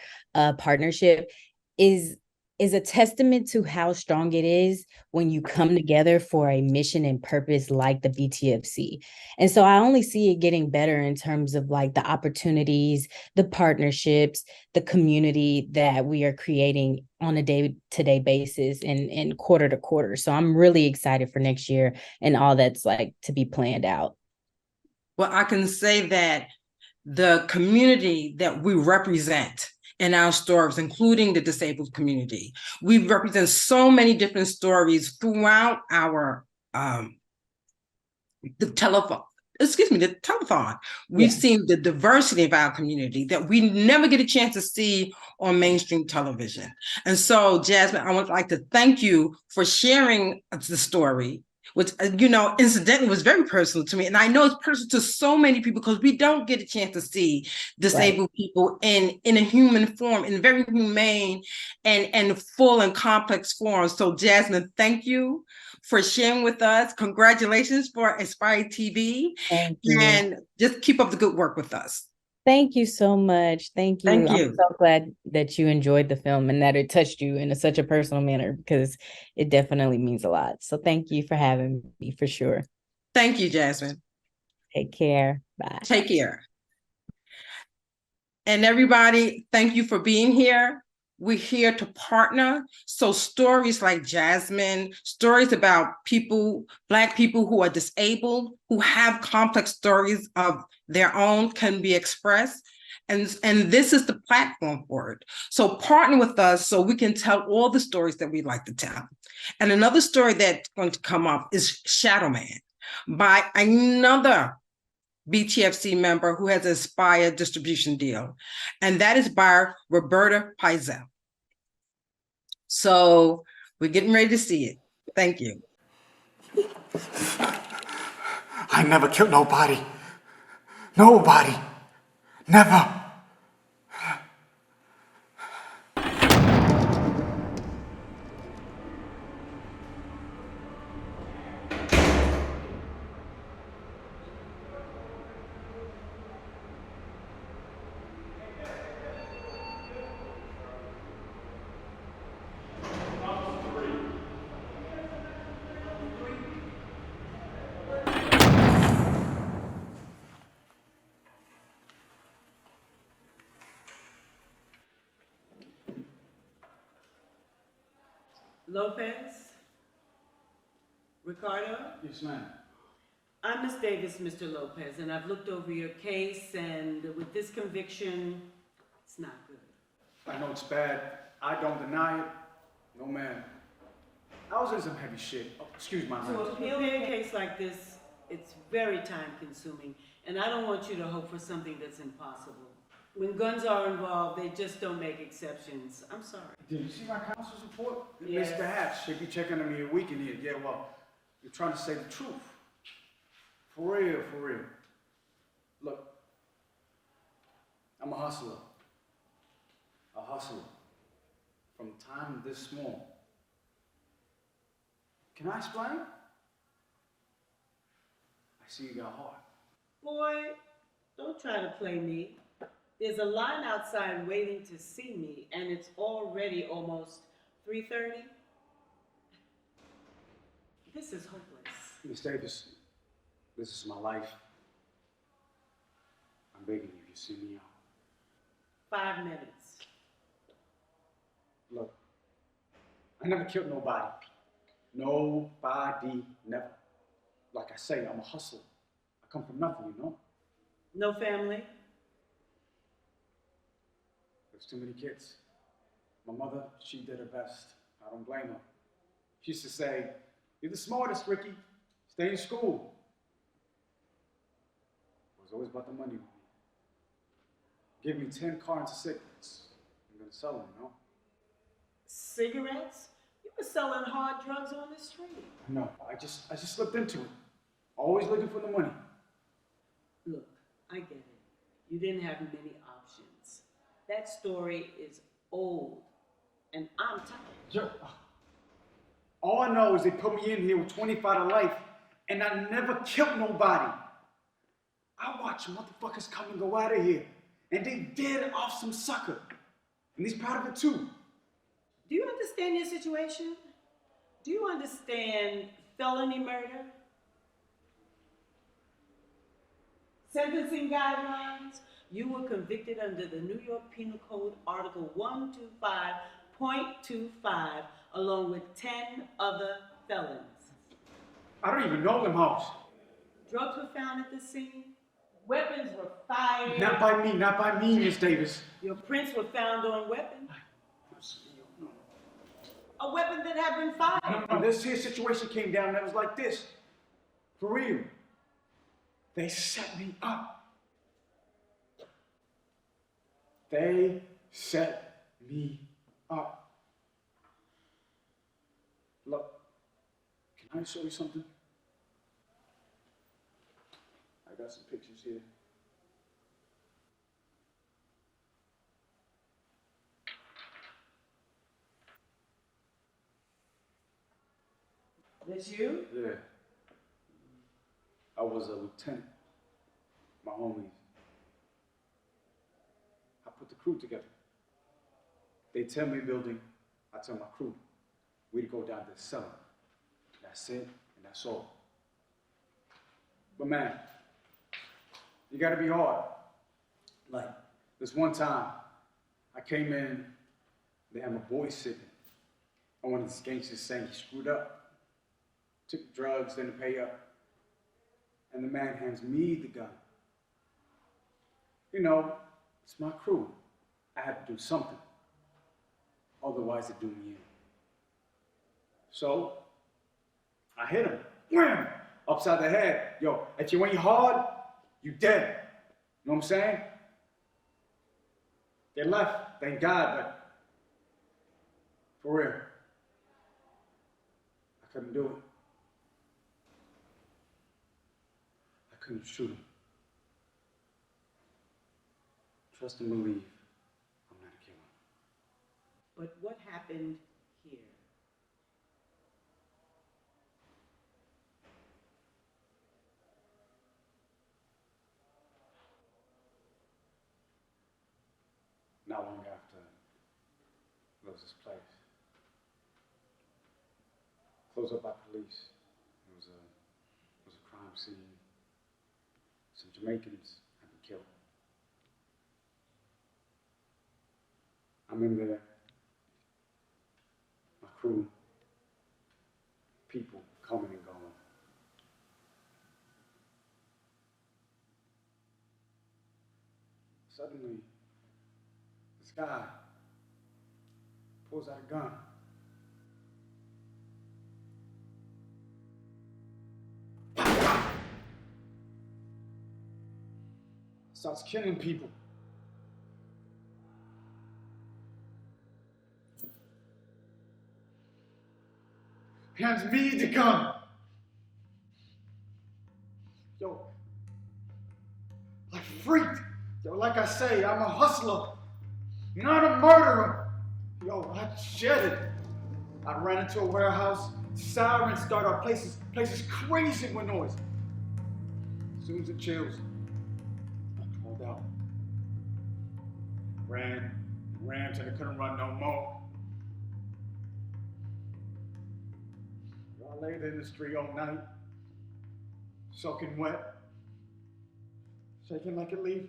partnership is a testament to how strong it is when you come together for a mission and purpose like the BTFC. And so I only see it getting better in terms of like the opportunities, the partnerships, the community that we are creating on a day-to-day basis and quarter to quarter. So I'm really excited for next year and all that's like to be planned out. Well, I can say that the community that we represent in our stories, including the disabled community, we represent so many different stories throughout our the telethon. We've seen the diversity of our community that we never get a chance to see on mainstream television. And so, Jasmine, I would like to thank you for sharing the story, which, incidentally was very personal to me. And I know it's personal to so many people because we don't get a chance to see disabled people in a human form, in very humane and full and complex form. So, Jasmine, thank you for sharing with us. Congratulations for Aspire TV. Thank you. And just keep up the good work with us. Thank you so much. Thank you. Thank you. I'm so glad that you enjoyed the film and that it touched you in such a personal manner, because it definitely means a lot. So thank you for having me, for sure. Thank you, Jasmine. Take care. Bye. Take care. And everybody, thank you for being here. We're here to partner. So stories like Jasmine, stories about Black people who are disabled, who have complex stories of their own, can be expressed. And this is the platform for it. So partner with us so we can tell all the stories that we'd like to tell. And another story that's going to come up is Shadow Man, by another BTFC member who has an Aspire distribution deal, and that is by Roberta Pizell. So we're getting ready to see it. Thank you. I never killed nobody. Nobody. Never. Lopez? Ricardo? Yes, ma'am. I'm Miss Davis, Mr. Lopez, and I've looked over your case, and with this conviction, it's not good. I know it's bad. I don't deny it. No, ma'am. I was in some heavy shit. Oh, excuse my To language. appeal a case like this, it's very time consuming, and I don't want you to hope for something that's impossible. When guns are involved, they just don't make exceptions. I'm sorry. Did you see my counsel's report? Yes. Mr. Hatch, she'll be checking on me a week in here. Yeah, well, you're trying to say the truth. For real, for real. Look, I'm a hustler. A hustler. From time this small. Can I explain? I see you got heart. Boy, don't try to play me. There's a line outside waiting to see me, and it's already almost 3:30. This is hopeless. Miss Davis, this is my life. I'm begging you to see me out. 5 minutes. Look, I never killed nobody. Nobody, never. Like I say, I'm a hustler. I come from nothing, you know? No family? There's too many kids. My mother, she did her best. I don't blame her. She used to say, "You're the smartest, Ricky. Stay in school." It was always about the money with me. Give me 10 cartons of cigarettes. I'm gonna sell them, you know? Cigarettes? You were selling hard drugs on the street. No, I just slipped into it. Always looking for the money. Look, I get it. You didn't have many options. That story is old, and I'm tired. Yo, all I know is they put me in here with 25 to life, and I never killed nobody. I watch motherfuckers come and go out of here, and they dead off some sucker. And he's proud of it too. Do you understand your situation? Do you understand felony murder? Sentencing guidelines? You were convicted under the New York Penal Code Article 125.25, along with 10 other felons. I don't even know them hoes. Drugs were found at the scene. Weapons were fired. Not by me, Miss Davis. Your prints were found on weapons. A weapon that had been fired. No, this here situation came down and it was like this. For real. They set me up. They set me up. Look, can I show you something? I got some pictures here. That's you? Yeah. I was a lieutenant. My homies. I put the crew together. They tell me building, I tell my crew, we'd go down to the cellar. That's it, and that's all. But man, you gotta be hard. Like, this one time, I came in, they had my boy sitting. And one of these gangsters saying he screwed up. Took drugs, didn't pay up. And the man hands me the gun. You know, it's my crew. I had to do something. Otherwise, they'd do me in. So, I hit him. Wham! Upside the head. Yo, if you ain't hard, you dead. You know what I'm saying? They left, thank God, but for real, I couldn't do it. I couldn't shoot him. Trust and believe I'm not a killer. But what happened here? Not long after, there was this place. Closed up by police. It was a crime scene. Some Jamaicans had been killed. I'm in there. My crew, people coming and going. Suddenly, this guy pulls out a gun. Starts killing people. Hands me the gun. Yo, I freaked. Yo, like I say, I'm a hustler, not a murderer. Yo, I jetted. I ran into a warehouse. Sirens started our places crazy with noise. As soon as it chills, I called out. Ran till I couldn't run no more. I laid in the street all night, soaking wet, shaking like a leaf.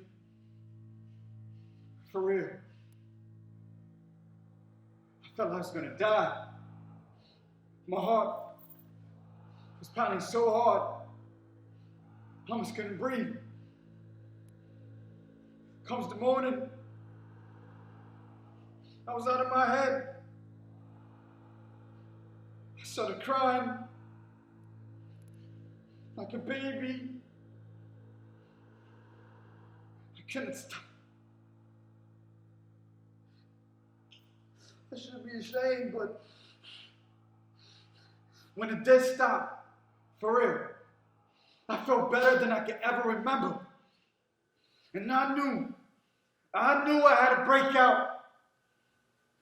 For real. I felt I was gonna die. My heart was pounding so hard, I almost couldn't breathe. Comes the morning, I was out of my head. I started crying like a baby. I couldn't stop. I shouldn't be ashamed, but when the death stopped, for real, I felt better than I could ever remember. And I knew I had to break out.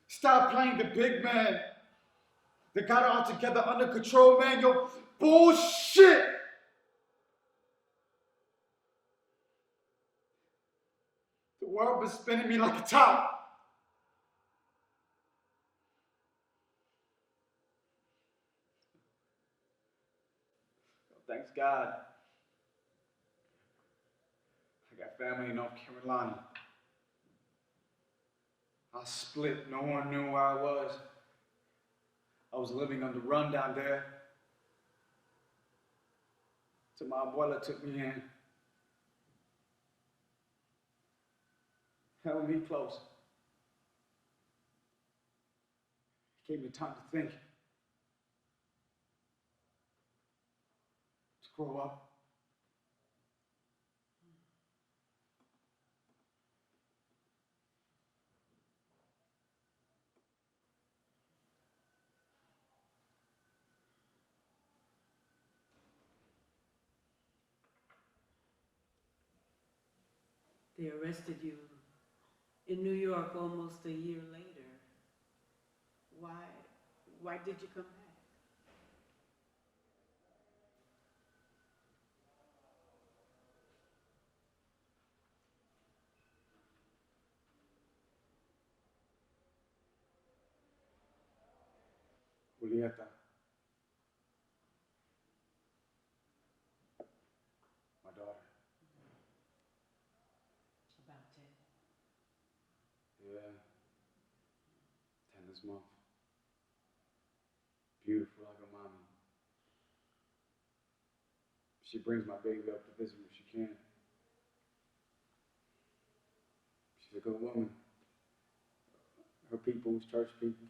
Stop playing the big man. They got it all together under control, man. Yo, bullshit. The world was spinning me like a top. Thanks God. I got family in North Carolina. I split. No one knew where I was. I was living on the run down there. Till my abuela took me in. Held me close. Gave me time to think. To grow up. They arrested you in New York almost a year later. Why did you come back? Julieta. My daughter. About 10. Yeah. 10 this month. Beautiful like a mommy. She brings my baby up to visit when she can. She's a good woman. Her people's church people.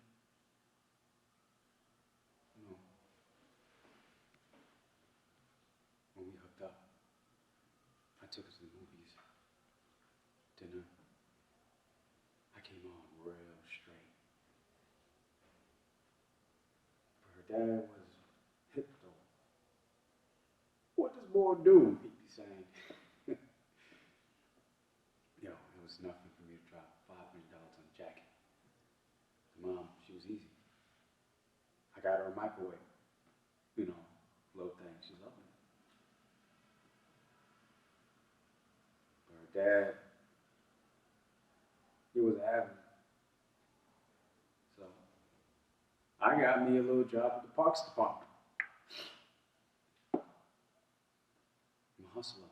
No. When we hooked up, I took her to the movies, dinner. I came on real straight. But her dad was hip though. What does boy do? He'd be saying. Yo, it was nothing for me to drop $500 on a jacket. Mom, she was easy. I got her a microwave. You know, little thing. She loved it. But her dad, he wasn't having it. So I got me a little job at the Parks Department. I'm a hustler.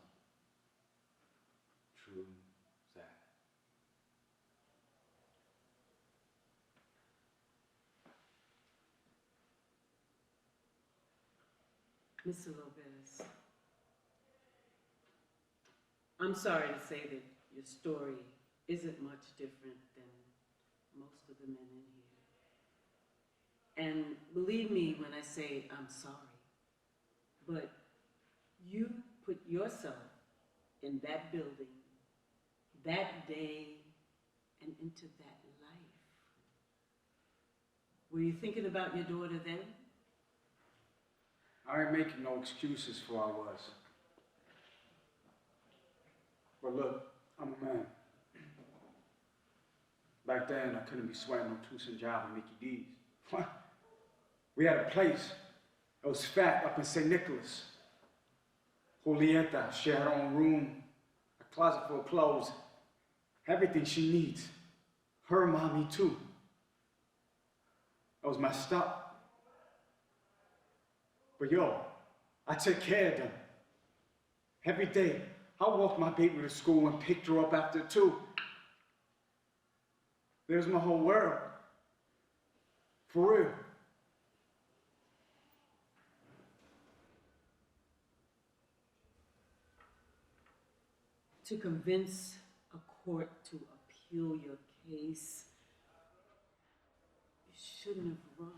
True Zach. Mr. Lopez, I'm sorry to say that your story isn't much different than most of the men in here. And believe me when I say I'm sorry, but you put yourself in that building, that day, and into that life. Were you thinking about your daughter then? I ain't making no excuses for I was. But look, I'm a man. Back then, I couldn't be sweating no Tucson job and Mickey D's. What? We had a place. It was fat up in St. Nicholas. Julieta, she had her own room, a closet full of clothes, everything she needs. Her mommy too. I was messed up. But yo, I took care of them. Every day, I walked my baby to school and picked her up after too. There's my whole world. For real. To convince a court to appeal your case, you shouldn't have run.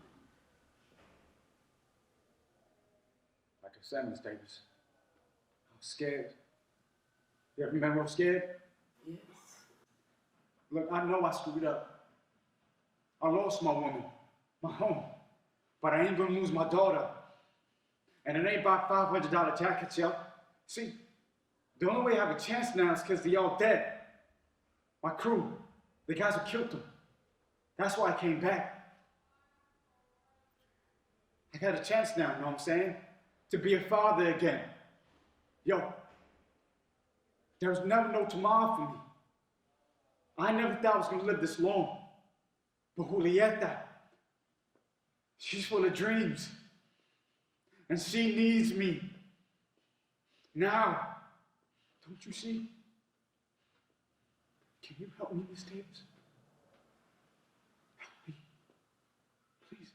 Like I said, Miss Davis, I was scared. You ever been real scared? Yes. Look, I know I screwed up. I lost my woman, my home, but I ain't gonna lose my daughter. And it ain't about $500 jackets, yo. See, the only way I have a chance now is because they all dead. My crew, the guys who killed them. That's why I came back. I got a chance now, you know what I'm saying? To be a father again. Yo, there was never no tomorrow for me. I never thought I was gonna live this long. But Julieta, she's full of dreams. And she needs me. Now, don't you see? Can you help me, Miss Davis? Help me, please.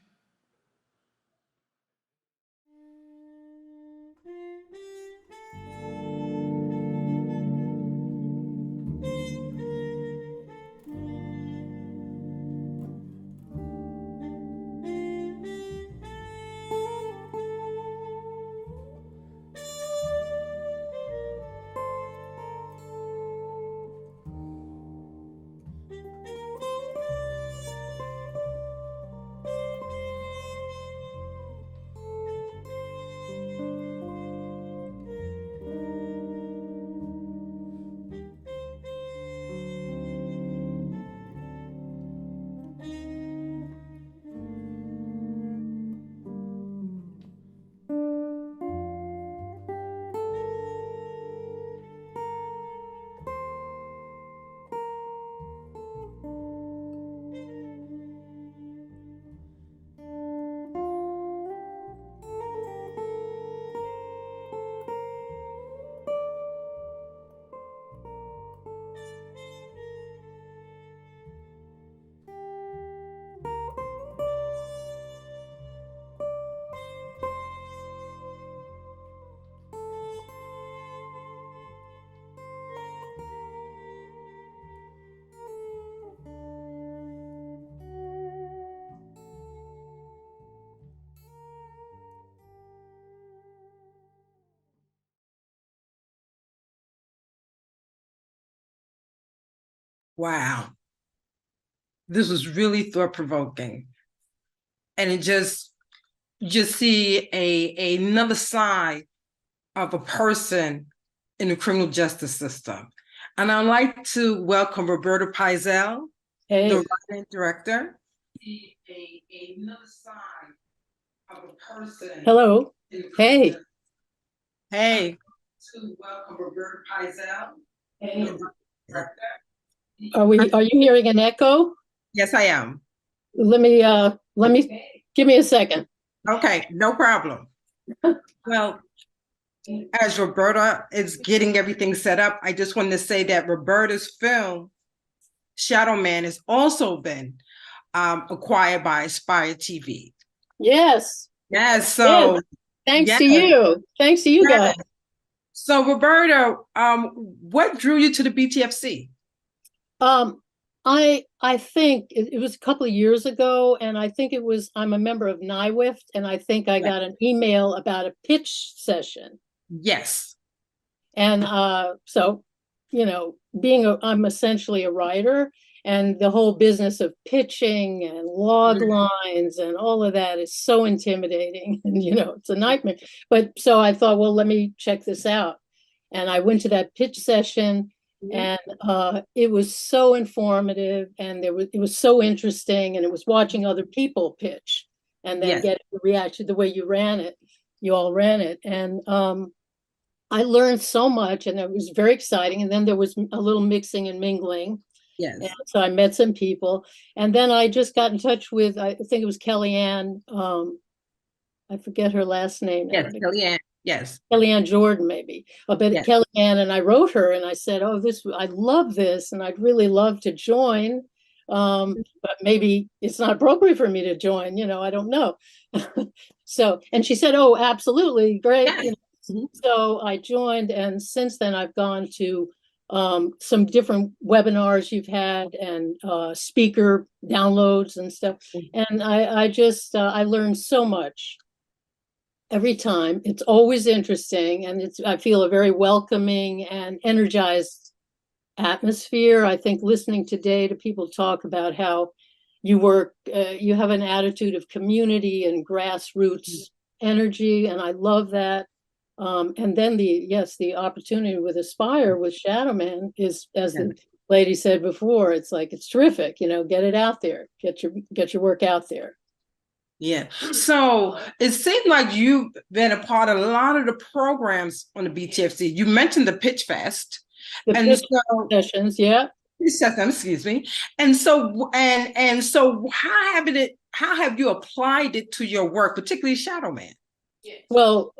Wow. This was really thought-provoking. And it just see another side of a person in the criminal justice system. And I'd like to welcome Roberta Pizell, the writing director. Another side of a person. Hello. Hey. Hey. To welcome Roberta Pizell, the director. Are you hearing an echo? Yes, I am. Let me give me a second. Okay, no problem. Well, as Roberta is getting everything set up, I just wanted to say that Roberta's film, Shadow Man, has also been acquired by Aspire TV. Yes. Yes, so Thanks to Yes. you. Thanks to you Yes. guys. So Roberta, what drew you to the BTFC? I think it was a couple of years ago, and I think it was I'm a member of NIWIFT, and I think I got an email about a pitch session. Yes. And so, I'm essentially a writer, and the whole business of pitching and log lines and all of that is so intimidating, and it's a nightmare. But so I thought, well, let me check this out. And I went to that pitch session, and it was so informative, and it was so interesting, and it was watching other people pitch and then getting the reaction the way you all ran it. And I learned so much, and it was very exciting. And then there was a little mixing and mingling. Yes. And so I met some people, and then I just got in touch with, I think it was Kellyanne. I forget her last name. Yes, Kellyanne. Yes. Kellyanne Jordan, maybe. But Kellyanne, and I wrote her and I said, "Oh, I love this, and I'd really love to join. But maybe it's not appropriate for me to join. I don't know." So, and she said, "Oh, absolutely, great." So I joined, and since then I've gone to some different webinars you've had, and speaker downloads and stuff. And I learned so much every time. It's always interesting, and I feel a very welcoming and energized atmosphere. I think listening today to people talk about how you work, you have an attitude of community and grassroots energy, and I love that. And then the opportunity with Aspire with Shadow Man is, as the lady said before, it's terrific. Get it out there, get your work out there. Yeah. So it seems like you've been a part of a lot of the programs on the BTFC. You mentioned the Pitch Fest. The pitch sessions, yeah. Excuse me. And so how have you applied it to your work, particularly Shadow Man? Well,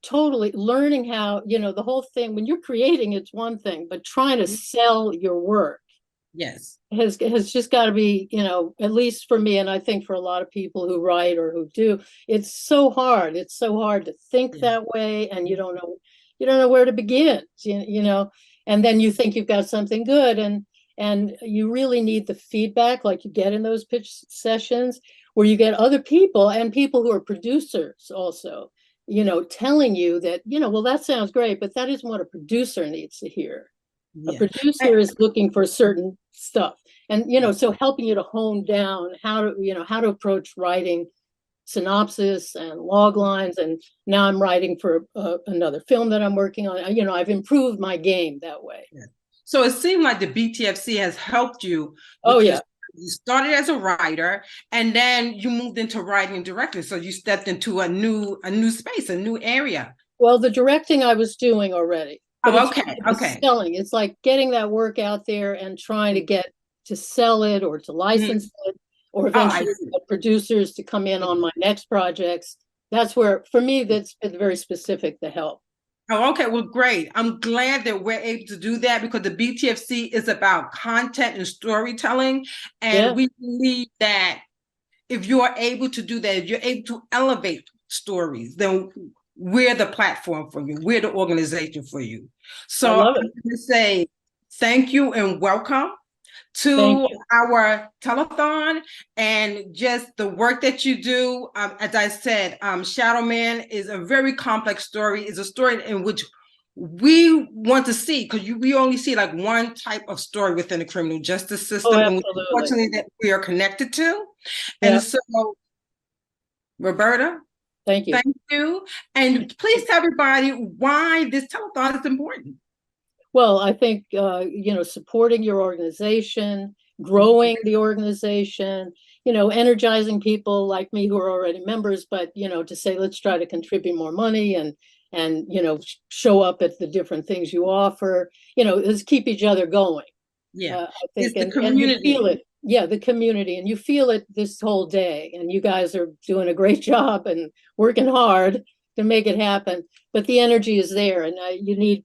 totally learning how, the whole thing, when you're creating, it's one thing, but trying to sell your work has just got to be, at least for me, and I think for a lot of people who write or who do, it's so hard. It's so hard to think that way, and you don't know where to begin, and then you think you've got something good, and you really need the feedback like you get in those pitch sessions, where you get other people and people who are producers also, telling you that, well, that sounds great, but that isn't what a producer needs to hear. A producer is looking for certain stuff, and so helping you to hone down how to approach writing synopsis and log lines. And now I'm writing for another film that I'm working on. I've improved my game that way. So it seemed like the BTFC has helped you. Oh yeah. You started as a writer, and then you moved into writing and directing. So you stepped into a new space, a new area. Well, the directing I was doing already. Oh, okay. Selling. It's like getting that work out there and trying to get to sell it or to license it, or eventually get producers to come in on my next projects. That's where, for me, that's been very specific, the help. Oh, okay. Well, great. I'm glad that we're able to do that, because the BTFC is about content and storytelling. And we believe that if you're able to do that, if you're able to elevate stories, then we're the platform for you. We're the organization for you. So I'm going to say thank you and welcome to our telethon, and just the work that you do. As I said, Shadow Man is a very complex story. It's a story in which we want to see, because we only see like one type of story within the criminal justice system, and unfortunately that we are connected to. And so, Roberta, thank you. And please tell everybody why this telethon is important. Well, I think, supporting your organization, growing the organization, energizing people like me who are already members, but, to say, let's try to contribute more money and show up at the different things you offer, let's keep each other going. Yeah. I think, it's the community. And you feel it. Yeah, the community, and you feel it this whole day, and you guys are doing a great job and working hard to make it happen, but the energy is there, and you need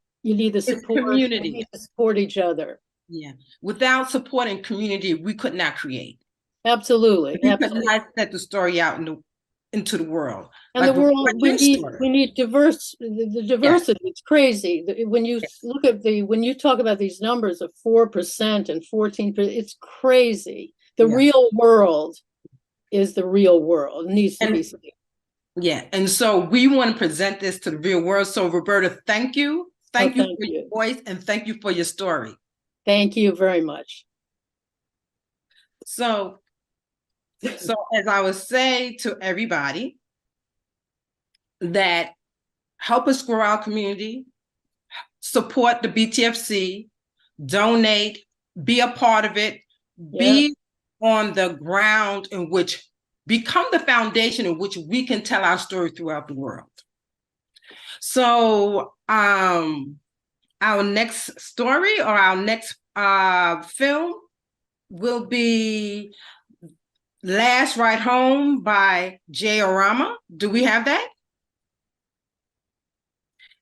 the support. Community. You need to support each other. Yeah. Without supporting community, we could not create. Absolutely. We could not set the story out into the world. And like the world, like your story. we need the diversity. It's crazy. When you look at when you talk about these numbers of 4% and 14%, it's crazy. The real world is the real world. It needs to be seen. Yeah, and so we want to present this to the real world. So Roberta, thank you. Thank you for your voice and thank you for your story. Thank you very much. So as I would say to everybody, that help us grow our community, support the BTFC, donate, be a part of it, be on the ground in which, become the foundation in which we can tell our story throughout the world. So our next story or our next film will be Last Ride Home by Jay Orama. Do we have that?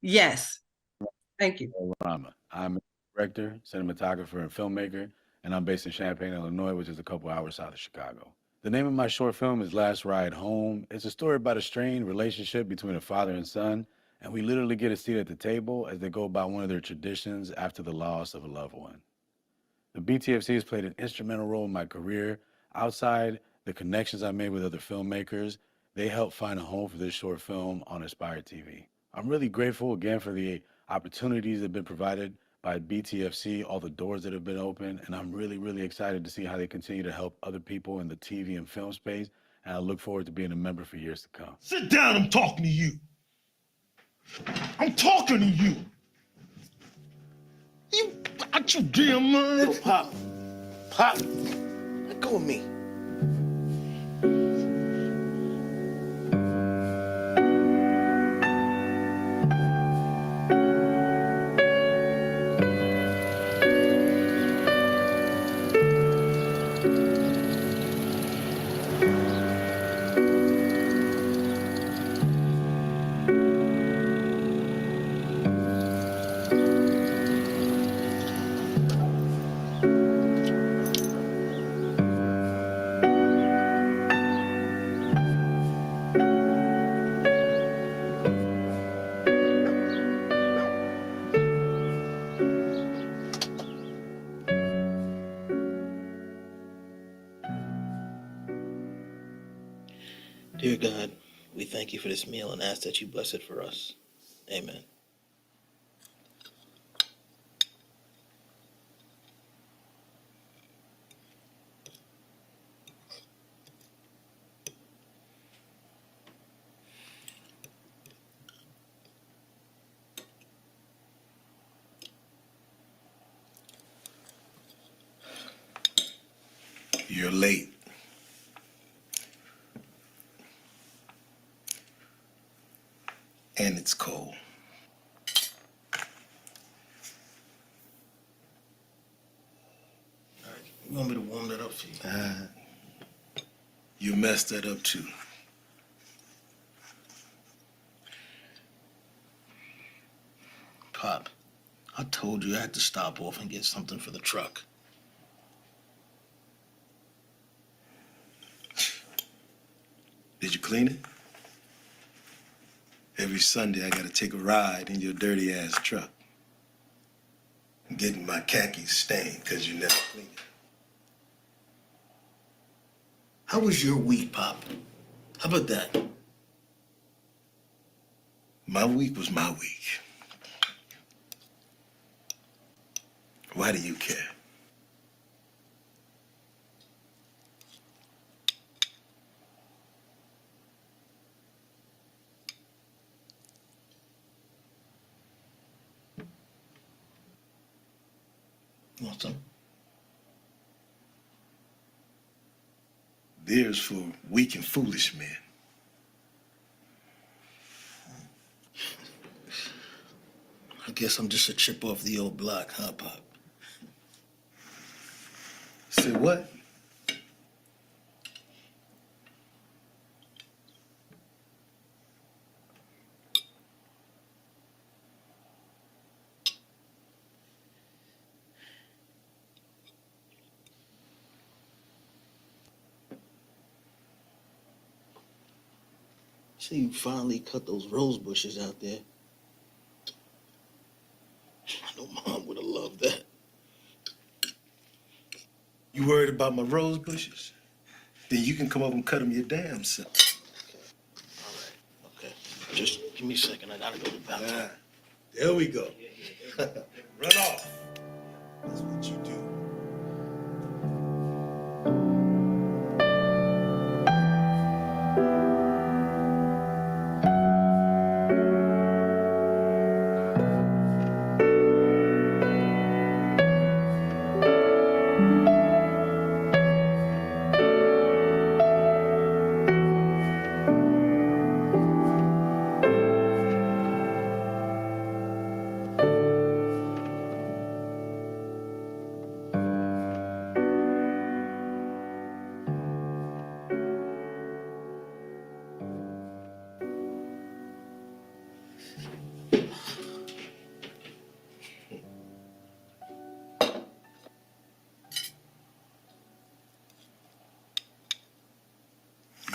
Yes. Thank you. Orama. I'm a director, cinematographer, and filmmaker, and I'm based in Champaign, Illinois, which is a couple hours south of Chicago. The name of my short film is Last Ride Home. It's a story about a strained relationship between a father and son, and we literally get a seat at the table as they go about one of their traditions after the loss of a loved one. The BTFC has played an instrumental role in my career. Outside the connections I made with other filmmakers, they helped find a home for this short film on Inspired TV. I'm really grateful again for the opportunities that have been provided by BTFC, all the doors that have been opened, and I'm really, really excited to see how they continue to help other people in the TV and film space, and I look forward to being a member for years to come. Sit down, I'm talking to you. I'm talking to you. You got your damn mind. Yo, Pop, let go of me. Dear God, we thank you for this meal and ask that you bless it for us. Amen. You're late. And it's cold. You want me to warm that up for you? You messed that up too. Pop, I told you I had to stop off and get something for the truck. Did you clean it? Every Sunday I gotta take a ride in your dirty ass truck. Getting my khakis stained because you never cleaned it. How was your week, Pop? How about that? My week was my week. Why do you care? You want some? Beer's for weak and foolish men. I guess I'm just a chip off the old block, huh, Pop? Say what? See, you finally cut those rose bushes out there. I know Mom would have loved that. You worried about my rose bushes? Then you can come up and cut them your damn self. All right, okay. Just give me a second. I gotta go to the bathroom. There we go. Run off. That's what you do.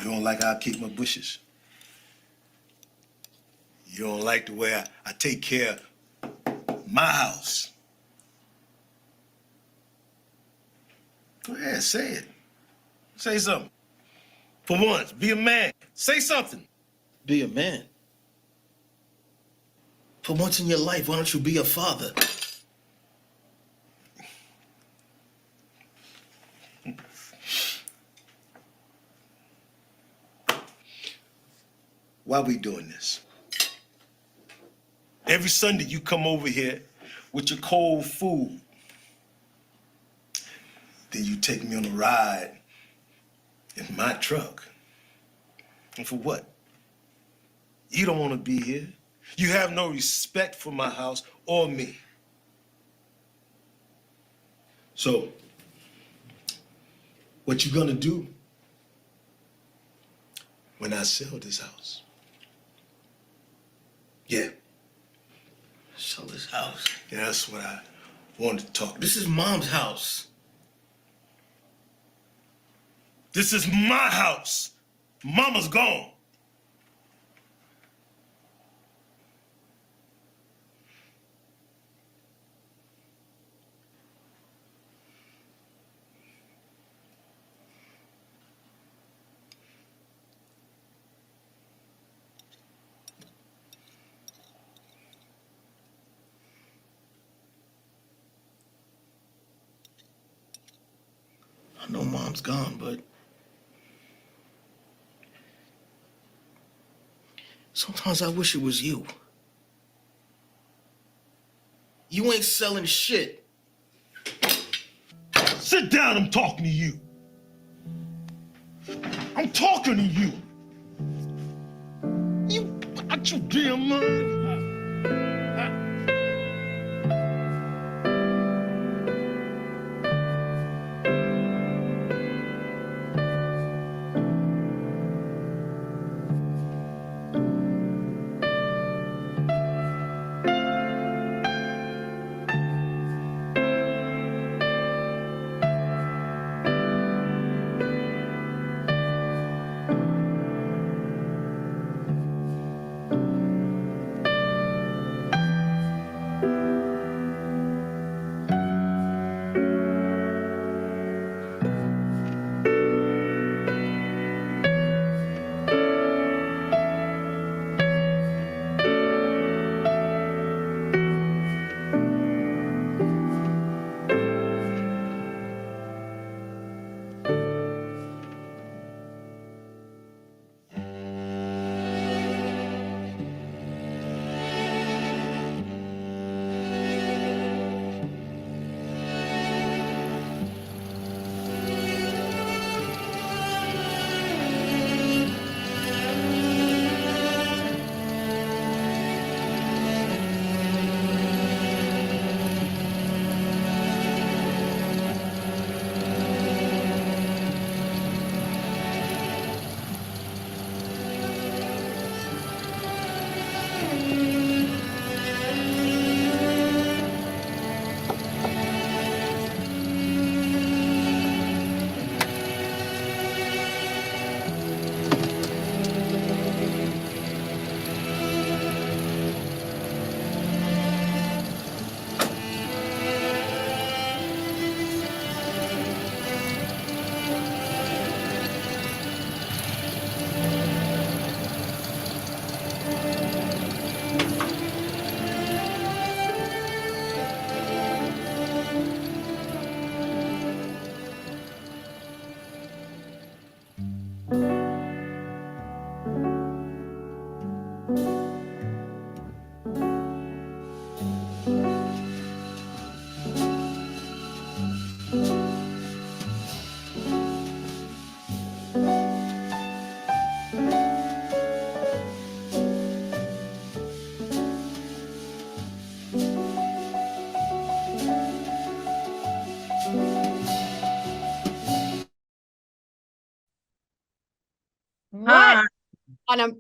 You don't like how I keep my bushes. You don't like the way I take care of my house. Go ahead, say it. Say something. For once, be a man. Say something. Be a man. For once in your life, why don't you be a father? Why we doing this? Every Sunday you come over here with your cold food. Then you take me on a ride in my truck. And for what? You don't want to be here. You have no respect for my house or me. So, what you gonna do when I sell this house? Yeah. Sell this house? Yeah, that's what I wanted to talk. This is Mom's house. This is my house. Mama's gone. I know Mom's gone, but sometimes I wish it was you. You ain't selling shit. Sit down, I'm talking to you. I'm talking to you. You out your damn mind.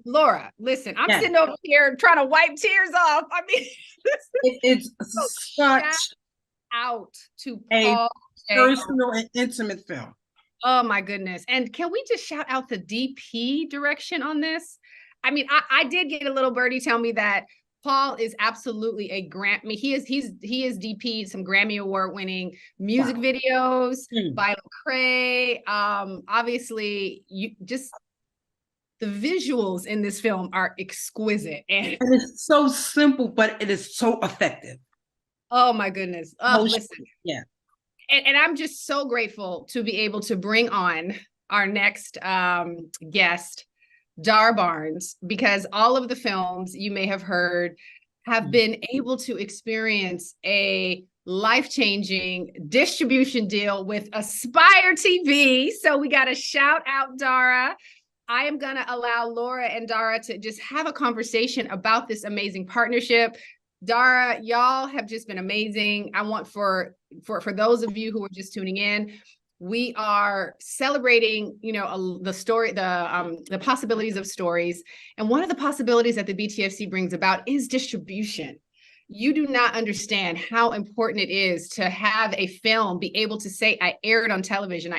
Laura, listen, I'm Yes. sitting over here trying to wipe tears off. I mean, It's shout such out to a Paul J. personal and intimate film. Oh my goodness. And can we just shout out the DP direction on this? I mean, I did get a little birdie tell me that Paul is absolutely a Grammy. He is DP some Grammy Award winning music videos by Lecrae. Obviously, you just the visuals in this film are exquisite and it's so simple, but it is so effective. Oh my goodness. Oh, listen. Yeah. And I'm just so grateful to be able to bring on our next guest, Dar Barnes, because all of the films you may have heard have been able to experience a life-changing distribution deal with Aspire TV. So we got to shout out Dara. I am going to allow Laura and Dara to just have a conversation about this amazing partnership. Dara, y'all have just been amazing. I want for those of you who are just tuning in, we are celebrating, the possibilities of stories. And one of the possibilities that the BTFC brings about is distribution. You do not understand how important it is to have a film be able to say, I aired on television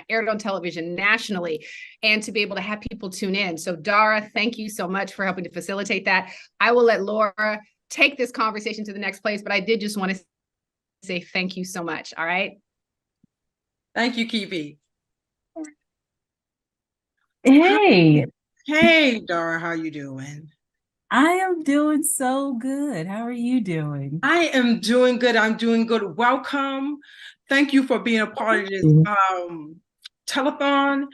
nationally, and to be able to have people tune in. So Dara, thank you so much for helping to facilitate that. I will let Laura take this conversation to the next place, but I did just want to say thank you so much. All right. Thank you, Kiwi. Hey. Hey, Dara, how you doing? I am doing so good. How are you doing? I am doing good. I'm doing good. Welcome. Thank you for being a part of this telethon.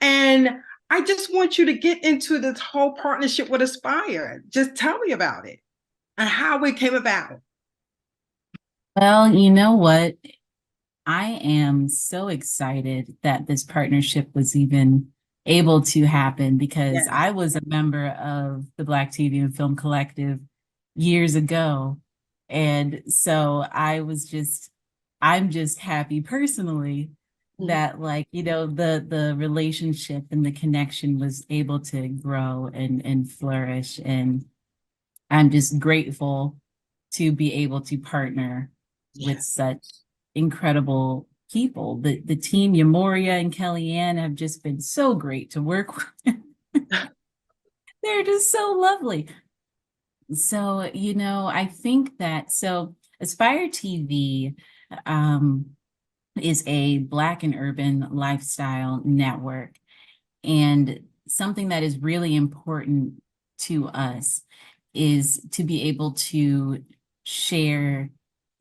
And I just want you to get into this whole partnership with Aspire. Just tell me about it and how it came about. Well, you know what? I am so excited that this partnership was even able to happen because I was a member of the Black TV and Film Collective years ago. And so I'm just happy personally that the relationship and the connection was able to grow and flourish. And I'm just grateful to be able to partner with such incredible people. The team, Yamoria and Kellyanne, have just been so great to work with. They're just so lovely. So, I think that Aspire TV is a Black and urban lifestyle network. And something that is really important to us is to be able to share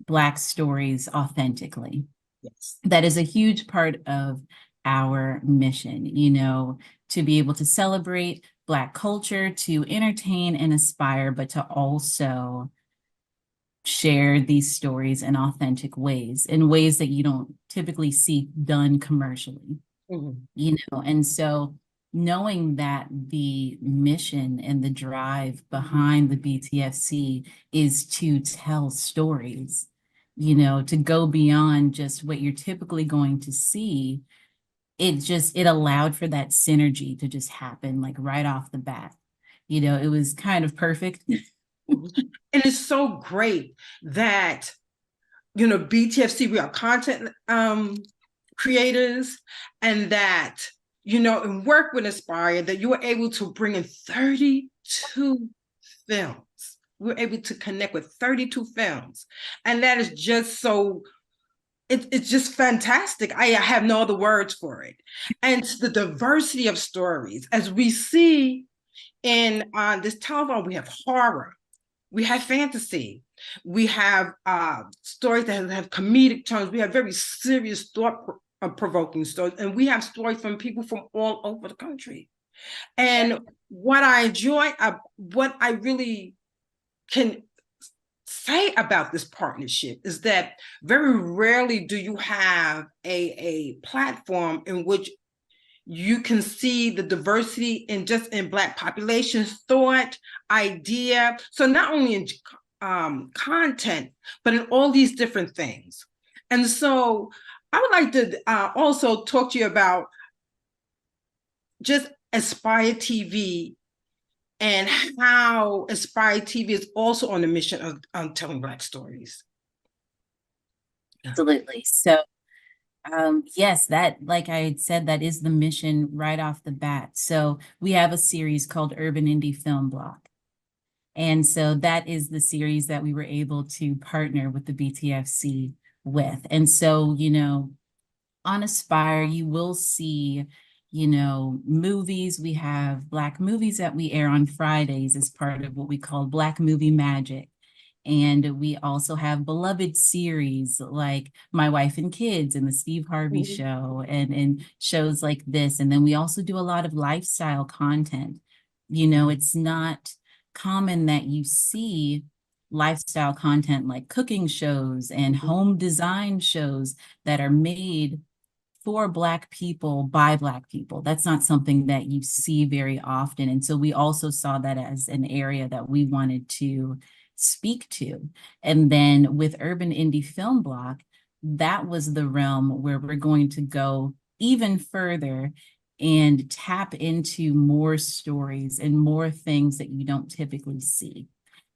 Black stories authentically. Yes. That is a huge part of our mission, to be able to celebrate Black culture, to entertain and inspire, but to also share these stories in authentic ways, in ways that you don't typically see done commercially. And so knowing that the mission and the drive behind the BTFC is to tell stories, to go beyond just what you're typically going to see, it allowed for that synergy to just happen like right off the bat. It was kind of perfect. And it's so great that, BTFC, we are content creators, and that, and work with Aspire, that you were able to bring in 32 films. We're able to connect with 32 films. And that is just so, it's just fantastic. I have no other words for it. And the diversity of stories, as we see in this telethon, we have horror, we have fantasy, we have stories that have comedic turns, we have very serious thought-provoking stories, and we have stories from people from all over the country. And what I enjoy, what I really can say about this partnership is that very rarely do you have a platform in which you can see the diversity in Black populations, thought, idea. So not only in content, but in all these different things. And so I would like to also talk to you about just Aspire TV and how Aspire TV is also on the mission of telling Black stories. Absolutely. So, yes, that, like I had said, that is the mission right off the bat. So we have a series called Urban Indie Film Block. And so that is the series that we were able to partner with the BTFC with. And so, you know, on Aspire, you will see, you know, movies. We have Black movies that we air on Fridays as part of what we call Black Movie Magic. And we also have beloved series like My Wife and Kids and the Steve Harvey Show and shows like this. And then we also do a lot of lifestyle content. You know, it's not common that you see lifestyle content like cooking shows and home design shows that are made for Black people by Black people. That's not something that you see very often. And so we also saw that as an area that we wanted to speak to. And then with Urban Indie Film Block, that was the realm where we're going to go even further and tap into more stories and more things that you don't typically see,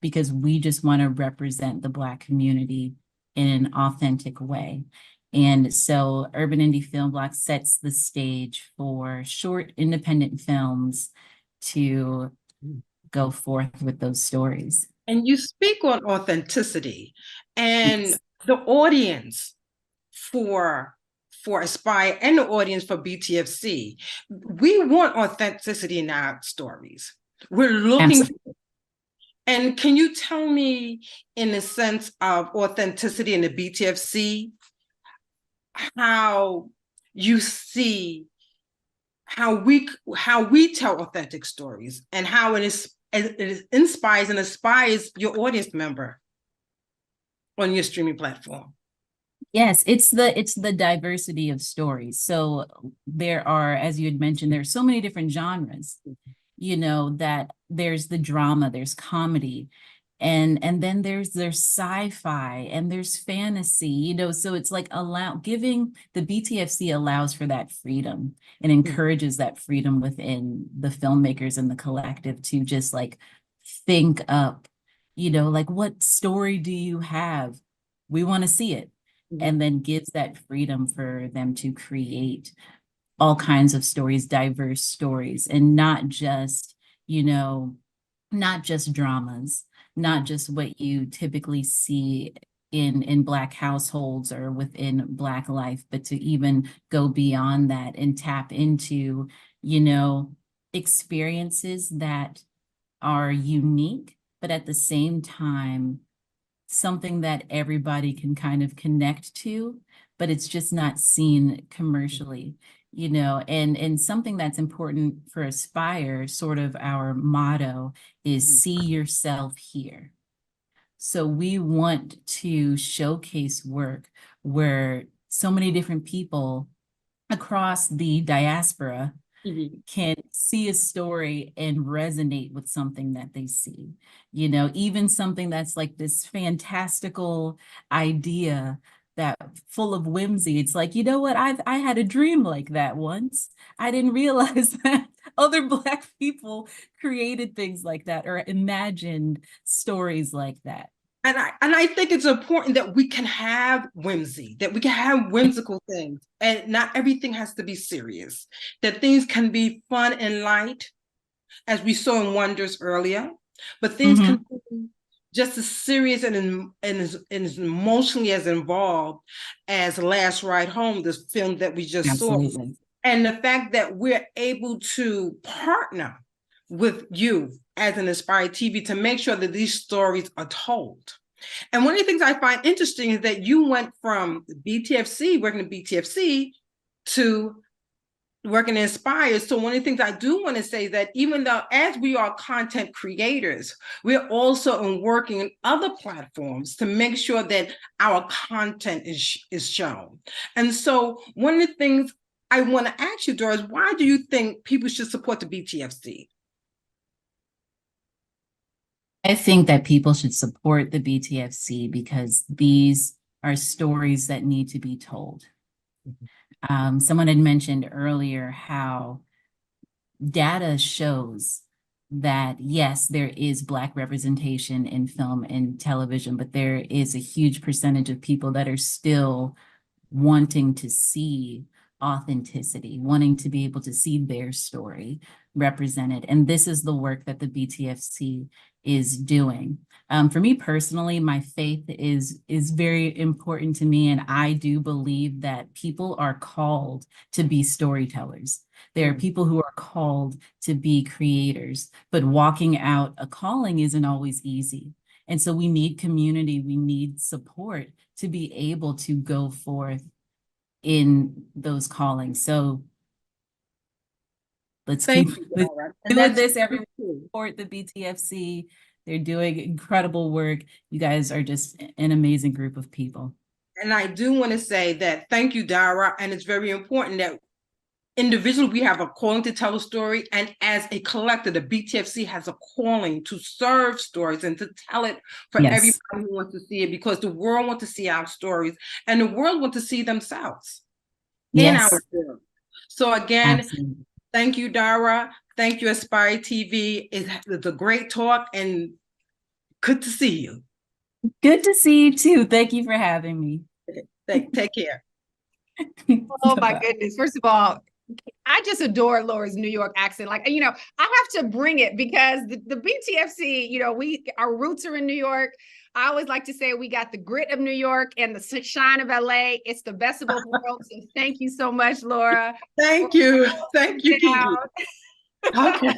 because we just want to represent the Black community in an authentic way. And so Urban Indie Film Block sets the stage for short independent films to go forth with those stories. And you speak on authenticity, and the audience for Aspire and the audience for BTFC, we want authenticity in our stories. We're looking for it. And can you tell me, in the sense of authenticity in the BTFC, how you see how we tell authentic stories and how it inspires and aspires your audience member on your streaming platform? Yes, it's the diversity of stories. So there are, as you had mentioned, there are so many different genres, you know, that there's the drama, there's comedy, and then there's sci-fi and there's fantasy, you know, so it's like giving the BTFC allows for that freedom and encourages that freedom within the filmmakers and the collective to just like think up, you know, like, what story do you have? We want to see it. And then gives that freedom for them to create all kinds of stories, diverse stories, and not just, you know, not just dramas, not just what you typically see in Black households or within Black life, but to even go beyond that and tap into, you know, experiences that are unique, but at the same time, something that everybody can kind of connect to, but it's just not seen commercially, you know, and something that's important for Aspire, sort of our motto is see yourself here. So we want to showcase work where so many different people across the diaspora can see a story and resonate with something that they see, you know, even something that's like this fantastical idea that full of whimsy. It's like, you know what, I had a dream like that once. I didn't realize that other Black people created things like that or imagined stories like that. And I think it's important that we can have whimsy, that we can have whimsical things, and not everything has to be serious, that things can be fun and light, as we saw in Wonders earlier, but things can be just as serious and as emotionally as involved as Last Ride Home, this film that we just saw. And the fact that we're able to partner with you as an Aspire TV to make sure that these stories are told. And one of the things I find interesting is that you went from BTFC, working at BTFC, to working in Aspire. So one of the things I do want to say is that even though as we are content creators, we're also working on other platforms to make sure that our content is shown. And so one of the things I want to ask you, Doris, why do you think people should support the BTFC? I think that people should support the BTFC because these are stories that need to be told. Someone had mentioned earlier how data shows that yes, there is Black representation in film and television, but there is a huge percentage of people that are still wanting to see authenticity, wanting to be able to see their story represented. And this is the work that the BTFC is doing. For me personally, my faith is very important to me, and I do believe that people are called to be storytellers. There are people who are called to be creators, but walking out a calling isn't always easy. And so we need community, we need support to be able to go forth in those callings. So let's keep doing this. Everyone support the BTFC. They're doing incredible work. You guys are just an amazing group of people. And I do want to say that thank you, Dara. And it's very important that individually we have a calling to tell a story. And as a collective, the BTFC has a calling to serve stories and to tell it for everybody who wants to see it, because the world wants to see our stories and the world wants to see themselves in our film. So again, thank you, Dara. Thank you, Aspire TV. It's a great talk and good to see you. Good to see you too. Thank you for having me. Take care. Oh my goodness. First of all, I just adore Laura's New York accent. Like, you know, I have to bring it because the BTFC, you know, our roots are in New York. I always like to say we got the grit of New York and the shine of LA. It's the best of both worlds. So thank you so much, Laura. Thank you. Thank you, Kiki. Okay.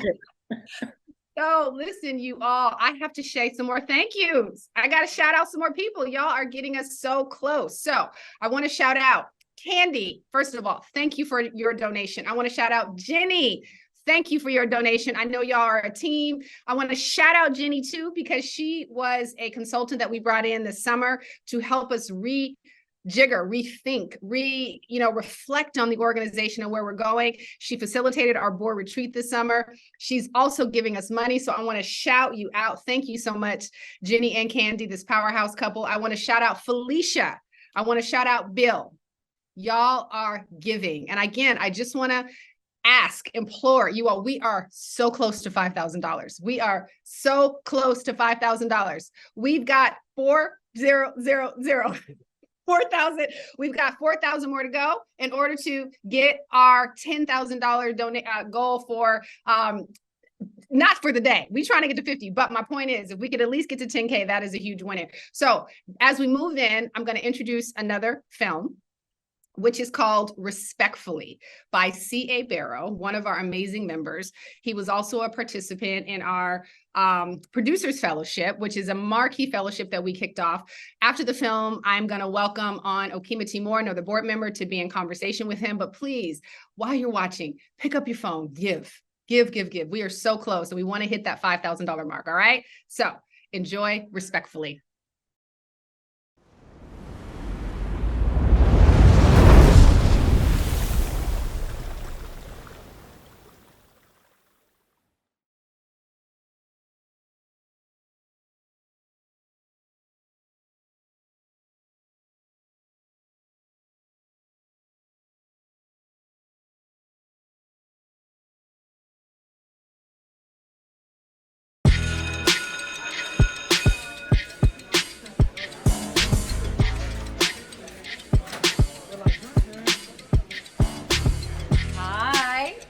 So listen, you all, I have to say some more thank yous. I got to shout out some more people. Y'all are getting us so close. So I want to shout out Candy. First of all, thank you for your donation. I want to shout out Jenny. Thank you for your donation. I know y'all are a team. I want to shout out Jenny too, because she was a consultant that we brought in this summer to help us rejigger, rethink, reflect on the organization and where we're going. She facilitated our board retreat this summer. She's also giving us money. So I want to shout you out. Thank you so much, Jenny and Candy, this powerhouse couple. I want to shout out Felicia. I want to shout out Bill. Y'all are giving. And again, I just want to implore you all, we are so close to $5,000. We are so close to $5,000. We've got 4,000. We've got 4,000 more to go in order to get our $10,000 goal for, not for the day. We're trying to get to 50, but my point is, if we could at least get to 10K, that is a huge winner. So as we move in, I'm going to introduce another film, which is called Respectfully by C.A. Barrow, one of our amazing members. He was also a participant in our Producers Fellowship, which is a marquee fellowship that we kicked off. After the film, I'm going to welcome on Okima Timor, another board member, to be in conversation with him. But please, while you're watching, pick up your phone, give. We are so close, and we want to hit that $5,000 mark, all right? So enjoy Respectfully.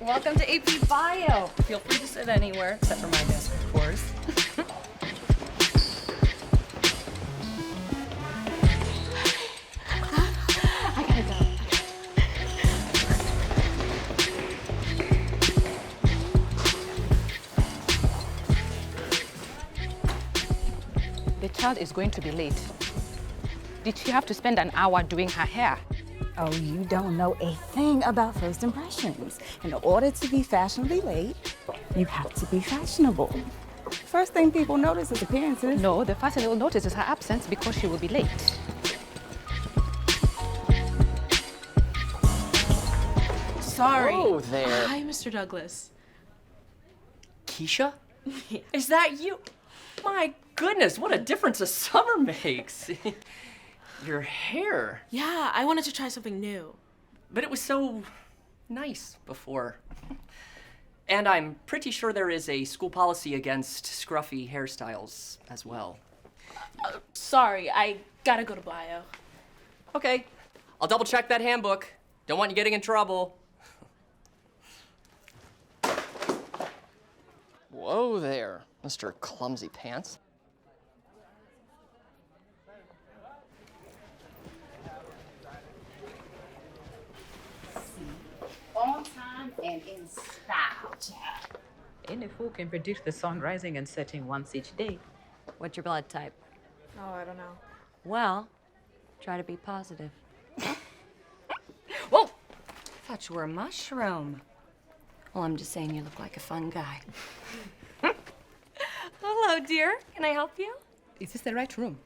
Welcome to AP Bio. Feel free to sit anywhere, except for my desk, of course. I gotta go. The child is going to be late. Did she have to spend an hour doing her hair? Oh, you don't know a thing about first impressions. In order to be fashionably late, you have to be fashionable. First thing people notice is appearances. No, the first thing they will notice is her absence because she will be late. Sorry. Hello there. Hi, Mr. Douglas. Keisha? Is that you? My goodness, what a difference a summer makes. Your hair. Yeah, I wanted to try something new. But it was so nice before. And I'm pretty sure there is a school policy against scruffy hairstyles as well. Sorry, I gotta go to bio. Okay, I'll double check that handbook. Don't want you getting in trouble. Whoa there, Mr. Clumsy Pants. On time and in style, child. Any fool can predict the sun rising and setting once each day. What's your blood type? Oh, I don't know. Well, try to be positive. Whoa! I thought you were a mushroom. Well, I'm just saying you look like a fun guy. Hello, dear. Can I help you? Is this the right room?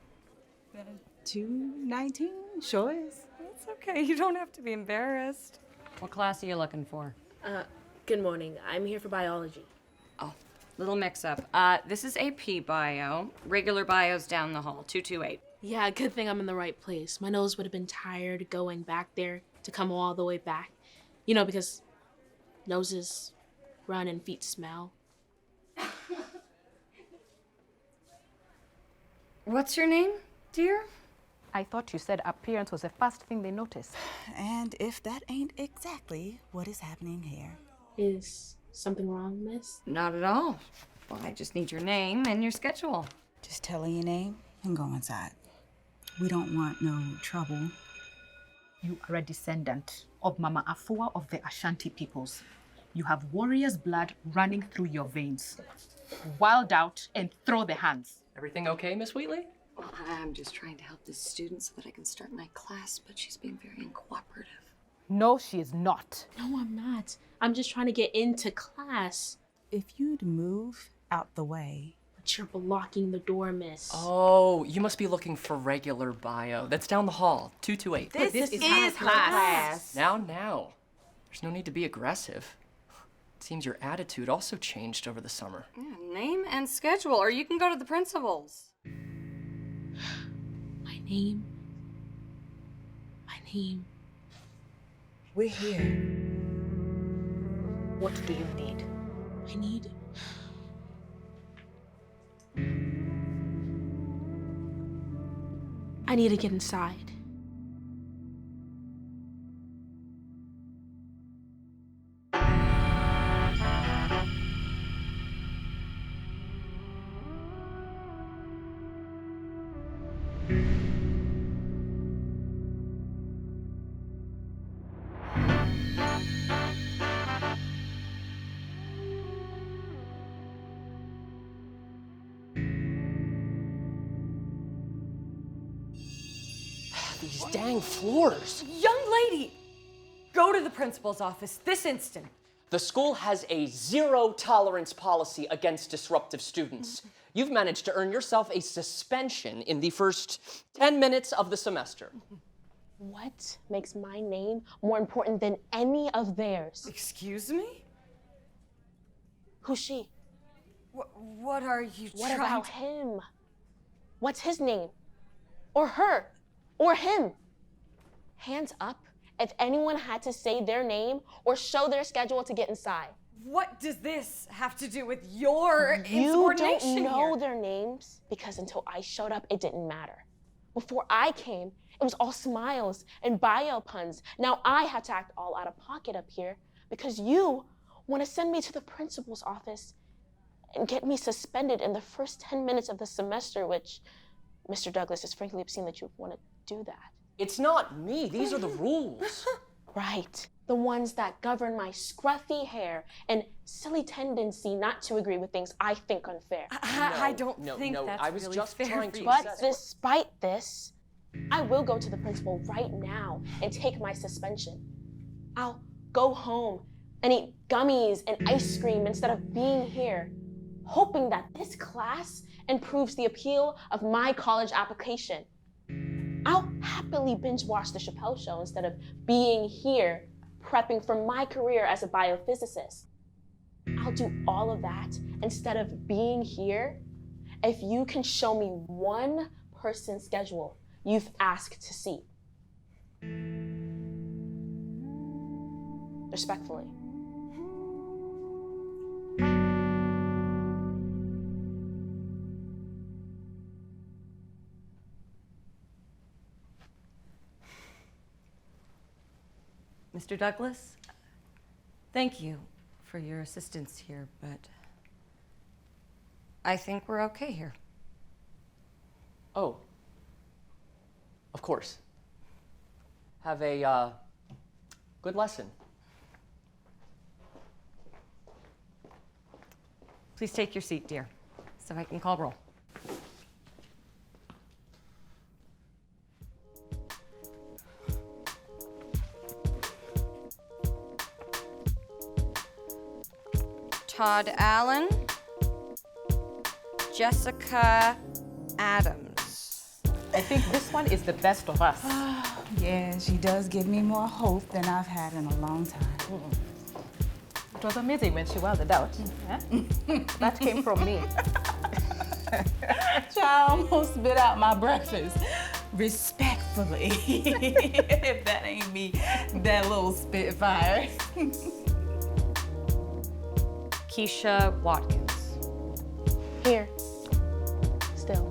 219? Sure is. It's okay. You don't have to be embarrassed. What class are you looking for? Good morning. I'm here for biology. Oh, little mix-up. This is AP Bio. Regular Bio's down the hall, 228. Yeah, good thing I'm in the right place. My nose would have been tired going back there to come all the way back. You know, because noses run and feet smell. What's your name, dear? I thought you said appearance was the first thing they noticed. And if that ain't exactly what is happening here. Is something wrong, miss? Not at all. Well, I just need your name and your schedule. Just tell her your name and go inside. We don't want no trouble. You are a descendant of Mama Afua of the Ashanti peoples. You have warrior's blood running through your veins. Wild out and throw the hands. Everything okay, Miss Wheatley? Well, I'm just trying to help this student so that I can start my class, but she's being very uncooperative. No, she is not. No, I'm not. I'm just trying to get into class. If you'd move out the way. But you're blocking the door, miss. Oh, you must be looking for regular bio. That's down the hall, 228. This is class. Now. There's no need to be aggressive. It seems your attitude also changed over the summer. Yeah, name and schedule, or you can go to the principal's. My name. We're here. What do you need? I need to get inside. These dang floors. Young lady, go to the principal's office this instant. The school has a zero tolerance policy against disruptive students. You've managed to earn yourself a suspension in the first 10 minutes of the semester. What makes my name more important than any of theirs? Excuse me? Who's she? What are you What trying about to... him? What's his name? Or her? Or him? Hands up if anyone had to say their name or show their schedule to get inside. What does this have to do with your You insubordination don't know here? their names because until I showed up, it didn't matter. Before I came, it was all smiles and bio puns. Now I have to act all out of pocket up here because you want to send me to the principal's office and get me suspended in the first 10 minutes of the semester, which, Mr. Douglas, is frankly obscene that you want to do that. It's not me. These are the rules. Right. The ones that govern my scruffy hair and silly tendency not to agree with things I think unfair. I don't think that's I was really just fair trying for to you. But despite this, I will go to the principal right now and take my suspension. I'll go home and eat gummies and ice cream instead of being here, hoping that this class improves the appeal of my college application. I'll happily binge watch the Chappelle Show instead of being here prepping for my career as a biophysicist. I'll do all of that instead of being here if you can show me one person's schedule you've asked to see. Respectfully. Mr. Douglas, thank you for your assistance here, but I think we're okay here. Oh, of course. Have a good lesson. Please take your seat, dear, so I can call roll. Todd Allen, Jessica Adams. I think this one is the best of us. Yeah, she does give me more hope than I've had in a long time. It was amazing when she welded out. That came from me. I almost spit out my breakfast. Respectfully. If that ain't me, that little spitfire. Keisha Watkins. Here. Still.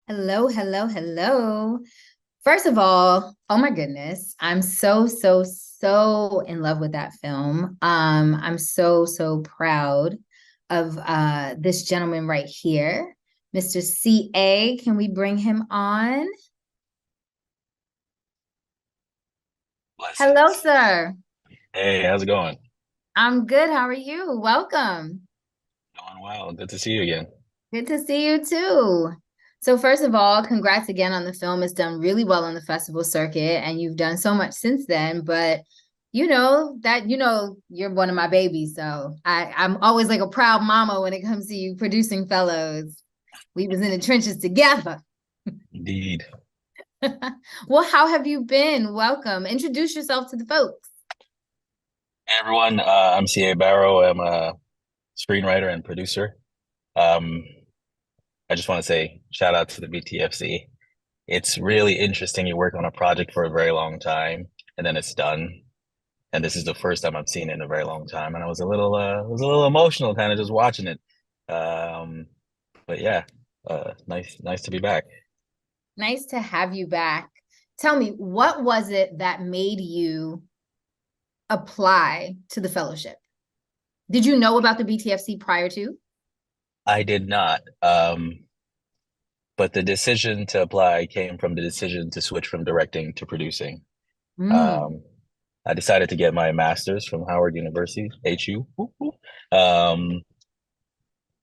Hello, hello, hello. First of all, oh my goodness, I'm so in love with that film. I'm so proud of this gentleman right here, Mr. CA. Can we bring him on? Blessings. Hello, sir. Hey, how's it going? I'm good. How are you? Welcome. Doing well. Good to see you again. Good to see you too. So first of all, congrats again on the film. It's done really well on the festival circuit, and you've done so much since then. But you're one of my babies, so I'm always like a proud mama when it comes to you producing fellows. We was in the trenches together. Indeed. Well, how have you been? Welcome. Introduce yourself to the folks. Hey everyone, I'm CA Barrow. I'm a screenwriter and producer. I just want to say shout out to the BTFC. It's really interesting. You work on a project for a very long time and then it's done. And this is the first time I've seen it in a very long time. And I was a little emotional kind of just watching it. But yeah, nice to be back. Nice to have you back. Tell me, what was it that made you apply to the fellowship? Did you know about the BTFC prior to? I did not. But the decision to apply came from the decision to switch from directing to producing. I decided to get my master's from Howard University, HU. And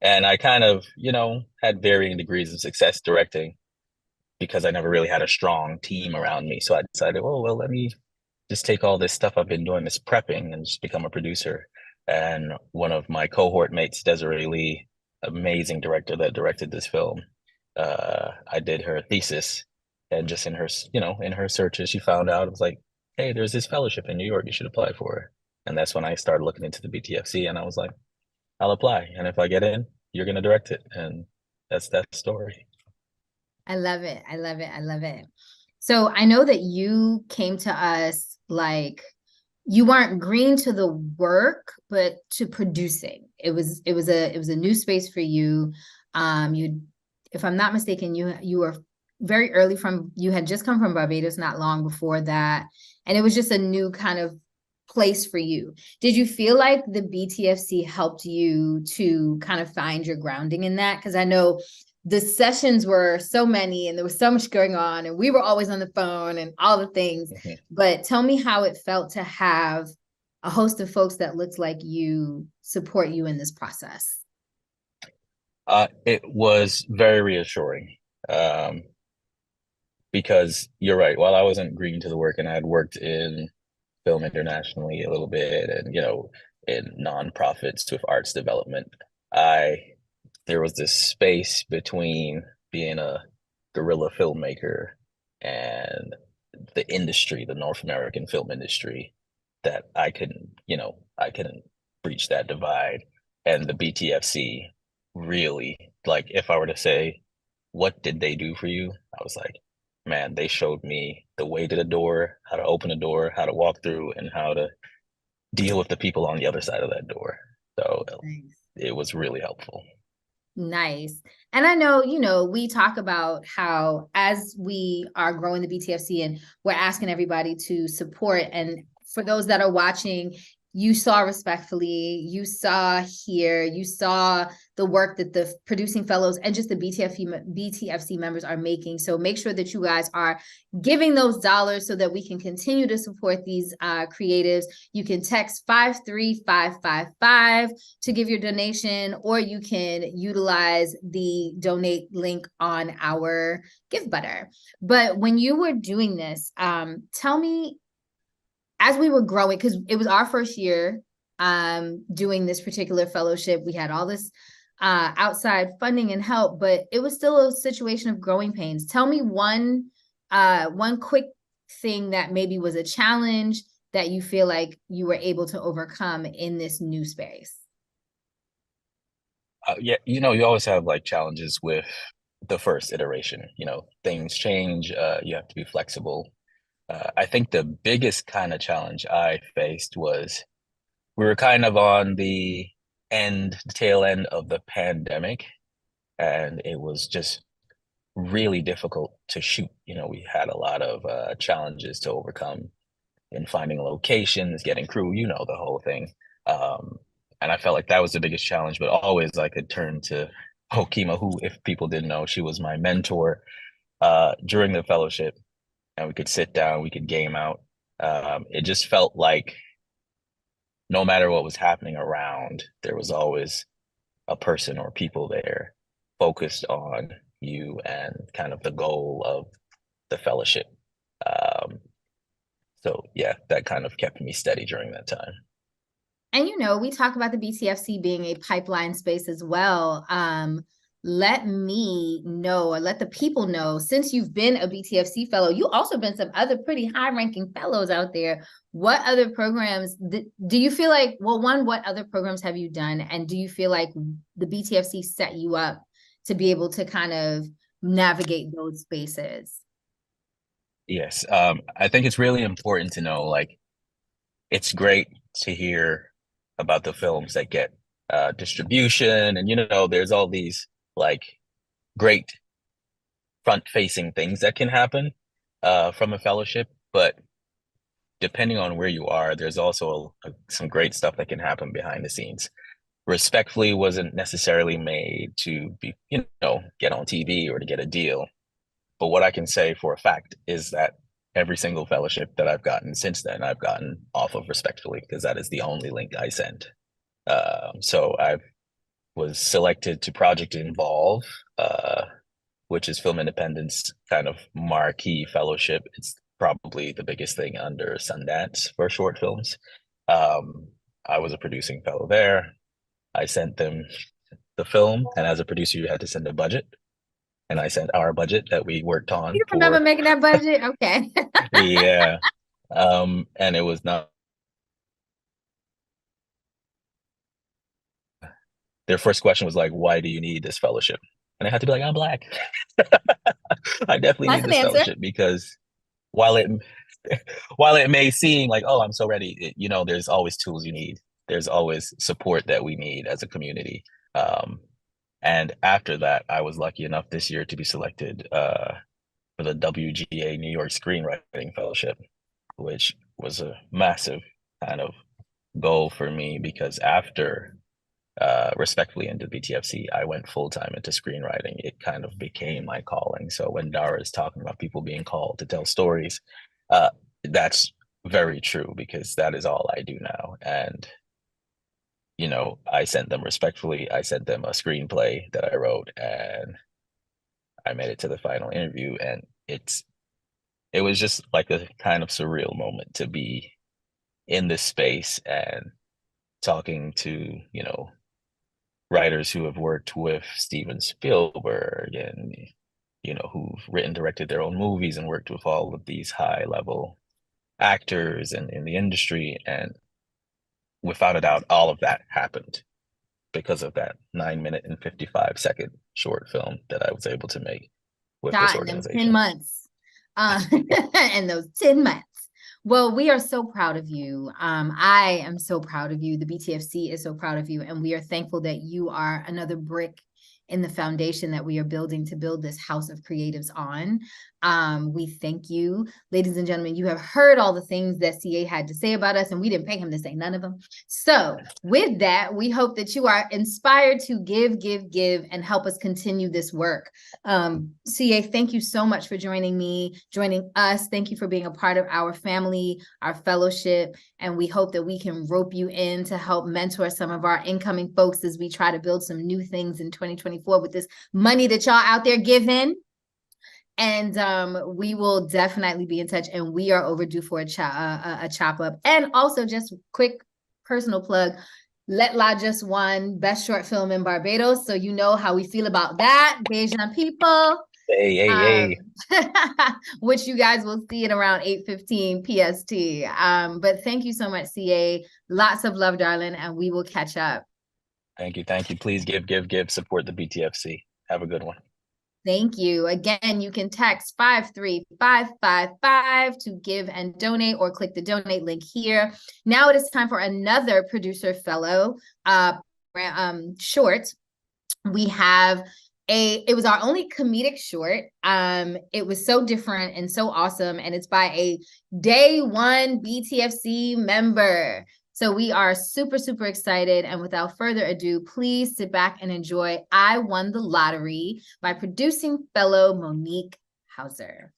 I kind of, had varying degrees of success directing because I never really had a strong team around me. So I decided, well, let me just take all this stuff I've been doing, this prepping, and just become a producer. And one of my cohort mates, Desiree Lee, amazing director that directed this film, I did her thesis, and just in her, in her searches, she found out, it was like, hey, there's this fellowship in New York, you should apply for it. And that's when I started looking into the BTFC, and I was like, I'll apply. And if I get in, you're going to direct it. And that's that story. I love it. I love it. I love it. So I know that you came to us like you weren't green to the work, but to producing. It was a new space for you. You, if I'm not mistaken, you were very early you had just come from Barbados not long before that. And it was just a new kind of place for you. Did you feel like the BTFC helped you to kind of find your grounding in that? Because I know the sessions were so many and there was so much going on and we were always on the phone and all the things. But tell me how it felt to have a host of folks that looked like you support you in this process. It was very reassuring, because you're right. While I wasn't green to the work, and I had worked in film internationally a little bit, and in nonprofits with arts development, there was this space between being a guerrilla filmmaker and the industry, the North American film industry, that I couldn't breach that divide. And the BTFC really, like, if I were to say, what did they do for you? I was like, man, they showed me the way to the door, how to open a door, how to walk through, and how to deal with the people on the other side of that door. So it was really helpful. Nice. And I know, we talk about how as we are growing the BTFC and we're asking everybody to support, and for those that are watching, you saw Respectfully, you saw Here, you saw the work that the producing fellows and just the BTFC members are making. So make sure that you guys are giving those dollars so that we can continue to support these creatives. You can text 53555 to give your donation, or you can utilize the donate link on our Give Butter. But when you were doing this, tell me, as we were growing, because it was our first year doing this particular fellowship, we had all this outside funding and help, but it was still a situation of growing pains. Tell me one quick thing that maybe was a challenge that you feel like you were able to overcome in this new space. Yeah, you always have like challenges with the first iteration. Things change. You have to be flexible. I think the biggest kind of challenge I faced was we were kind of on the tail end of the pandemic, and it was just really difficult to shoot. We had a lot of challenges to overcome in finding locations, getting crew, the whole thing. And I felt like that was the biggest challenge, but always I could turn to Hokima, who, if people didn't know, she was my mentor during the fellowship. And we could sit down, we could game out. It just felt like no matter what was happening around, there was always a person or people there focused on you and kind of the goal of the fellowship. So yeah, that kind of kept me steady during that time. And, we talk about the BTFC being a pipeline space as well. Let me know, or let the people know, since you've been a BTFC fellow, you also been some other pretty high-ranking fellows out there. What other programs do you feel like, well, one, what other programs have you done? And do you feel like the BTFC set you up to be able to kind of navigate those spaces? Yes. I think it's really important to know, like, it's great to hear about the films that get distribution, and there's all these like great front-facing things that can happen from a fellowship, but depending on where you are, there's also some great stuff that can happen behind the scenes. Respectfully wasn't necessarily made to be, get on TV or to get a deal. But what I can say for a fact is that every single fellowship that I've gotten since then, I've gotten off of Respectfully, because that is the only link I sent. So I was selected to Project Involve, which is Film Independence kind of marquee fellowship. It's probably the biggest thing under Sundance for short films. I was a producing fellow there. I sent them the film, and as a producer, you had to send a budget. And I sent our budget that we worked on. You remember making that budget? Okay. Yeah. And it was not. Their first question was like, "Why do you need this fellowship?" And I had to be like, "I'm Black." I definitely need this fellowship because while it while it may seem like, oh, I'm so ready, there's always tools you need. There's always support that we need as a community. And after that, I was lucky enough this year to be selected for the WGA New York Screenwriting Fellowship, which was a massive kind of goal for me because after respectfully into BTFC, I went full-time into screenwriting. It kind of became my calling. So when Dara is talking about people being called to tell stories, that's very true because that is all I do now. And, I sent them respectfully, I sent them a screenplay that I wrote and I made it to the final interview. And it was just like a kind of surreal moment to be in this space and talking to, writers who have worked with Steven Spielberg and, who've written, directed their own movies and worked with all of these high level actors in the industry. And without a doubt, all of that happened because of that 9-minute and 55-second short film that I was able to make with this organization. 10 months. And those 10 months. Well, we are so proud of you. I am so proud of you. The BTFC is so proud of you. And we are thankful that you are another brick in the foundation that we are building to build this house of creatives on. We thank you. Ladies and gentlemen, you have heard all the things that CA had to say about us, and we didn't pay him to say none of them. So with that, we hope that you are inspired to give, and help us continue this work. CA, thank you so much for joining us. Thank you for being a part of our family, our fellowship, and we hope that we can rope you in to help mentor some of our incoming folks as we try to build some new things in 2024 with this money that y'all out there giving. And we will definitely be in touch, and we are overdue for a chop up. And also, just quick personal plug, Let La just won Best Short Film in Barbados, so you know how we feel about that, Bajan people. Hey. Which you guys will see at around 8:15 PST. But thank you so much, CA. Lots of love, darling, and we will catch up. Thank you. Please give, support the BTFC. Have a good one. Thank you. Again, you can text 53555 to give and donate, or click the donate link here. Now it is time for another producer fellow short. We have it was our only comedic short. It was so different and so awesome, and it's by a day one BTFC member. So we are super, super excited. And without further ado, please sit back and enjoy I Won the Lottery by producing fellow Monique Hauser.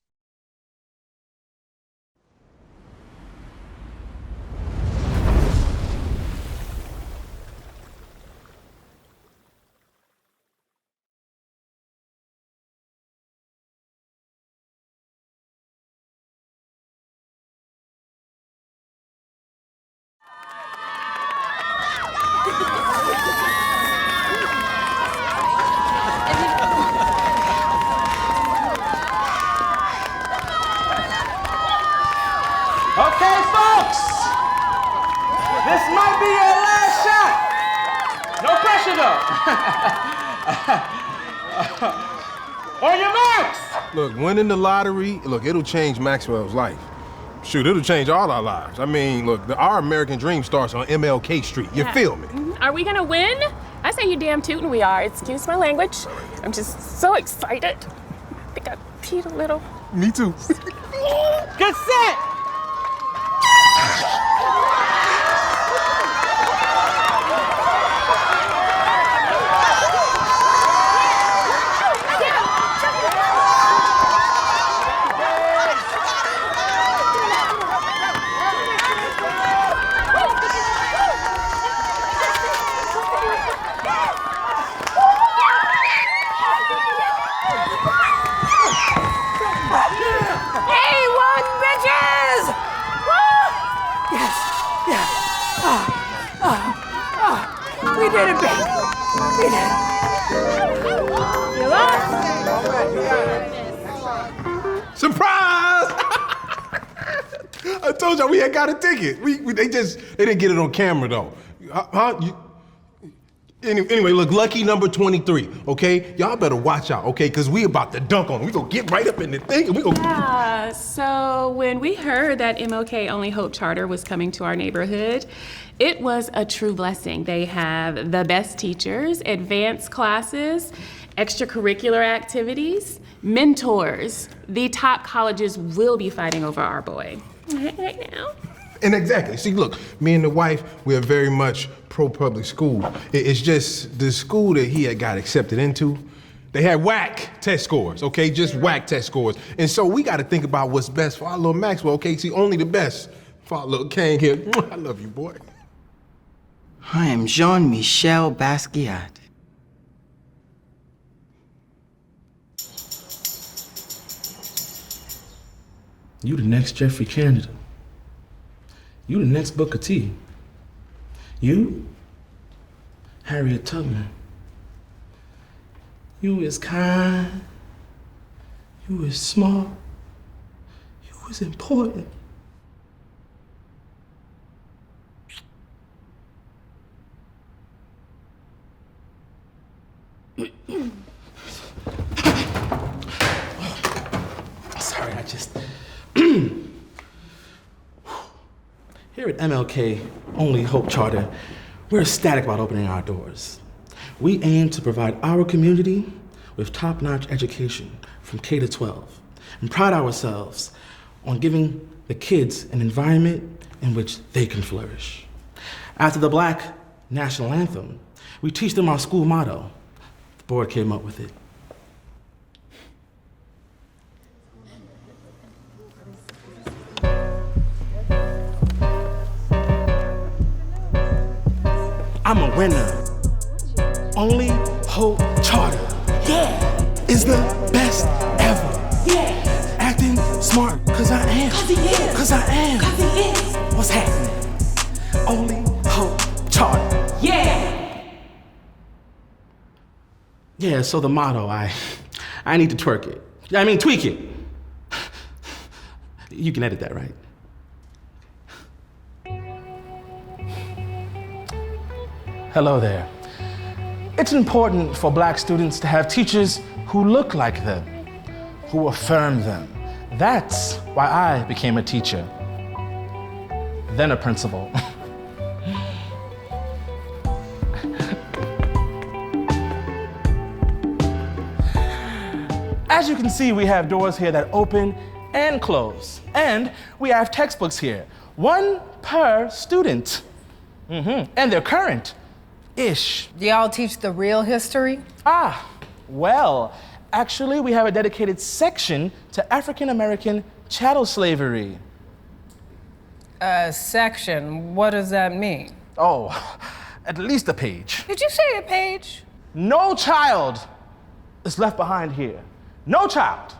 Okay, folks, this might be your last shot. No pressure, though. On your marks. Look, winning the lottery, it'll change Maxwell's life. Shoot, it'll change all our lives. I mean, look, our American dream starts on MLK Street. You feel me? Are we gonna win? I say you damn tootin' we are. Excuse my language. I'm just so excited. I think I peed a little. Me too. Good set. Hey, one bitches! did it, baby. We did it. You lost. Surprise! I told y'all we had got a ticket. They didn't get it on camera though. Anyway, look, lucky number 23, okay? Y'all better watch out, okay? Because we about to dunk on them. We gonna get right up in the thing and we gonna... Yeah, so when we heard that MLK Only Hope Charter was coming to our neighborhood, it was a true blessing. They have the best teachers, advanced classes, extracurricular activities, mentors. The top colleges will be fighting over our boy. Right now. And exactly. See, look, me and the wife, we are very much pro-public school. It's just the school that he had got accepted into, they had whack test scores, okay? Just whack test scores. And so we got to think about what's best for our little Maxwell, okay? See, only the best for our little Kang here. I love you, boy. I am Jean-Michel Basquiat. You the next Jeffrey Canada. You the next Booker T. You, Harriet Tubman. You is kind. You is smart. You is important. Sorry, I just... Here at MLK Only Hope Charter, we're ecstatic about opening our doors. We aim to provide our community with top-notch education from K to 12 and pride ourselves on giving the kids an environment in which they can flourish. After the Black National Anthem, we teach them our school motto. The board came up with it. I'm a winner. Only Hope Charter. Yeah. Is the best ever. Yeah. Acting smart, cause I am. Cause he is. Cause I am. Cause he is. What's happening? Only Hope Charter. Yeah. Yeah, so the motto, I need to twerk it. I mean, tweak it. You can edit that, right? Hello there. It's important for Black students to have teachers who look like them, who affirm them. That's why I became a teacher, then a principal. As you can see, we have doors here that open and close. And we have textbooks here, one per student. And they're current-ish. Do y'all teach the real history? Well, actually, we have a dedicated section to African-American chattel slavery. A section? What does that mean? Oh, at least a page. Did you say a page? No child is left behind here. No child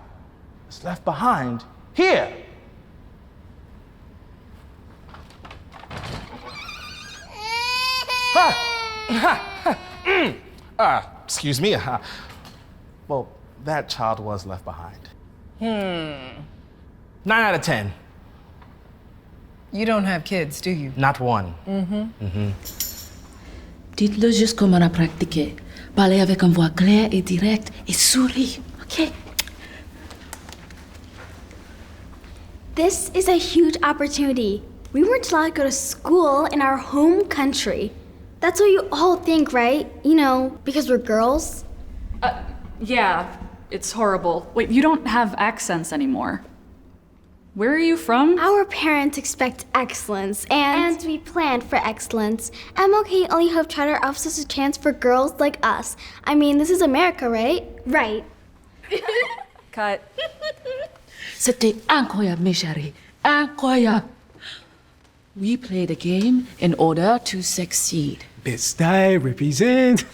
is left behind here. Excuse me. Well, that child was left behind. 9 out of 10. You don't have kids, do you? Not one. Dites-le juste comme on a pratiqué. Parlez avec une voix claire et directe et souris, OK? This is a huge opportunity. We weren't allowed to go to school in our home country. That's what you all think, right? You know, because we're girls. Yeah, it's horrible. Wait, you don't have accents anymore. Where are you from? Our parents expect excellence, and we planned for excellence. MLK Only Hope Charter offers us a chance for girls like us. I mean, this is America, right? Right. Cut. C'était incroyable, mes chéris. Incroyable. We play the game in order to succeed. Best style represent.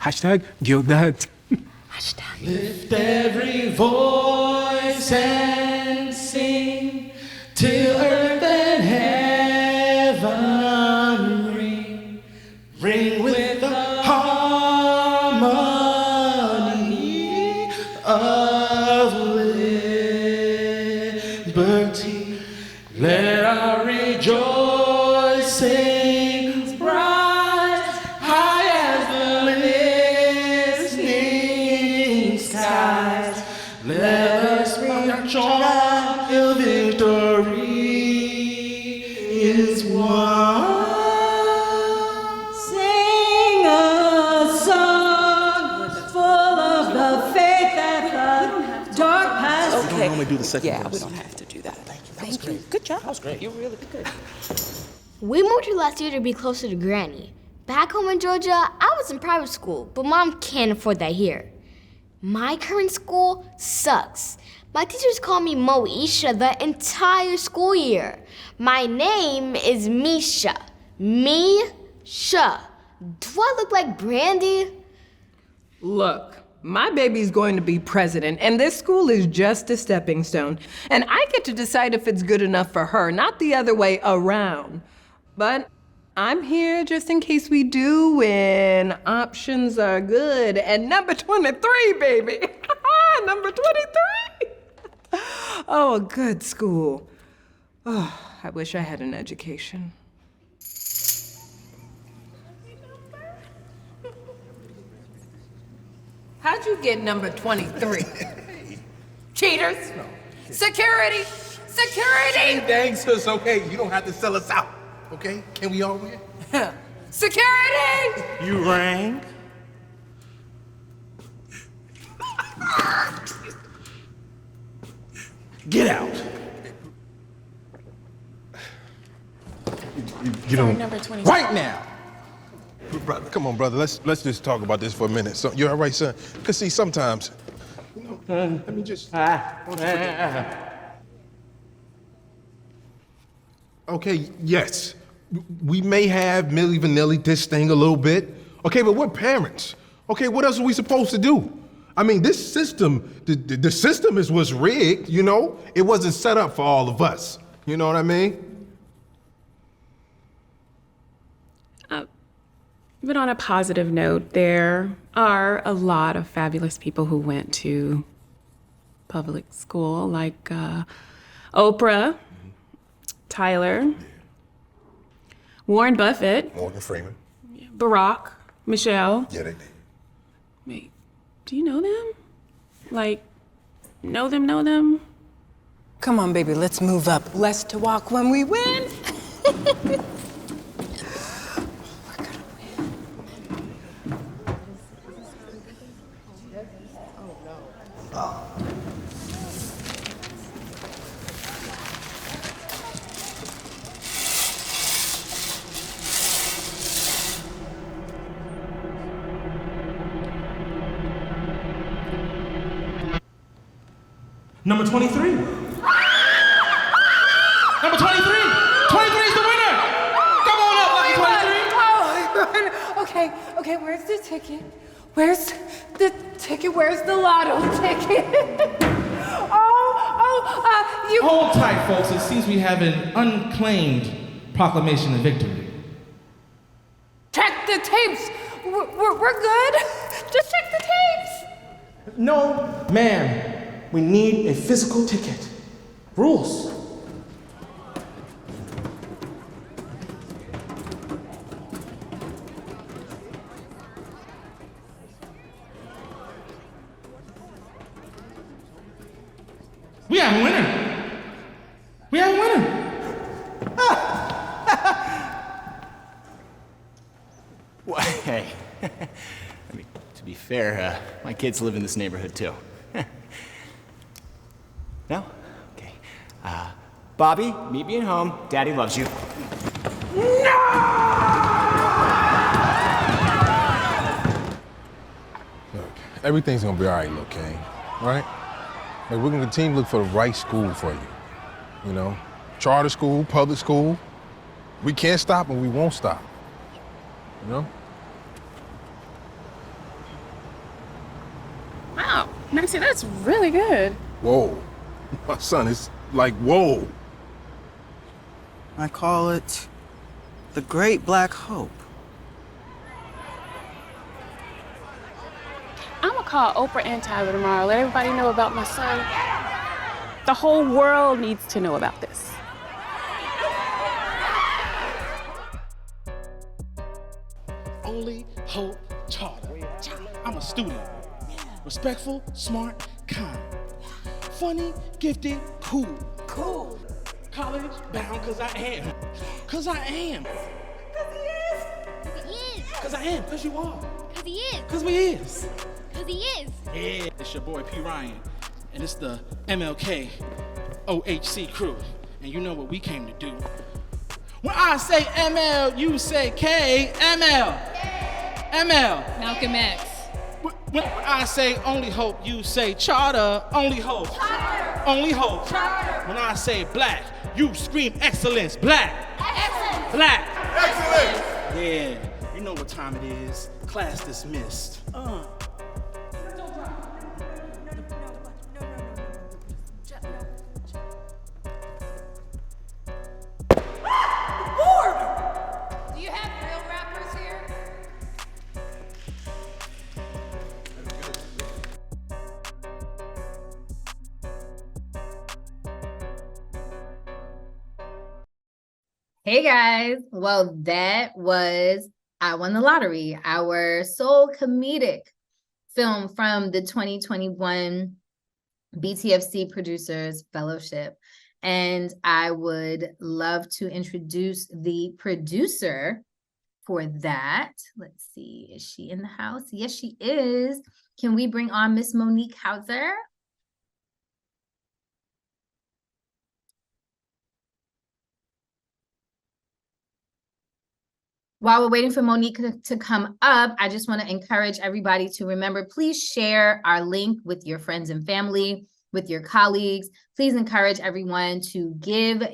Hashtag Gildat. Hashtag. Lift every voice and sing till earth and heaven ring. Ring with the Let our rejoicings rise high as the listening skies. Let us march on till victory is won. Sing a song full of the faith that the dark past. We don't normally do the second Yeah, verse. we don't have to do that. Thank you. Good job. That was great. You really good. We moved here last year to be closer to Granny. Back home in Georgia, I was in private school, but Mom can't afford that here. My current school sucks. My teachers call me Moesha the entire school year. My name is Misha. Me-sha. Do I look like Brandy? Look, my baby's going to be president, and this school is just a stepping stone. And I get to decide if it's good enough for her, not the other way around. But I'm here just in case we do win. Options are good. And number 23, baby. Number 23. Oh, a good school. Oh, I wish I had an education. How'd you get number 23? Cheaters! Security! Security! Hey, dang, sis, okay, you don't have to sell us out, okay? Can we all win? Security! You rang? Get out. You don't. Number 20. Right now! Brother, come on, brother. Let's just talk about this for a minute. So, you all right, son? Because see, sometimes, let me just. Okay, yes, we may have Milli Vanilli this thing a little bit. Okay, but we're parents. Okay, what else are we supposed to do? I mean, this system, the system is what's rigged. You know, it wasn't set up for all of us. You know what I mean? But on a positive note, there are a lot of fabulous people who went to public school, like Oprah, Tyler, Warren Buffett, Morgan Freeman. Barack, Michelle. Yeah, they did. Wait, do you know them? Like, know them? Come on, baby, let's move up. Less to walk when we win. Number 23. Number 23! 23 is the winner! Come on up, lucky 23! Okay, where's the ticket? Where's the ticket? Where's the lotto ticket? You... Hold tight, folks. It seems we have an unclaimed proclamation of victory. Check the tapes. We're good. Just check the tapes. No, ma'am. We need a physical ticket. Rules. We have a winner. We have a winner. Well, hey, I mean, to be fair, my kids live in this neighborhood too. No? Okay. Bobby, meet me at home. Daddy loves you. Look, everything's gonna be all right, look, Kane. All right? Like, we're gonna continue to look for the right school for you. You know? Charter school, public school. We can't stop and we won't stop. You know? Wow, Nancy, that's really good. Whoa. My son, it's like, whoa. I call it the Great Black Hope. I'm gonna call Oprah and Tyler tomorrow. Let everybody know about my son. The whole world needs to know about this. Only Hope Charter. I'm a student. Respectful, smart, kind. Funny, gifted, cool. Cool. College bound, cause I am. Cause I am. Cause he is. Cause I am, cause you are. Cause he is. Cause we is. Cause he is. Yeah, it's your boy P. Ryan, and it's the MLK OHC crew. And you know what we came to do. When I say ML, you say K. ML. ML. Malcolm X. When I say only hope, you say charter. Only hope. Charter. Only hope. Charter. When I say black, you scream excellence. Black. Excellence. Black. Excellence. Yeah, you know what time it is. Class dismissed. Do you have real rappers here? Hey guys, well, that was I Won the Lottery, our sole comedic film from the 2021 BTFC Producers Fellowship. And I would love to introduce the producer for that. Let's see, is she in the house? Yes, she is. Can we bring on Miss Monique Hauser? While we're waiting for Monique to come up, I just want to encourage everybody to remember, please share our link with your friends and family, with your colleagues. Please encourage everyone to give.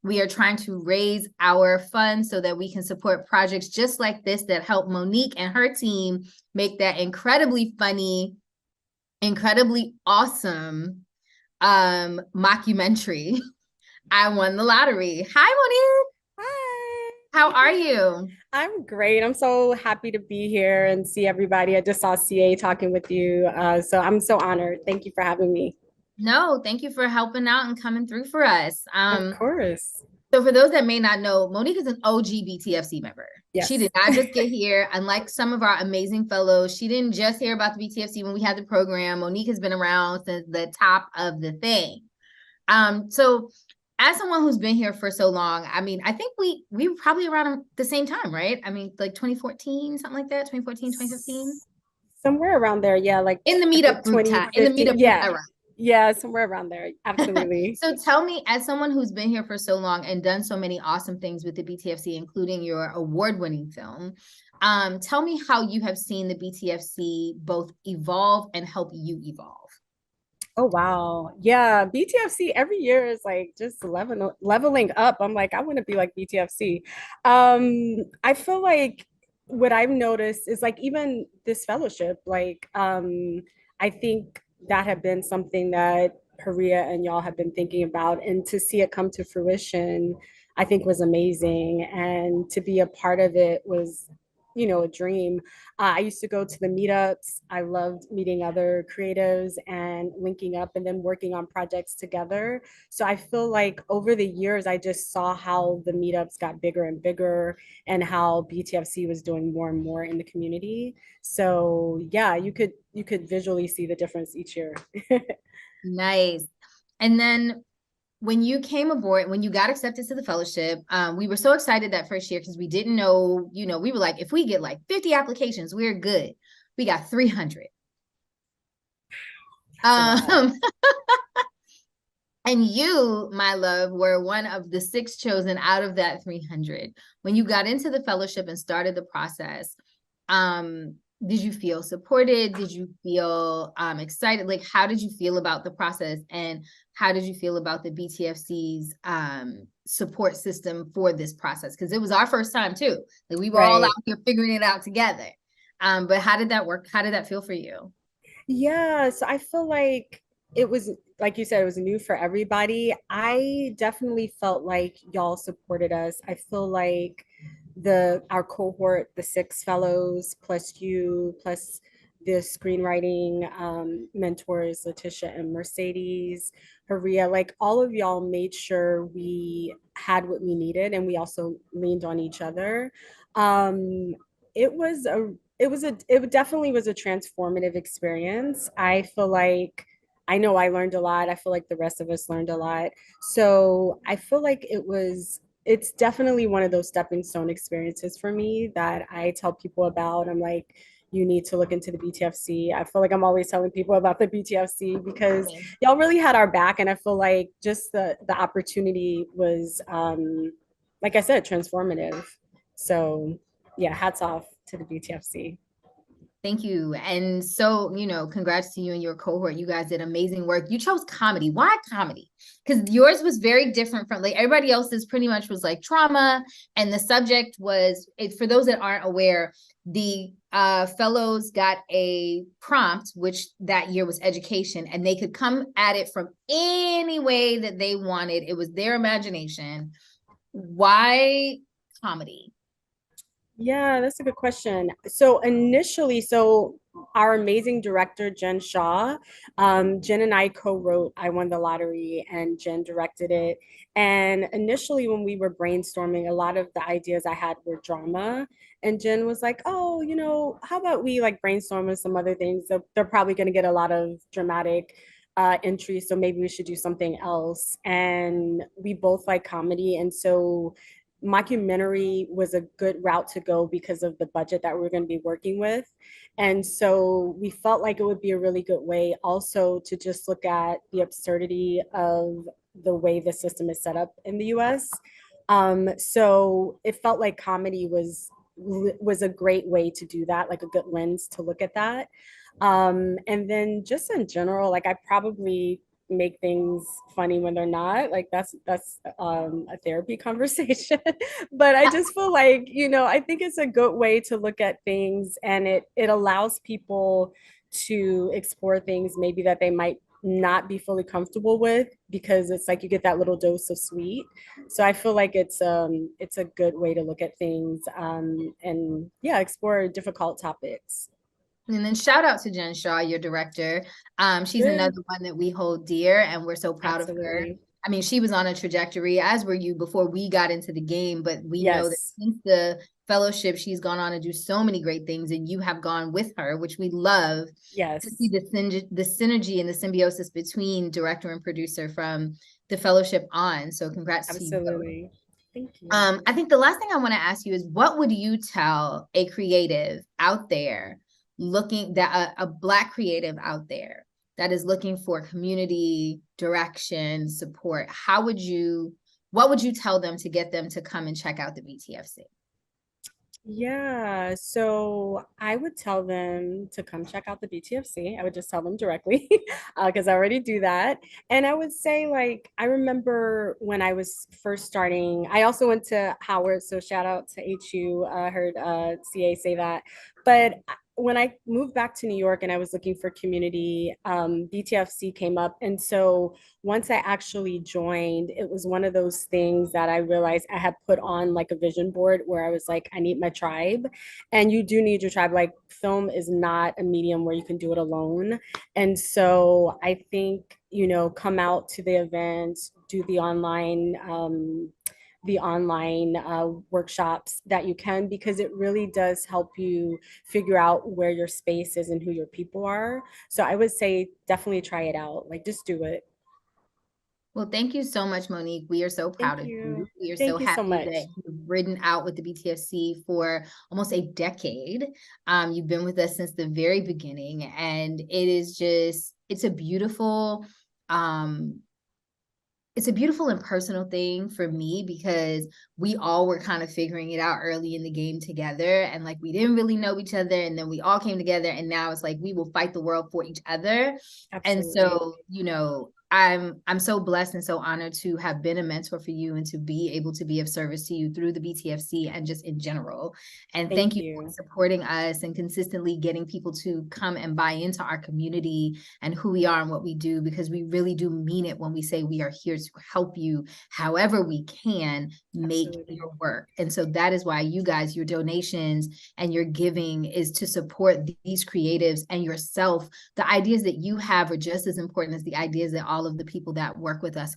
We are trying to raise our funds so that we can support projects just like this that help Monique and her team make that incredibly funny, incredibly awesome mockumentary, I Won the Lottery. Hi, Monique. How are you? I'm great. I'm so happy to be here and see everybody. I just saw CA talking with you. So I'm so honored. Thank you for having me. No, thank you for helping out and coming through for us. Of course. So for those that may not know, Monique is an OG BTFC member. Yes. She did not just get here. Unlike some of our amazing fellows, she didn't just hear about the BTFC when we had the program. Monique has been around since the top of the thing. So as someone who's been here for so long, I mean, I think we were probably around the same time, right? I mean, like 2014, something like that, 2014, 2015? Somewhere around there, yeah. Like in the meetup group time, in the meetup era. Yeah, somewhere around there. Absolutely. So tell me, as someone who's been here for so long and done so many awesome things with the BTFC, including your award-winning film, tell me how you have seen the BTFC both evolve and help you evolve. Oh, wow. Yeah, BTFC every year is like just leveling up. I'm like, I want to be like BTFC. I feel like what I've noticed is like even this fellowship, like I think that had been something that Haria and y'all have been thinking about, and to see it come to fruition, I think was amazing. And to be a part of it was, you know, a dream. I used to go to the meetups. I loved meeting other creatives and linking up and then working on projects together. So I feel like over the years, I just saw how the meetups got bigger and bigger and how BTFC was doing more and more in the community. So yeah, you could visually see the difference each year. Nice. And then when you came aboard, when you got accepted to the fellowship, we were so excited that first year because we didn't know, you know, we were like, if we get like 50 applications, we're good. We got 300. And you, my love, were one of the 6 chosen out of that 300. When you got into the fellowship and started the process, did you feel supported? Did you feel excited? Like, how did you feel about the process? And how did you feel about the BTFC's support system for this process? Because it was our first time too. Like we were all out here figuring it out together. But how did that work? How did that feel for you? Yeah, so I feel like it was, like you said, it was new for everybody. I definitely felt like y'all supported us. I feel like our cohort, the 6 fellows, plus you, plus the screenwriting mentors, Letitia and Mercedes, Haria, like all of y'all made sure we had what we needed, and we also leaned on each other. It was a it definitely was a transformative experience. I feel like I know I learned a lot. I feel like the rest of us learned a lot. So I feel like it's definitely one of those stepping stone experiences for me that I tell people about. I'm like, you need to look into the BTFC. I feel like I'm always telling people about the BTFC because y'all really had our back. And I feel like just the opportunity was, like I said, transformative. So yeah, hats off to the BTFC. Thank you. And so, congrats to you and your cohort. You guys did amazing work. You chose comedy. Why comedy? Because yours was very different from like everybody else's pretty much was like trauma. And the subject was, for those that aren't aware, the fellows got a prompt, which that year was education, and they could come at it from any way that they wanted. It was their imagination. Why comedy? Yeah, that's a good question. So initially, our amazing director, Jen Shaw, Jen and I co-wrote I Won the Lottery, and Jen directed it. And initially when we were brainstorming, a lot of the ideas I had were drama. And Jen was like, oh, how about we like brainstorm on some other things? They're probably going to get a lot of dramatic entries, so maybe we should do something else. And we both like comedy. And so mockumentary was a good route to go because of the budget that we are going to be working with. And so we felt like it would be a really good way also to just look at the absurdity of the way the system is set up in the US. So it felt like comedy was a great way to do that, like a good lens to look at that. And then just in general, like I probably make things funny when they're not. Like that's a therapy conversation. But I just feel like, I think it's a good way to look at things, and it allows people to explore things maybe that they might not be fully comfortable with, because it's like you get that little dose of sweet. So I feel like it's a good way to look at things, and yeah, explore difficult topics. And then shout out to Jen Shaw, your director. She's another one that we hold dear, and we're so proud of her. I mean, she was on a trajectory, as were you, before we got into the game, but we know that since the fellowship, she's gone on to do so many great things, and you have gone with her, which we love. Yes. To see the synergy and the symbiosis between director and producer from the fellowship on. So congrats to you. Absolutely. Thank you. I think the last thing I want to ask you is, what would you tell a creative out there a Black creative out there that is looking for community, direction, support? What would you tell them to get them to come and check out the BTFC? Yeah, so I would tell them to come check out the BTFC. I would just tell them directly because I already do that. And I would say, like, I remember when I was first starting, I also went to Howard, so shout out to HU. I heard CA say that. But when I moved back to New York and I was looking for community, BTFC came up. And so once I actually joined, it was one of those things that I realized I had put on like a vision board where I was like, I need my tribe. And you do need your tribe. Like, film is not a medium where you can do it alone. And so I think, come out to the events, do the online workshops that you can, because it really does help you figure out where your space is and who your people are. So I would say definitely try it out. Like, just do it. Well, thank you so much, Monique. We are so proud of you. We are so happy that you've ridden out with the BTFC for almost a decade. You've been with us since the very beginning, and it's a beautiful and personal thing for me, because we all were kind of figuring it out early in the game together, and like we didn't really know each other, and then we all came together, and now it's like we will fight the world for each other. Absolutely. And so, I'm so blessed and so honored to have been a mentor for you and to be able to be of service to you through the BTFC and just in general. And thank you for supporting us and consistently getting people to come and buy into our community and who we are and what we do, because we really do mean it when we say we are here to help you however we can make your work. And so that is why you guys, your donations and your giving is to support these creatives and yourself. The ideas that you have are just as important as the ideas that all of the people that work with us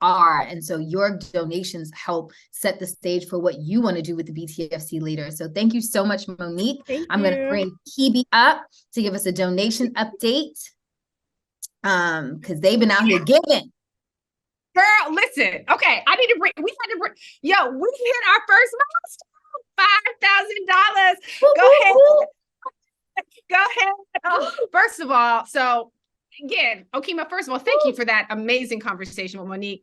are. And so your donations help set the stage for what you want to do with the BTFC later. So thank you so much, Monique. I'm going to bring Kibi up to give us a donation update. Because they've been out here giving. Girl, listen. Okay, we had to bring, we hit our first milestone, $5,000. Go ahead. Go ahead. Oh, first of all, so again, Okima, first of all, thank you for that amazing conversation with Monique.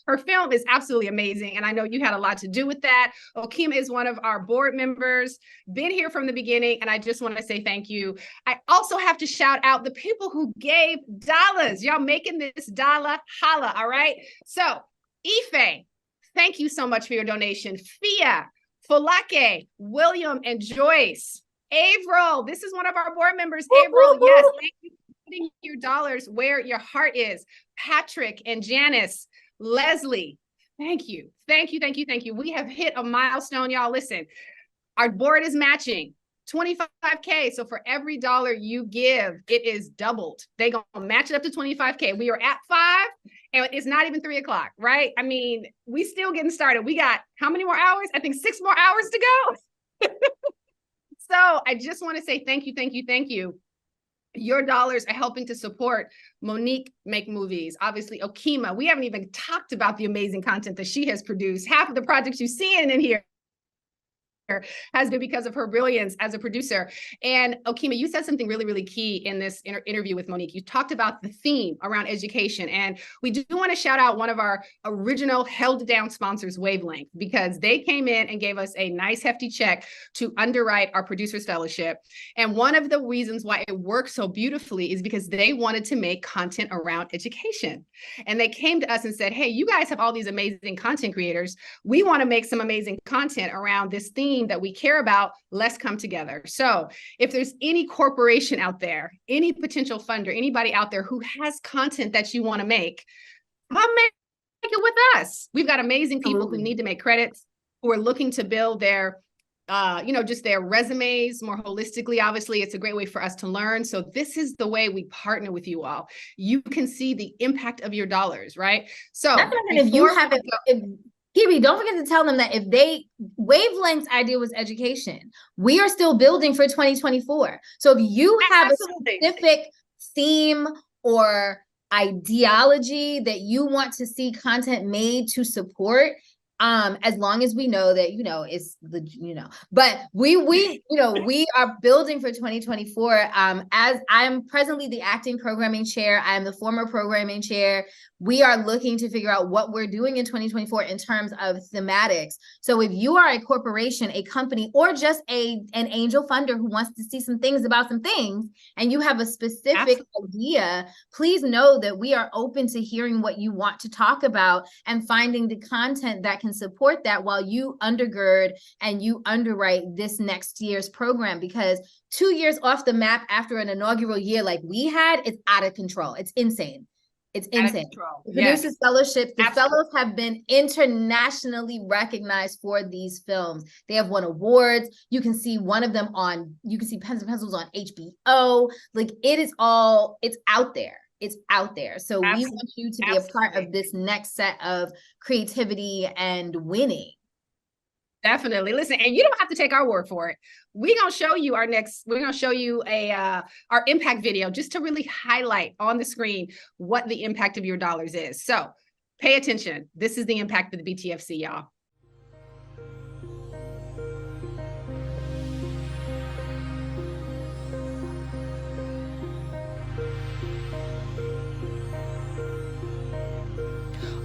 Her film is absolutely amazing, and I know you had a lot to do with that. Okima is one of our board members, been here from the beginning, and I just want to say thank you. I also have to shout out the people who gave dollars. Y'all making this dollar holla, all right? So, Ife, thank you so much for your donation. Fia, Folake, William, and Joyce. Avril, this is one of our board members. Avril, yes, thank you for putting your dollars where your heart is. Patrick and Janice, Leslie, thank you. Thank you, thank you, thank you. We have hit a milestone, y'all. Listen, our board is matching 25K. So for every dollar you give, it is doubled. They gonna match it up to 25K. We are at 5 and it's not even 3 o'clock, right? I mean, we still getting started. We got how many more hours? I think 6 more hours to go. So I just want to say thank you, thank you, thank you. Your dollars are helping to support Monique make movies. Obviously, Okima, we haven't even talked about the amazing content that she has produced. Half of the projects you see in here has been because of her brilliance as a producer. And Okima, you said something really, really key in this interview with Monique. You talked about the theme around education. And we do want to shout out one of our original held down sponsors, Wavelength, because they came in and gave us a nice hefty check to underwrite our producer's fellowship. And one of the reasons why it worked so beautifully is because they wanted to make content around education. And they came to us and said, hey, you guys have all these amazing content creators. We want to make some amazing content around this theme that we care about. Let's come together. So if there's any corporation out there, any potential funder, anybody out there who has content that you want to make, come make it with us. We've got amazing people who need to make credits, who are looking to build their just their resumes more holistically. Obviously, it's a great way for us to learn. So this is the way we partner with you all. You can see the impact of your dollars, right? So if you have it, Kibi, don't forget to tell them that if Wavelength's idea was education, we are still building for 2024. So if you have a specific theme or ideology that you want to see content made to support, as long as we know that, it's the, but we are building for 2024. As I'm presently the acting programming chair, I'm the former programming chair. We are looking to figure out what we're doing in 2024 in terms of thematics. So if you are a corporation, a company, or just an angel funder who wants to see some things about some things, and you have a specific idea, please know that we are open to hearing what you want to talk about and finding the content that can support that while you undergird and you underwrite this next year's program. Because 2 years off the map after an inaugural year like we had, it's out of control. It's insane. It's insane. The Producers Fellowship, the fellows have been internationally recognized for these films. They have won awards. You can see one of them you can see Pens and Pencils on HBO. Like it's out there. It's out there. So we want you to be a part of this next set of creativity and winning. Definitely. Listen, and you don't have to take our word for it. We're going to show you our impact video just to really highlight on the screen what the impact of your dollars is. So pay attention. This is the impact of the BTFC, y'all.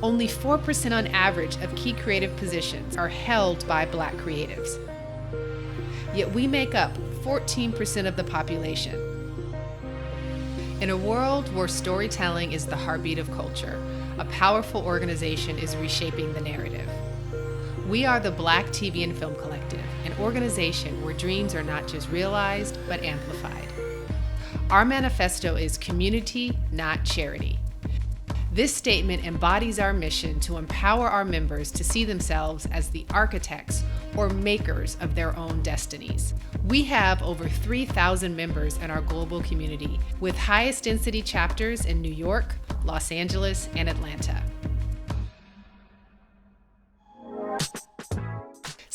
Only 4% on average of key creative positions are held by Black creatives. Yet we make up 14% of the population. In a world where storytelling is the heartbeat of culture, a powerful organization is reshaping the narrative. We are the Black TV and Film Collective, an organization where dreams are not just realized, but amplified. Our manifesto is community, not charity. This statement embodies our mission to empower our members to see themselves as the architects or makers of their own destinies. We have over 3,000 members in our global community, with highest density chapters in New York, Los Angeles, and Atlanta.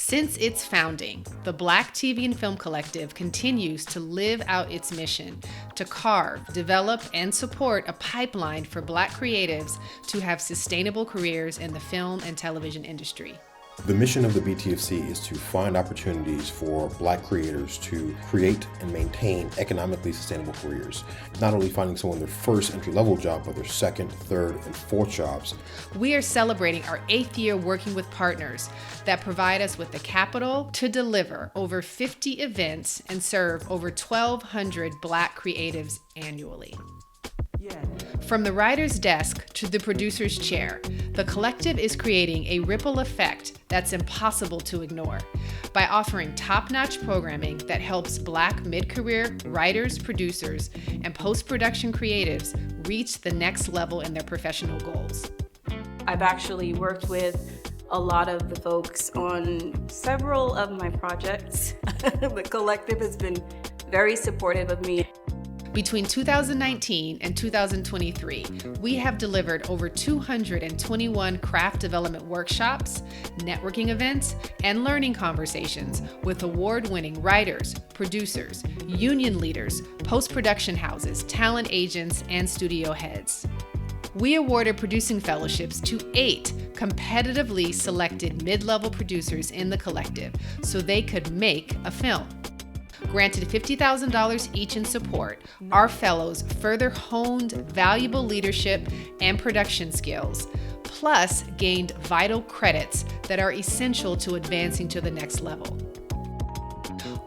Since its founding, the Black TV and Film Collective continues to live out its mission to carve, develop, and support a pipeline for Black creatives to have sustainable careers in the film and television industry. The mission of the BTFC is to find opportunities for Black creators to create and maintain economically sustainable careers. Not only finding someone their first entry-level job, but their second, third, and fourth jobs. We are celebrating our 8th year working with partners that provide us with the capital to deliver over 50 events and serve over 1,200 Black creatives annually. From the writer's desk to the producer's chair, the collective is creating a ripple effect that's impossible to ignore by offering top-notch programming that helps Black mid-career writers, producers, and post-production creatives reach the next level in their professional goals. I've actually worked with a lot of the folks on several of my projects. The collective has been very supportive of me. Between 2019 and 2023, we have delivered over 221 craft development workshops, networking events, and learning conversations with award-winning writers, producers, union leaders, post-production houses, talent agents, and studio heads. We awarded producing fellowships to 8 competitively selected mid-level producers in the collective so they could make a film. Granted $50,000 each in support, our fellows further honed valuable leadership and production skills, plus gained vital credits that are essential to advancing to the next level.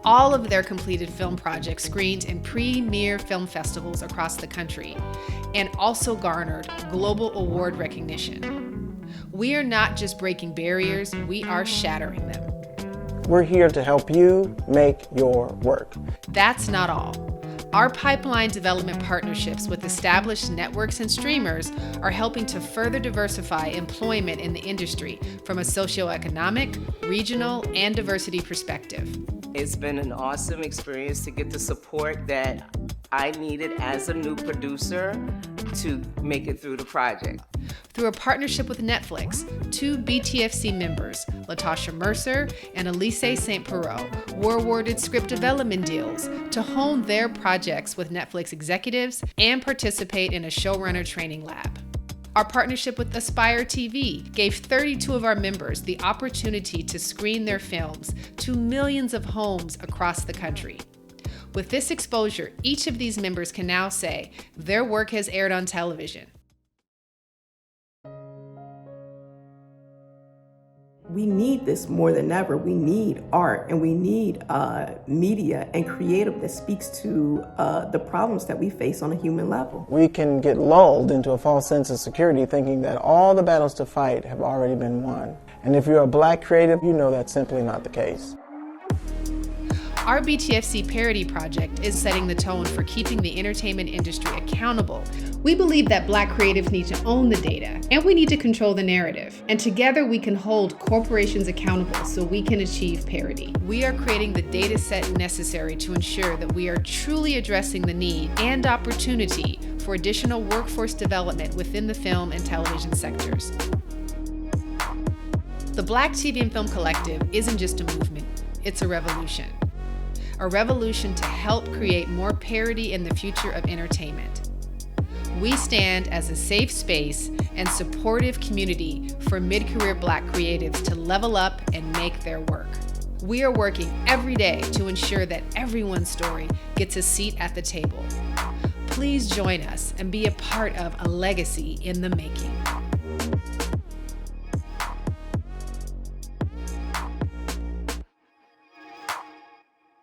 All of their completed film projects screened in premier film festivals across the country and also garnered global award recognition. We are not just breaking barriers, we are shattering them. We're here to help you make your work. That's not all. Our pipeline development partnerships with established networks and streamers are helping to further diversify employment in the industry from a socioeconomic, regional, and diversity perspective. It's been an awesome experience to get the support that I needed as a new producer to make it through the project. Through a partnership with Netflix, 2 BTFC members, Latasha Mercer and Elise St. Perot, were awarded script development deals to hone their projects with Netflix executives and participate in a showrunner training lab. Our partnership with Aspire TV gave 32 of our members the opportunity to screen their films to millions of homes across the country. With this exposure, each of these members can now say their work has aired on television. We need this more than ever. We need art and we need media and creative that speaks to the problems that we face on a human level. We can get lulled into a false sense of security thinking that all the battles to fight have already been won. And if you're a Black creative, you know that's simply not the case. Our BTFC Parody Project is setting the tone for keeping the entertainment industry accountable. We believe that Black creatives need to own the data, and we need to control the narrative. And together we can hold corporations accountable so we can achieve parity. We are creating the data set necessary to ensure that we are truly addressing the need and opportunity for additional workforce development within the film and television sectors. The Black TV and Film Collective isn't just a movement, it's a revolution. A revolution to help create more parity in the future of entertainment. We stand as a safe space and supportive community for mid-career Black creatives to level up and make their work. We are working every day to ensure that everyone's story gets a seat at the table. Please join us and be a part of a legacy in the making.